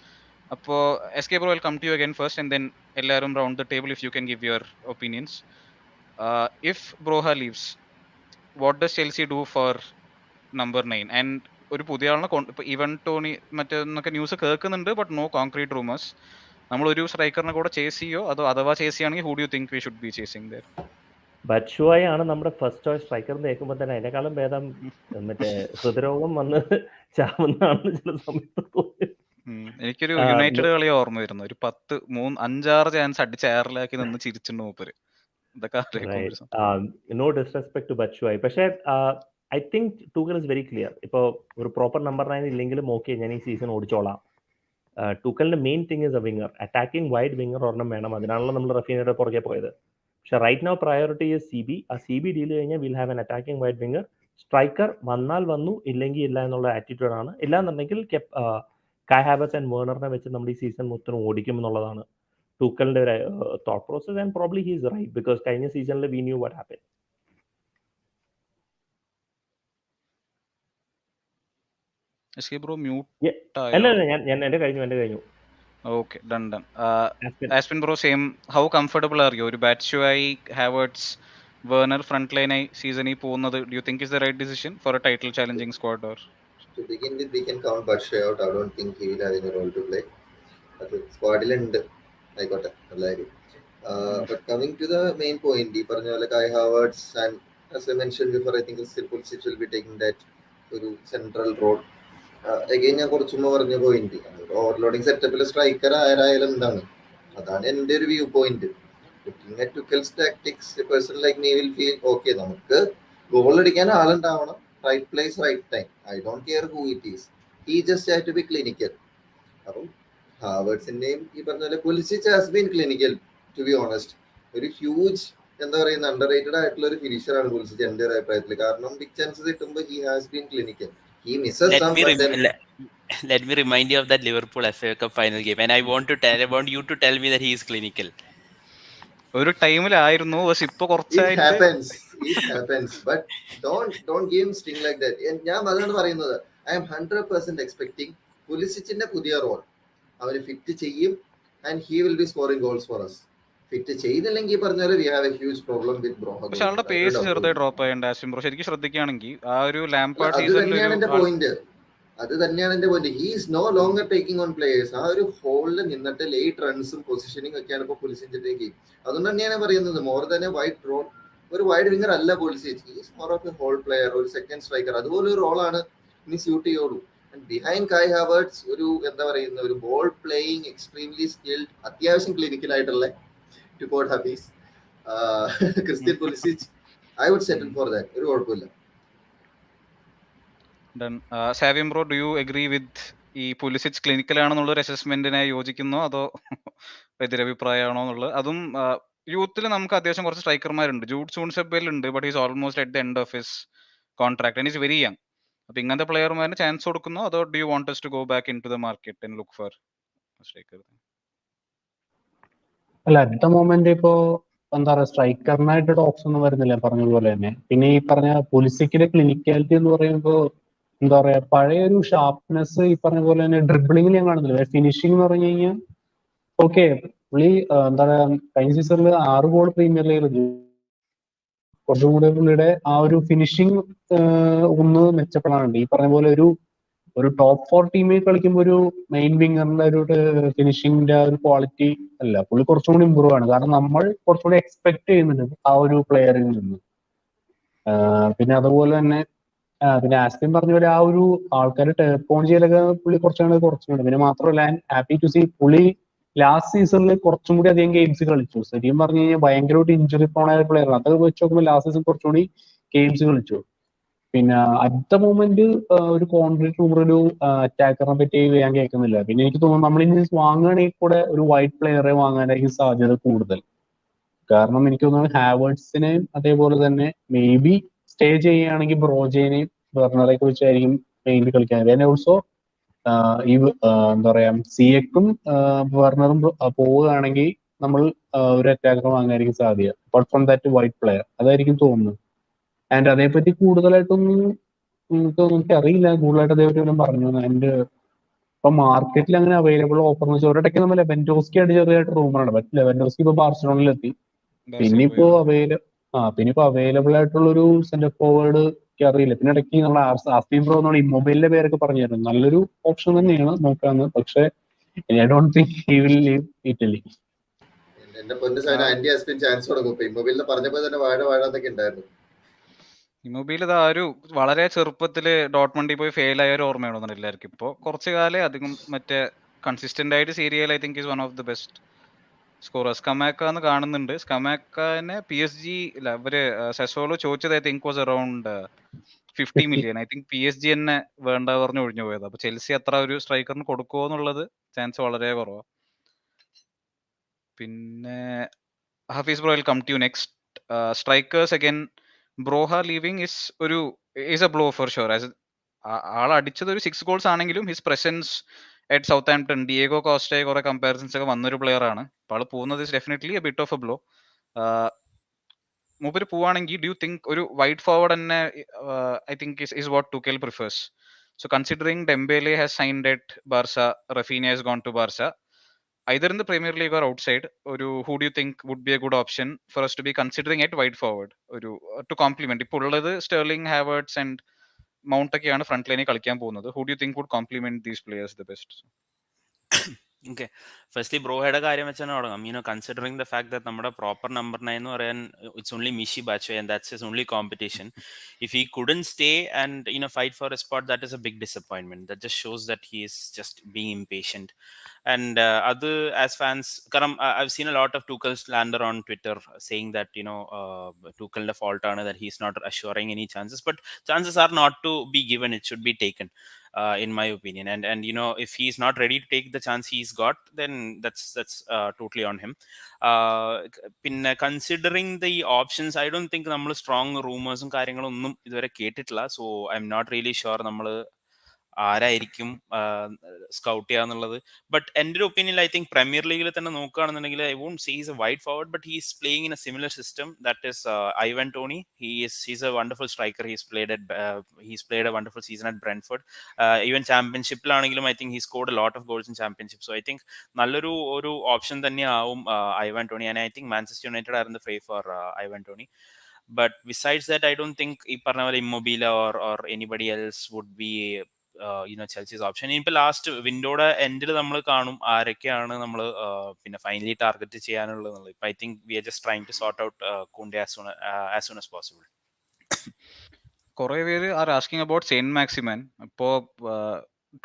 അപ്പോൾ SK Bro, I'll come to you again first and then എല്ലാവരും round the table if you can give your opinions. If Broha leaves, what does Chelsea do for number 9? And ഒരു പുതിയ ആളിനെ ഇവൻ Toney മറ്റേന്നൊക്കെ news കേൾക്കുന്നുണ്ട്, but no concrete rumours. നമ്മളൊരു സ്ട്രൈക്കറിനെ കൂടെ ചേസ് ചെയ്യോ, അതോ അഥവാ ചേസ് ചെയ്യുകയാണെങ്കിൽ who do you think we should be chasing there? Batshuayi ആണ് നമ്മുടെ ഫസ്റ്റ് ചോയ്സ് സ്ട്രൈക്കർ എന്ന് കേൾക്കുമ്പോൾ തന്നെ അതിനേക്കാളും ഭേദം മറ്റേ ഹൃദയരോഗം വന്ന് ചാവുന്നതാണെന്ന് ചില സമയത്ത് തോന്നി. എനിക്കൊരു യുണൈറ്റഡ് കളി ഓർമ്മ വരുന്നു. ഒരു 5-6 ചാൻസ് അടിച്ച് എയറിലാക്കി നിന്ന് ചിരിച്ചിട്ടുണ്ട് മൂപ്പര്. No disrespect to Batshuayi. പക്ഷേ I think Tuchel is very clear. ഇപ്പോൾ ഒരു പ്രോപ്പർ നമ്പർ 9 ഇല്ലെങ്കിലും ഓക്കെ, ഞാൻ ഈ സീസൺ ഓടിച്ചോളാം. ടൂക്കലിന്റെ main thing is a winger. Attacking wide winger ഒരെണ്ണം വേണം. അതിനാണല്ലോ നമ്മൾ റഫീനയുടെ പുറകെ പോയത്. പക്ഷെ right now priority is CB. ആ CB ഡീൽ കഴിഞ്ഞാൽ will have an attacking wide winger. Striker വന്നാൽ വന്നു, ഇല്ലെങ്കിൽ ഇല്ല എന്നുള്ള ആറ്റിറ്റ്യൂഡാണ്. ഇല്ലാന്നുണ്ടെങ്കിൽ കായ് ഹാവർട്സ് ആൻഡ് വേർണറിനെ വെച്ച് നമ്മൾ ഈ സീസൺ മൊത്തം ഓടിക്കും എന്നുള്ളതാണ് ടൂക്കലിന്റെ ഒരു thought process. And probably he is right because കഴിഞ്ഞ സീസണിൽ വി ന്യൂ വാട്ട് ഹാപ്പൻ. ഞാൻ എന്റെ കഴിഞ്ഞു. Okay, done. Aspen Bro, same. How comfortable are you? ഒരു ബാറ്റ്ഷുവായി ഹാവേർട്സ് വേർണർ ഫ്രണ്ട് ലൈനായി സീസണിൽ പോകുന്നത് do you think is the right decision for a title challenging squad? Or to begin with, we can count Batshuayi out. I don't think he will have any role to play. അത് സ്ക്വാഡിലുണ്ട്, ആയിക്കോട്ടെ എല്ലാവരും. But coming to the main point, ഈ പറഞ്ഞ പോലെ കായ് Havertz and as I mentioned before, I think Pulisic will be taking that ഒരു central role. Again ഞാൻ കുറച്ച് മുമ്പ് പറഞ്ഞ പോയിന്റ്, ഓവർലോഡിങ് സെറ്റപ്പിൽ സ്ട്രൈക്കർ ആരായാലും എന്താണ്, അതാണ് എൻ്റെ ഒരു view point. Looking at Tuchel's tactics, a person like me will feel okay, നമുക്ക് ഗോൾ അടിക്കാൻ ആളുണ്ടാവണം, right place right time. I don't care who it is, he just have to be clinical. അപ്പം ഹാവേർട്സിന്റെയും ഈ പറഞ്ഞ പോലെ Pulisic has been clinical to be honest. ഒരു huge എന്താ പറയുന്ന അണ്ടർ റേറ്റഡ് ആയിട്ടുള്ള ഒരു ഫിനിഷറാണ് Pulisic എൻ്റെ ഒരു അഭിപ്രായത്തിൽ. കാരണം ബിഗ് ചാൻസസ് കിട്ടുമ്പോൾ he has been clinical. He misses some. Let me remind you of that Liverpool FA Cup final game, and I want you to tell me that he is clinical. ഒരു ടൈമിലായിരുന്നു, പക്ഷെ ഇപ്പൊ കുറച്ചായിട്ട് it happens, but don't give him sting like that. ഞാൻ അതാണ് പറയുന്നത്, I am 100% expecting പുലിസിച്ചിന്റെ പുതിയ role അവര് fit ചെയ്യും, and he will be scoring goals for us. Fit ചെയ്തില്ലെങ്കിൽ പറഞ്ഞാൽ we have a huge problem with Broha. പക്ഷെ ആളുടെ പേസ് ചെറുതായി ഡ്രോപ്പ് ആയതുകൊണ്ട് ആസിം ബ്രോ ശരിക്കും ശ്രദ്ധിക്കുകയാണെങ്കിൽ ആ ഒരു ലാംപാർഡ് അത് തന്നെയാണ് എന്റെ point. He is no longer taking on players. ആ ഒരു ഹോളിൽ നിന്നിട്ട് ലേറ്റ് റൺസും പൊസിഷനിങ് ഒക്കെയാണ് ഇപ്പൊ പുലിസിന്റെ ഗെയിം. അതുകൊണ്ട് തന്നെയാണ് പറയുന്നത് more than a wide role. ഒരു വൈഡ് വിങ്ങർ അല്ല Pulisic, he is more of a hole player, ഒരു സെക്കൻഡ് സ്ട്രൈക്കർ. അതുപോലെ ഒരു റോളാണ് ഇനി സ്യൂട്ട് ചെയ്യുള്ളൂ. ബിഹൈൻഡ് കായ് ഹാവേർട്സ് ഒരു എന്താ പറയുന്ന ഒരു ബോൾ പ്ലേയിങ് എക്സ്ട്രീംലി സ്കിൽഡ്, അത്യാവശ്യം ക്ലിനിക്കൽ ആയിട്ടുള്ള to quote Hafeez, Christian Pulisic, I would settle for that. ഒരു കുഴപ്പമില്ല. സാവിയം bro, do you agree with ഈ പുലിസിച്ച് ക്ലിനിക്കൽ ആണെന്നുള്ള ഒരു അസസ്മെന്റിനെ യോജിക്കുന്നോ അതോ എതിരഭിപ്രായമാണോ എന്നുള്ളത്? അതും യൂത്തിൽ നമുക്ക് അത്യാവശ്യം കുറച്ച് സ്ട്രൈക്കർമാരുണ്ട്. ജൂഡ് സൂൺസെബേൽ ഉണ്ട്, but is almost at the end of his contract and is very young. അപ്പൊ ഇങ്ങനത്തെ പ്ലെയർമാരിന് ചാൻസ് കൊടുക്കുന്നോ അതോ do you want us to go back into the market and look for a striker? അല്ല, അറ്റ് ദ മൊമെന്റ് ഇപ്പോ എന്താ പറയാ സ്ട്രൈക്കറിനായിട്ടൊരു option ഒന്നും വരുന്നില്ല പറഞ്ഞതുപോലെ തന്നെ. പിന്നെ ഈ പറഞ്ഞ പൊലിസിക്കിന്റെ ക്ലിനിക്കാലിറ്റി എന്ന് പറയുമ്പോൾ എന്താ പറയാ പഴയ ഒരു ഷാർപ്നെസ് ഈ പറഞ്ഞ പോലെ തന്നെ ഡ്രിബിളിംഗിൽ ഞാൻ കാണുന്നില്ല. ഫിനിഷിംഗ് എന്ന് പറഞ്ഞു കഴിഞ്ഞാൽ ഓക്കെ, പുള്ളി എന്താ പറയാ കഴിഞ്ഞ സീസണിൽ 6 ഗോൾ പ്രീമിയർ ലീഗിൽ, കുറച്ചും കൂടെ പുള്ളിയുടെ ആ ഒരു ഫിനിഷിംഗ് ഒന്ന് മെച്ചപ്പെടാനുണ്ട്. ഈ പറഞ്ഞ പോലെ ഒരു ടോപ്പ് 4 ടീമിൽ കളിക്കുമ്പോൾ ഒരു മെയിൻ വിങ്ങറിന്റെ ഒരു ഫിനിഷിംഗിന്റെ ഒരു ക്വാളിറ്റി അല്ല, പുള്ളി കുറച്ചും കൂടി ഇമ്പ്രൂവ് ആണ്. കാരണം നമ്മൾ കുറച്ചുകൂടി എക്സ്പെക്ട് ചെയ്യുന്നുണ്ട് ആ ഒരു പ്ലെയറിൽ നിന്ന്. പിന്നെ അതുപോലെ തന്നെ പിന്നെ ആസ്പിൻ പറഞ്ഞ പോലെ ആ ഒരു ആൾക്കാർ ടേപ്പ് ഓൺ ചെയ്യലൊക്കെ പുള്ളി കുറച്ചുകൂടി. പിന്നെ മാത്രമല്ല ഹാപ്പി ടു സീ പുള്ളി ലാസ്റ്റ് സീസണിൽ കുറച്ചും കൂടി അധികം ഗെയിംസ് കളിച്ചു. ശരിക്കും പറഞ്ഞു കഴിഞ്ഞാൽ ഭയങ്കരമായിട്ട് ഇഞ്ചുറി പോണ പ്ലെയറാണ്. അതൊക്കെ വെച്ച് നോക്കുമ്പോൾ ലാസ്റ്റ് സീസൺ കുറച്ചുകൂടി ഗെയിംസ് കളിച്ചു. പിന്നെ അടുത്ത മൊമെന്റ് ഒരു കോൺക്രീറ്റ് റൂമർ ഒരു അറ്റാക്കറിനെ പറ്റി ഞാൻ കേൾക്കുന്നില്ല. പിന്നെ എനിക്ക് തോന്നുന്നു നമ്മളിനി വാങ്ങുകയാണെങ്കിൽ കൂടെ ഒരു വൈറ്റ് പ്ലെയറെ വാങ്ങാനായിരിക്കും സാധ്യത കൂടുതൽ. കാരണം എനിക്ക് തോന്നുന്നു ഹാവേർട്സിനെയും അതേപോലെ തന്നെ മേ ബി സ്റ്റേ ചെയ്യുകയാണെങ്കിൽ ബ്രോജേനെയും ബെർണറൊക്കെ വെച്ചായിരിക്കും മെയിൻലി കളിക്കാൻ. പിന്നെ ഓൾസോ ഈ എന്താ പറയാ സിയക്കും ബെർണറും പോവുകയാണെങ്കിൽ നമ്മൾ ഒരു അറ്റാക്കർ വാങ്ങാനായിരിക്കും സാധ്യത. Apart from that white player അതായിരിക്കും തോന്നുന്നത്. ആൻഡ് അതേപ്പറ്റി കൂടുതലായിട്ടൊന്നും എനിക്ക് അറിയില്ല. കൂടുതലായിട്ട് അതേപറ്റി ഒന്നും പറഞ്ഞു. ആൻഡ് ഇപ്പൊ മാർക്കറ്റിൽ അങ്ങനെ അവൈലബിൾ ഓഫർ എന്ന് വെച്ചാൽ ഒരിടയ്ക്ക് നമ്മൾ ലെവൻഡോസ്കി ആയിട്ട് ചെറിയതായിട്ട് റൂമറാണ്. ബട്ട് ലെവൻഡോസ്കി ഇപ്പൊ ബാർസലോണയിലെത്തി. പിന്നെ ഇപ്പോ അവൈലബിൾ ആയിട്ടുള്ള ഒരു സെന്റർ ഫോർവേഡ് എനിക്ക് അറിയില്ല. പിന്നെ ഇടയ്ക്ക് നമ്മൾ ആസ്പിൻ ബ്രോ എന്നുള്ള ഇമ്മൊബൈലിന്റെ പേരൊക്കെ പറഞ്ഞായിരുന്നു. നല്ലൊരു ഓപ്ഷൻ തന്നെയാണ് നോക്കാന്ന്. പക്ഷെ I don't think he will leave Italy. എന്റെ പൊന്നു സാധനം ആന്റി ആസ്പിൻ ചാൻസ് കൊടുക്കും. ഇപ്പൊ ഇമ്മൊബൈലിൽ പറഞ്ഞപ്പോ തന്നെ വാഴന്നൊക്കെ ഉണ്ടായിരുന്നു. ഇമ്മൊബൈൽ ഇതാ ഒരു വളരെ ചെറുപ്പത്തില് ഡോട്ട്മണ്ടിൽ പോയി ഫെയിൽ ആയ ഒരു ഓർമ്മയാണോ എല്ലാവർക്കും. ഇപ്പൊ കുറച്ചു കാലം അധികം മറ്റേ കൺസിസ്റ്റന്റ് ആയിട്ട് സീരിയൽ I think is one of the best scorer. Scamacca എന്ന് കാണുന്നുണ്ട്. സ്കമാക്കനെ PSG ഇല്ല ഇവര് സെസോളോ ചോദിച്ചത് I think was around 50 million. I think PSG തന്നെ വേണ്ട പറഞ്ഞ് ഒഴിഞ്ഞു പോയത്. അപ്പൊ ചെൽസി അത്ര ഒരു സ്ട്രൈക്കറിന് കൊടുക്കുമോ എന്നുള്ളത് ചാൻസ് വളരെ കുറവാണ്. പിന്നെ Hafeez bro, come to next strikers again. Broja leaving is a blow for sure. ആൾ അടിച്ചത് ഒരു 6 goals ആണെങ്കിലും his presence at Southampton, Diego കോസ്റ്റയെ കുറെ കമ്പാരിസൺസ് ഒക്കെ വന്നൊരു പ്ലെയർ ആണ്. അപ്പോൾ ആൾ പോകുന്നത് is definitely a bit of a blow. മൂപ്പര് പോവാണെങ്കിൽ ഡു യു തിങ്ക് ഒരു വൈഡ് ഫോർവേഡ് തന്നെ I think is what Tuchel prefers. So considering Dembele has signed at Barca, Rafinha has gone to Barca, either in the Premier League or outside, who do you think would be a good option for us to be considering at wide forward to complement? ഇപ്പോൾ ഉള്ളത് sterling, Havertz and mount ഒക്കെയാണ് front ലൈനിൽ കളിക്കാൻ പോകുന്നത്. Who do you think would complement these players the best? Okay, firstly ബ്രോയുടെ കാര്യം വെച്ചാണ് തുടങ്ങാം. കൺസിഡറിങ് ദ ഫാക്ട് ദാറ്റ് നമ്മുടെ പ്രോപ്പർ നമ്പർ 9 എന്ന് പറയാൻ it's only Michy Batshuayi and that's his only competition. If he couldn't stay and fight for a spot, that is a big disappointment. That just shows that he is just being impatient. And അത് as fans, കാരണം I've seen a lot of Tuchel slander on Twitter saying that Tuchel's fault ആണ് that he's not assuring any chances, but chances are not to be given, it should be taken. In my opinion, and if he's not ready to take the chance he's got, then that's totally on him. Considering the options, I don't think നമ്മൾ strong rumors കാര്യങ്ങളൊന്നും ഇതുവരെ കേട്ടിട്ടില്ല. So I'm not really sure നമ്മൾ ആരായിരിക്കും scout ചെയ്യാന്നുള്ളത്. But എൻ്റെ ഒരു opinion I think premier ലീഗിൽ തന്നെ നോക്കുകയാണെന്നുണ്ടെങ്കിൽ I won't say is a wide forward, but he's playing in a similar system. That is Ivan Toney. He's a wonderful striker. He's played a wonderful season at Brentford. Even ചാമ്പ്യൻഷിപ്പിലാണെങ്കിലും I think he scored a lot of goals in championship. So I think നല്ലൊരു option തന്നെയാവും Ivan Toney. And I think Manchester United are in the fray for Ivan Toney. But besides that, I don't think ഈ പറഞ്ഞ പോലെ Immobile or anybody else would be Chelsea's option. ഇനിയിപ്പോൾ last വിൻഡോയുടെ എൻഡിൽ നമ്മൾ കാണും ആരൊക്കെയാണ് നമ്മൾ പിന്നെ ഫൈനലി ടാർഗറ്റ് ചെയ്യാനുള്ളത്. ഇപ്പൊ I think we are just trying to sort out Kounde as soon as possible. കുറെ പേര് are asking about Saint Maximin. ഇപ്പോൾ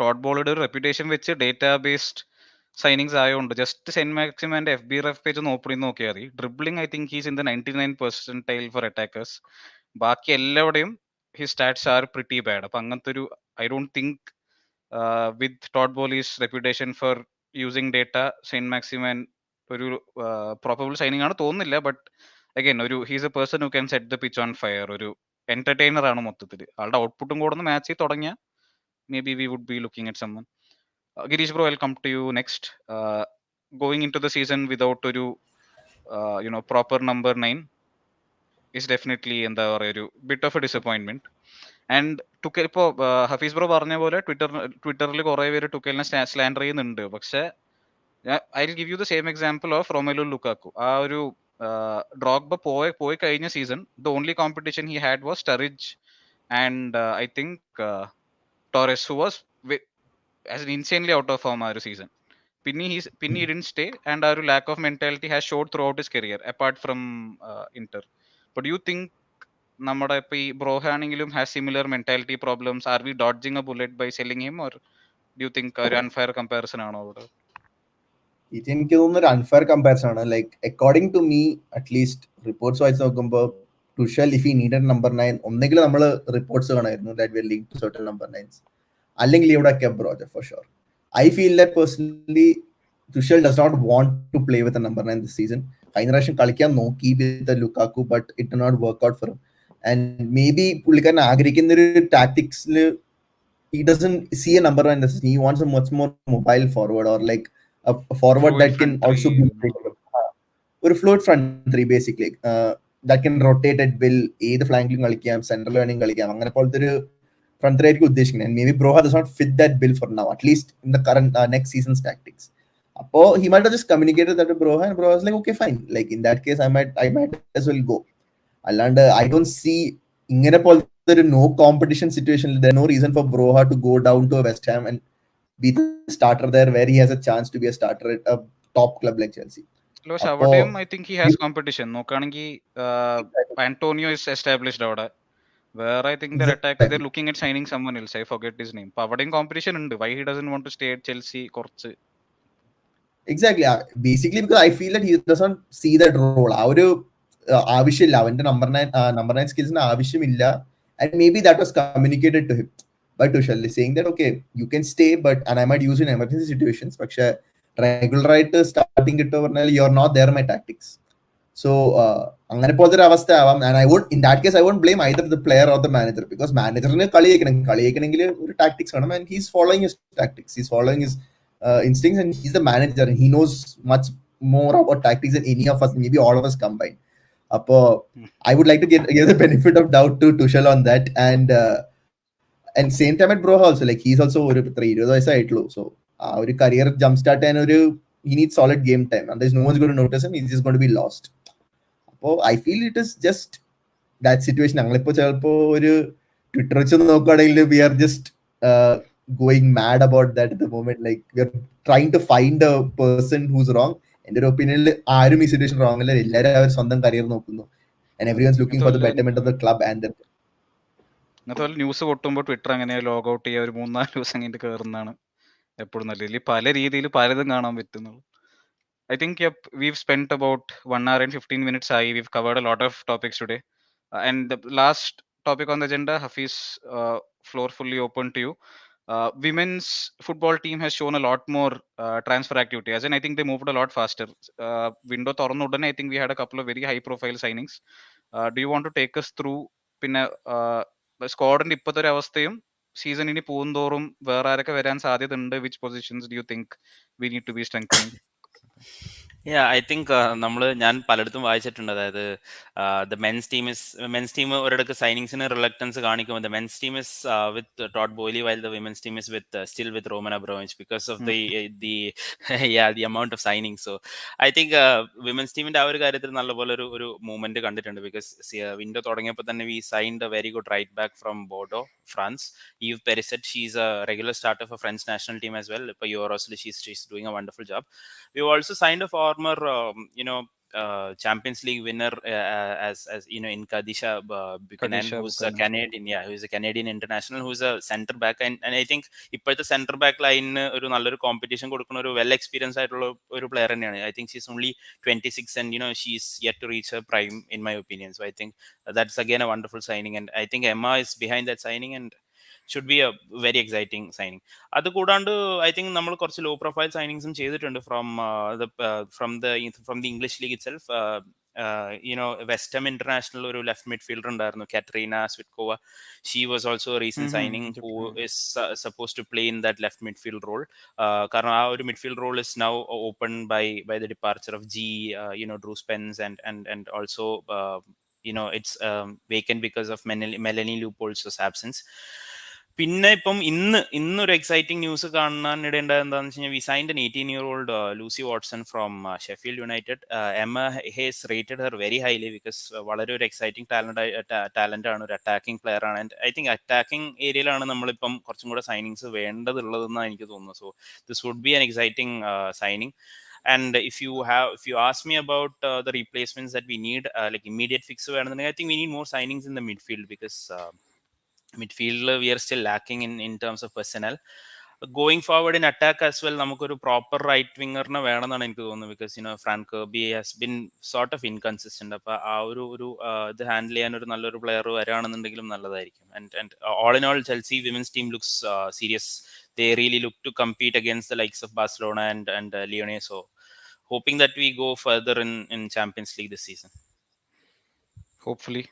ടോഡ് ബോളിയുടെ ഒരു റെപ്യൂട്ടേഷൻ വെച്ച് ഡേറ്റാ ബേസ്ഡ് സൈനിങ്സ് ആയതുകൊണ്ട് ജസ്റ്റ് സെയിന്റ് മാക്സിമന്റെ FB പേജ് ഒന്ന് ഓപ്പൺ ചെയ്ത് നോക്കിയാൽ മതി. Dribbling I think he's in the 99% for attackers. ബാക്കി എല്ലാവരുടെയും his stats are pretty bad. അപ്പൊ അങ്ങനത്തെ ഒരു I don't think with Todd ബോളീസ് reputation for using data Saint Maximin ഒരു പ്രോപ്പബിൾ സൈനിങ് ആണ് തോന്നുന്നില്ല. ബട്ട് അഗൈൻ ഒരു he's a person who can set the pitch on fire. ഒരു എന്റർടൈനർ ആണ് മൊത്തത്തിൽ. ആളുടെ ഔട്ട്പുട്ടും കൂടെ ഒന്ന് മാച്ച് ചെയ്ത് തുടങ്ങിയാൽ may B we would be looking at someone. Girish bro, I'll come to you next. Going into the season without ഒരു proper number 9 is definitely എന്താ പറയുക ഒരു bit of a disappointment. And Tuchel ഇപ്പോൾ Hafeez bro പറഞ്ഞ പോലെ ട്വിറ്ററിൽ കുറെ പേര് ടുക്കലിനെ സ്ലാൻഡർ ചെയ്യുന്നുണ്ട്. പക്ഷെ I will give you the same example of Romelu Lukaku. ആ ഒരു ഡ്രോഗ്ബ പോയി കഴിഞ്ഞ season the only competition he had was Sturridge and I think Torres who was as an insanely out of form ആ ഒരു season. പിന്നെ he didn't stay and ആ ഒരു lack of mentality has showed throughout his career apart from Inter. But do you think നമ്മുടെ ഇപ്പൊ ഈ ബ്രോഹ ആണെങ്കിലും has similar mentality problems? Are we dodging a bullet by selling him or do you think ഒരു unfair comparison ആണോ അവിടെ? ഇത് എനിക്ക് തോന്നുന്ന ഒരു അൺഫെയർ കമ്പാരിസൺ ആണ്. Like according to me at least reports വായിച്ച് നോക്കുമ്പോൾ Tuchel if he needed number 9 ഒന്നെങ്കിലും നമ്മൾ റിപ്പോർട്ട്സ് കാണായിരുന്നു that will link to certain number 9s, അല്ലെങ്കിൽ ഇവിടെ കെപ് റോജർ for sure. I feel that personally Tuchel does not want to play with number 9 this season. കഴിഞ്ഞ പ്രാവശ്യം കളിക്കാൻ നോക്കി with Lukaku but it did not work out for him. And may be പുള്ളിക്കാരൻ ആഗ്രഹിക്കുന്ന ഒരു ടാക്ടിക്സിൽ he doesn't see a number 9 this. He wants a much more mobile forward or like a forward Fluid that can also be ഒരു fluid front three basically that can rotate at will. ഏത് ഫ്ലാങ്കിലും കളിക്കാം, central വേണമെങ്കിൽ കളിക്കാം. അങ്ങനെ പോലത്തെ ഒരു front three ആയിരിക്കും ഉദ്ദേശിക്കുന്നത്. And maybe Broha does not fit that bill for now, at least in the current next season's tactics. Appo he might have just communicated that to Broha and Broha was like okay fine, like in that case I might as well go. അല്ലാണ്ട് I don't see ഇങ്ങനെ പോലത്തെ ഒരു no competition situation, there no reason for Broha to go down to West Ham and be the starter there where he has a chance to be a starter at a top club like Chelsea. പക്ഷെ അവിടെയും I think he has competition. നോക്കുകയാണെങ്കിൽ Antonio is established അവിടെ. വേറെ I think attack there looking at signing someone else. I forget his name. അപ്പൊ അവിടെയും competition ഉണ്ട്. Why he doesn't want to stay at Chelsea കുറച്ച്. Exactly. Basically because I feel that he doesn't see that role. ആ ഒരു ആവശ്യമില്ല അവന്റെ number 9 സ്കിൽസിന് ആവശ്യമില്ല. And maybe that was communicated to him by Tuchel, saying that okay you can stay but and I might use in emergency situations, പക്ഷെ regular ആയിട്ട് starting കിട്ടുക പറഞ്ഞാൽ you are not there my tactics. So അങ്ങനെ പോലത്തെ ഒരു അവസ്ഥ ആവാം. And I would in that case I won't blame either the player or the manager, because മാനേജറിന് കളിയേക്കണമെങ്കിൽ ഒരു ടാക്ടിക്സ് വേണം. And he's following his tactics, he's following his instincts, and he's the manager and he knows much more about tactics than any of us, maybe all of us combined. I would like to give the benefit of doubt to Tuchel on that, and same time at Broha also, like he's also ഒരു 20 വയസ്സായിട്ടുള്ളൂ. So ആ ഒരു career jump start ചെയ്യാൻ ഒരു he needs solid game time and there's no one's going to notice him, he's just going to be lost. അപ്പോൾ I feel it is just that situation. ഞങ്ങളിപ്പോൾ ചിലപ്പോൾ ഒരു Twitter വെച്ച് നോക്കുകയാണെങ്കിൽ we are just going mad about that at the moment, like we are trying to find a person who's wrong. എൻ്റെ ഒരു ഒപ്പീനിയനിൽ ആരും ഈ സിറ്റുവേഷൻ റോങ് അല്ല. എല്ലാവരും അവർ സ്വന്തം കരിയർ നോക്കുന്നു and everyone's looking for the betterment of the club and the ഇന്നത്തെ news പൊട്ടുമ്പോൾ Twitter അങ്ങനെ ലോഗ് ഔട്ട് ചെയ്യുക ഒരു 3-4 ദിവസം കഴിഞ്ഞിട്ട് കയറുന്നതാണ് എപ്പോഴും നല്ലത്. പല രീതിയിൽ പലതും കാണാൻ പറ്റുന്നുള്ളൂ. I think yep, we've spent about 1 hour and 15 minutes. We've covered a lot of topics today. And the last topic on the agenda, Hafiz, floor fully open to you. Women's football team has shown a lot more transfer activity, as in I think they moved a lot faster. Window തുറന്ന ഉടനെ I think we had a couple of very high profile signings. Do you want to take us through പിന്നെ സ്ക്വാഡിന്റെ ഇപ്പോഴത്തെ ഒരു അവസ്ഥയും season ഇനി പോകുന്തോറും വേറെ ആരൊക്കെ വരാൻ സാധ്യത ഉണ്ട്? Which positions do you think we need to be strengthening? I think ഞാൻ പലയിടത്തും വായിച്ചിട്ടുണ്ട്. അതായത് മെൻസ് ടീം ഒരിടക്ക് സൈനിങ്സിന് റിലക്ടൻസ് കാണിക്കുമ്പോൾ the men's team is with Todd Boehly while the women's team is still with Roman Abramovich because of the amount of signing. So I think women's ടീമിന്റെ ആ ഒരു കാര്യത്തിൽ നല്ലപോലെ ഒരു മൂവ്മെന്റ് കണ്ടിട്ടുണ്ട്. ബിക്കോസ് വിൻഡോ തുടങ്ങിയപ്പോൾ തന്നെ we signed a very good right back from Bordeaux, France. Eve Perisset, she's a regular starter for French national team as well. For Euros, she's doing a wonderful job. We've also signed a former, Champions League winner as in Kadisha Buchanan, who's a Canadian, who's a Canadian international, who's a center back, and I think ippozhuthe center back line oru nalloru competition kodukuna oru well experienced aayittulla oru player thaneyanu. I think she's only 26 and she's yet to reach her prime in my opinion. So I think that's again a wonderful signing, and I think Emma is behind that signing and should be a very exciting signing. അത് കൂടാണ്ട് I think നമ്മൾ കുറച്ച് law profile സൈനിങ്സും ചെയ്തിട്ടുണ്ട് from the English league itself. West Ham international ഒരു left midfielder ഉണ്ടായിരുന്നു, Katerina Svitkova. She was also a recent signing who is suppose to play in that left midfield role. കാരണം ആ ഒരു midfield role is now open by the departure of Drew Spence and also it's vacant because of Melanie Leopold's absence. പിന്നെ ഇപ്പം ഇന്നൊരു exciting news കാണാനിടേണ്ടത് എന്താണെന്ന് വെച്ച് കഴിഞ്ഞാൽ we signed an 18-year-old Lucy Watson from Sheffield United. Emma Hayes rated her very highly because വളരെ ഒരു exciting talent ആണ്, ഒരു അറ്റാക്കിംഗ് പ്ലെയർ ആണ്. ആൻഡ് ഐ തിങ്ക് അറ്റാക്കിംഗ് ഏരിയയിലാണ് നമ്മളിപ്പം കുറച്ചും കൂടെ സൈനിങ്സ് വേണ്ടതുള്ളതെന്നാണ് എനിക്ക് തോന്നുന്നത്. So this would be an exciting signing. And if you ask me about the replacements that we need, like immediate fix, I think we need more signings in the midfield because midfield we are still lacking in terms of personnel. Going forward in attack as well, നമുക്കൊരു proper right വിങ്ങറിനെ വേണമെന്നാണ് എനിക്ക് തോന്നുന്നത്. Because Frank Karbi has been sort of inconsistent. അപ്പൊ ആ ഒരു ഇത് handle ചെയ്യാൻ ഒരു നല്ലൊരു പ്ലെയർ വരാണെന്നുണ്ടെങ്കിലും നല്ലതായിരിക്കും. And all in all, Chelsea women's team looks serious. They really look to compete against the likes of Barcelona and Lyon. So hoping that we go further in Champions League this season. Hopefully.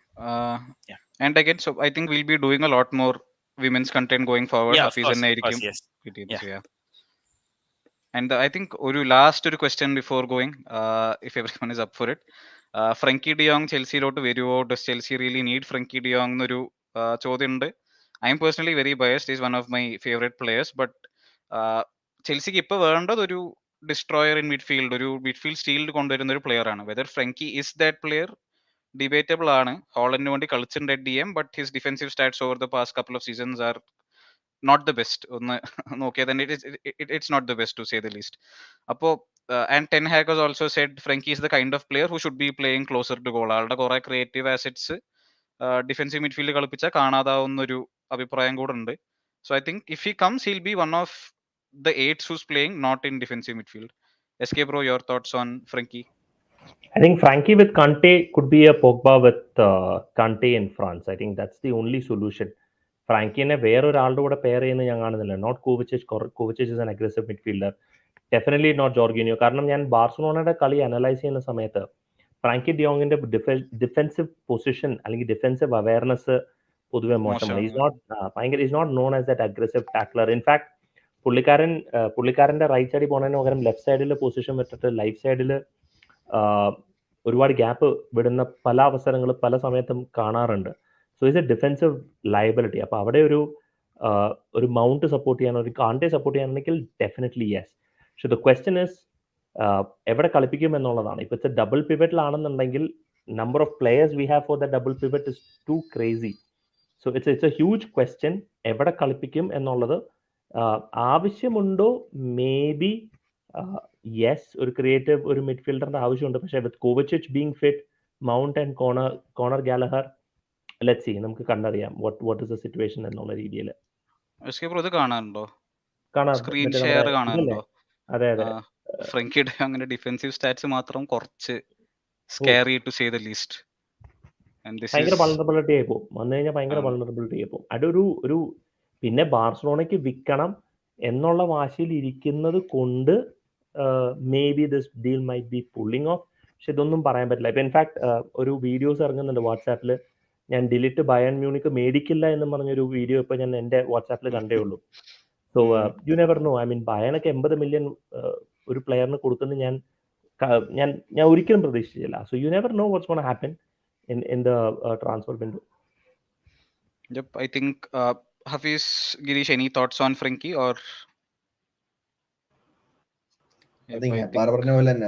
And again, so I think we'll be doing a lot more women's content going forward. Of course, yes. And I think last question before going, if everyone is up for it. Frankie de Jong Chelsea lotu varuvo? Does Chelsea really need Frankie de Jong ennoru chodyam undu. I am personally very biased. He is one of my favorite players, but Chelsea ഇപ്പോ വേണ്ടത് ഒരു destroyer in midfield, ഒരു midfield steeled കൊണ്ടുവരുന്ന ഒരു player ആണ്. Whether Frenkie is that player debatable ആണ്. ഹോളണ്ടിന് വേണ്ടി കളിച്ചിട്ടുണ്ട് at DM, but his defensive stats over the past couple of seasons are not the best. ഒന്ന് നോക്കിയാൽ തന്നെ it's not the best to say the least. അപ്പോൾ and Ten Hag has also said Frenkie is the kind of player who should be playing closer to goal. ആളുടെ കുറെ creative ആസെറ്റ്സ് defensive midfield കളിപ്പിച്ചാൽ കാണാതാവുന്ന ഒരു അഭിപ്രായം കൂടെ ഉണ്ട്. So I think if he comes hill B one of the eights who's playing not in defensive midfield. SK bro, your thoughts on Frankie? I think Frankie with Kante could be a Pogba with Kante in France. I think that's the only solution. Frankie ne വേറൊരാളുടെ കൂടെ pair ചെയ്യുന്നത് ഞാൻ കാണുന്നില്ല. Not Kovacic is an aggressive midfielder. Definitely not Jorginho. കാരണം ഞാൻ ബാർസലോണയുടെ കളി analyse ചെയ്യുന്ന സമയത്ത് ഫ്രാങ്കി ഡിയോങ്ങിന്റെ ഡിഫെൻസീവ് പൊസിഷൻ അല്ലെങ്കിൽ ഡിഫെൻസീവ് അവയർനെസ് പൊതുവെ മോശമാണ്. Is not known as that aggressive tackler. In fact പുള്ളിക്കാരന്റെ റൈറ്റ് സൈഡിൽ പോകുന്നതിന് പകരം ലെഫ്റ്റ് സൈഡിൽ പൊസിഷൻ വെച്ചിട്ട് ലൈഫ് സൈഡിൽ ഒരുപാട് ഗ്യാപ്പ് വിടുന്ന പല അവസരങ്ങളും പല സമയത്തും കാണാറുണ്ട്. So is a defensive liability. അപ്പോൾ അവിടെ ഒരു മൗണ്ട് സപ്പോർട്ട് ചെയ്യാൻ, ഒരു കാണ്ടെ സപ്പോർട്ട് ചെയ്യാനുണ്ടെങ്കിൽ ഡെഫിനറ്റ്ലി യെസ്. പക്ഷെ ദ ക്വസ്റ്റ്യൻ ഇസ് എവിടെ കളിപ്പിക്കും എന്നുള്ളതാണ്. ഇപ്പോൾ ഇറ്റ്സ് എ ഡബിൾ പിവറ്റിലാണെന്നുണ്ടെങ്കിൽ number of players we have for the double pivot is too crazy. So it's a huge question. എവിടെ കളിപ്പിക്കും എന്നുള്ളത് ആവശ്യമുണ്ടോ? മേ ബി യെസ്, ഒരു ക്രിയേറ്റീവ് ഒരു മിഡ്ഫീൽഡറിന്റെ ആവശ്യമുണ്ട്. പക്ഷേ with Kovacic being fit, Mount and corner Gallagher, let's see, നമുക്ക് കണ്ടറിയാം വാട്ട് ഇസ് ദ സിറ്റുവേഷൻ എന്നുള്ള രീതിയിൽ. കാണാറുണ്ടോ? സ്ക്രീൻ ഷെയർ കാണാറുണ്ടോ? അതെ അതെ. ഫ്രാങ്കിയുടെ അങ്ങനെ ഡിഫെൻസീവ് സ്റ്റാറ്റ്സ് മാത്രം കുറച്ച് scary to say the least. ഭയങ്കര വൾണറബിലിറ്റി ആയി പോകും. വന്നു കഴിഞ്ഞാൽ ഭയങ്കര വൾണറബിലിറ്റി ആയി പോകും. അതൊരു പിന്നെ ബാർസലോണയ്ക്ക് വിൽക്കണം എന്നുള്ള വാശിയിൽ ഇരിക്കുന്നത് കൊണ്ട് may be this deal might be pulling of. പക്ഷെ ഇതൊന്നും പറയാൻ പറ്റില്ല. ഇപ്പം ഇൻഫാക്ട് ഒരു വീഡിയോസ് ഇറങ്ങുന്നുണ്ട് വാട്സാപ്പിൽ. ഞാൻ ഡിലിറ്റ് ബയൺ മ്യൂണിക്ക് മേടിക്കില്ല എന്ന് പറഞ്ഞൊരു വീഡിയോ ഇപ്പോൾ ഞാൻ എൻ്റെ വാട്സാപ്പിൽ കണ്ടേ ഉള്ളൂ. So you never know. I mean ബയണൊക്കെ 80 മില്യൺ ഒരു പ്ലെയറിന് കൊടുക്കുന്നത് ഞാൻ ഒരിക്കലും പ്രതീക്ഷിച്ചില്ല. So you never know what's gonna happen in the transfer window. Yep, I think Hafiz, Girish, any thoughts on Frankie or? പറഞ്ഞ പോലെ തന്നെ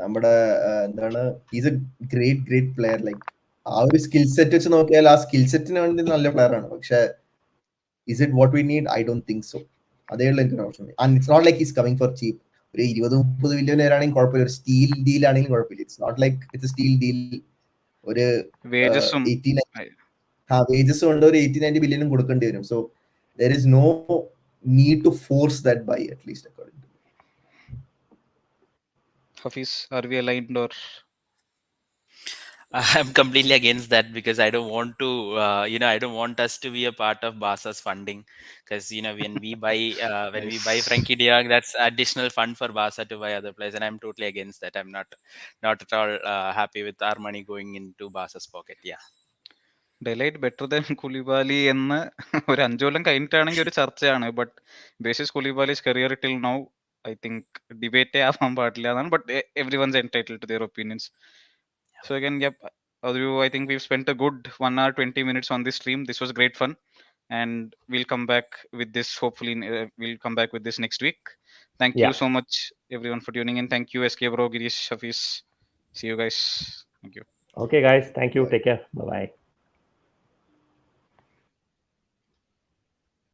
നമ്മുടെ എന്താണ്, is A great player. Like ആ ഒരു സ്കിൽ സെറ്റ് വെച്ച് നോക്കിയാൽ ആ സ്കിൽ സെറ്റിന് വേണ്ടി നല്ല പ്ലെയർ ആണ്. പക്ഷെ is it what we need? I don't think so. അതേ ഉള്ള എനിക്ക് option. And it's not like is coming for cheap. ഒരു 20-30 മില്യൺ ആണെങ്കിൽ കുഴപ്പമില്ല, ഒരു സ്റ്റീൽ ഡീൽ ആണെങ്കിലും കുഴപ്പമില്ല. It's not like it's a steal deal. ഒരു വേജസും കൊണ്ട് ഒരു 80-90 ബില്യണും കൊടുക്കേണ്ടി വരും. So there is no need to force that buy, at least according to me. Hafiz, are we aligned or? I'm completely against that because I don't want to, I don't want us to be a part of Barca's funding, because when we buy Frankie de Jong, that's additional fund for Barca to buy other players, and I'm totally against that. I'm not at all happy with our money going into Barca's pocket. Yeah. Delight better than Koulibaly എന്ന് ഒരു 5 കൊല്ലം കഴിഞ്ഞിട്ടാണെങ്കിൽ ഒരു ചർച്ചയാണ്. But basis Koulibaly's career till now, I think ഡിബേറ്റേ ആവാൻ പാടില്ല എന്നാണ്. But everyone's entitled to their opinions. So again, yep, I think we've spent a good 1 hour 20 minutes on this stream. This was great fun, and we'll come back with this. Hopefully, we'll come back with this next week. Thank you so much, everyone, for tuning in. Thank you, SK Bro, Girish, Hafiz. See you guys. Thank you. Okay, guys. Thank you. Take care. Bye-bye.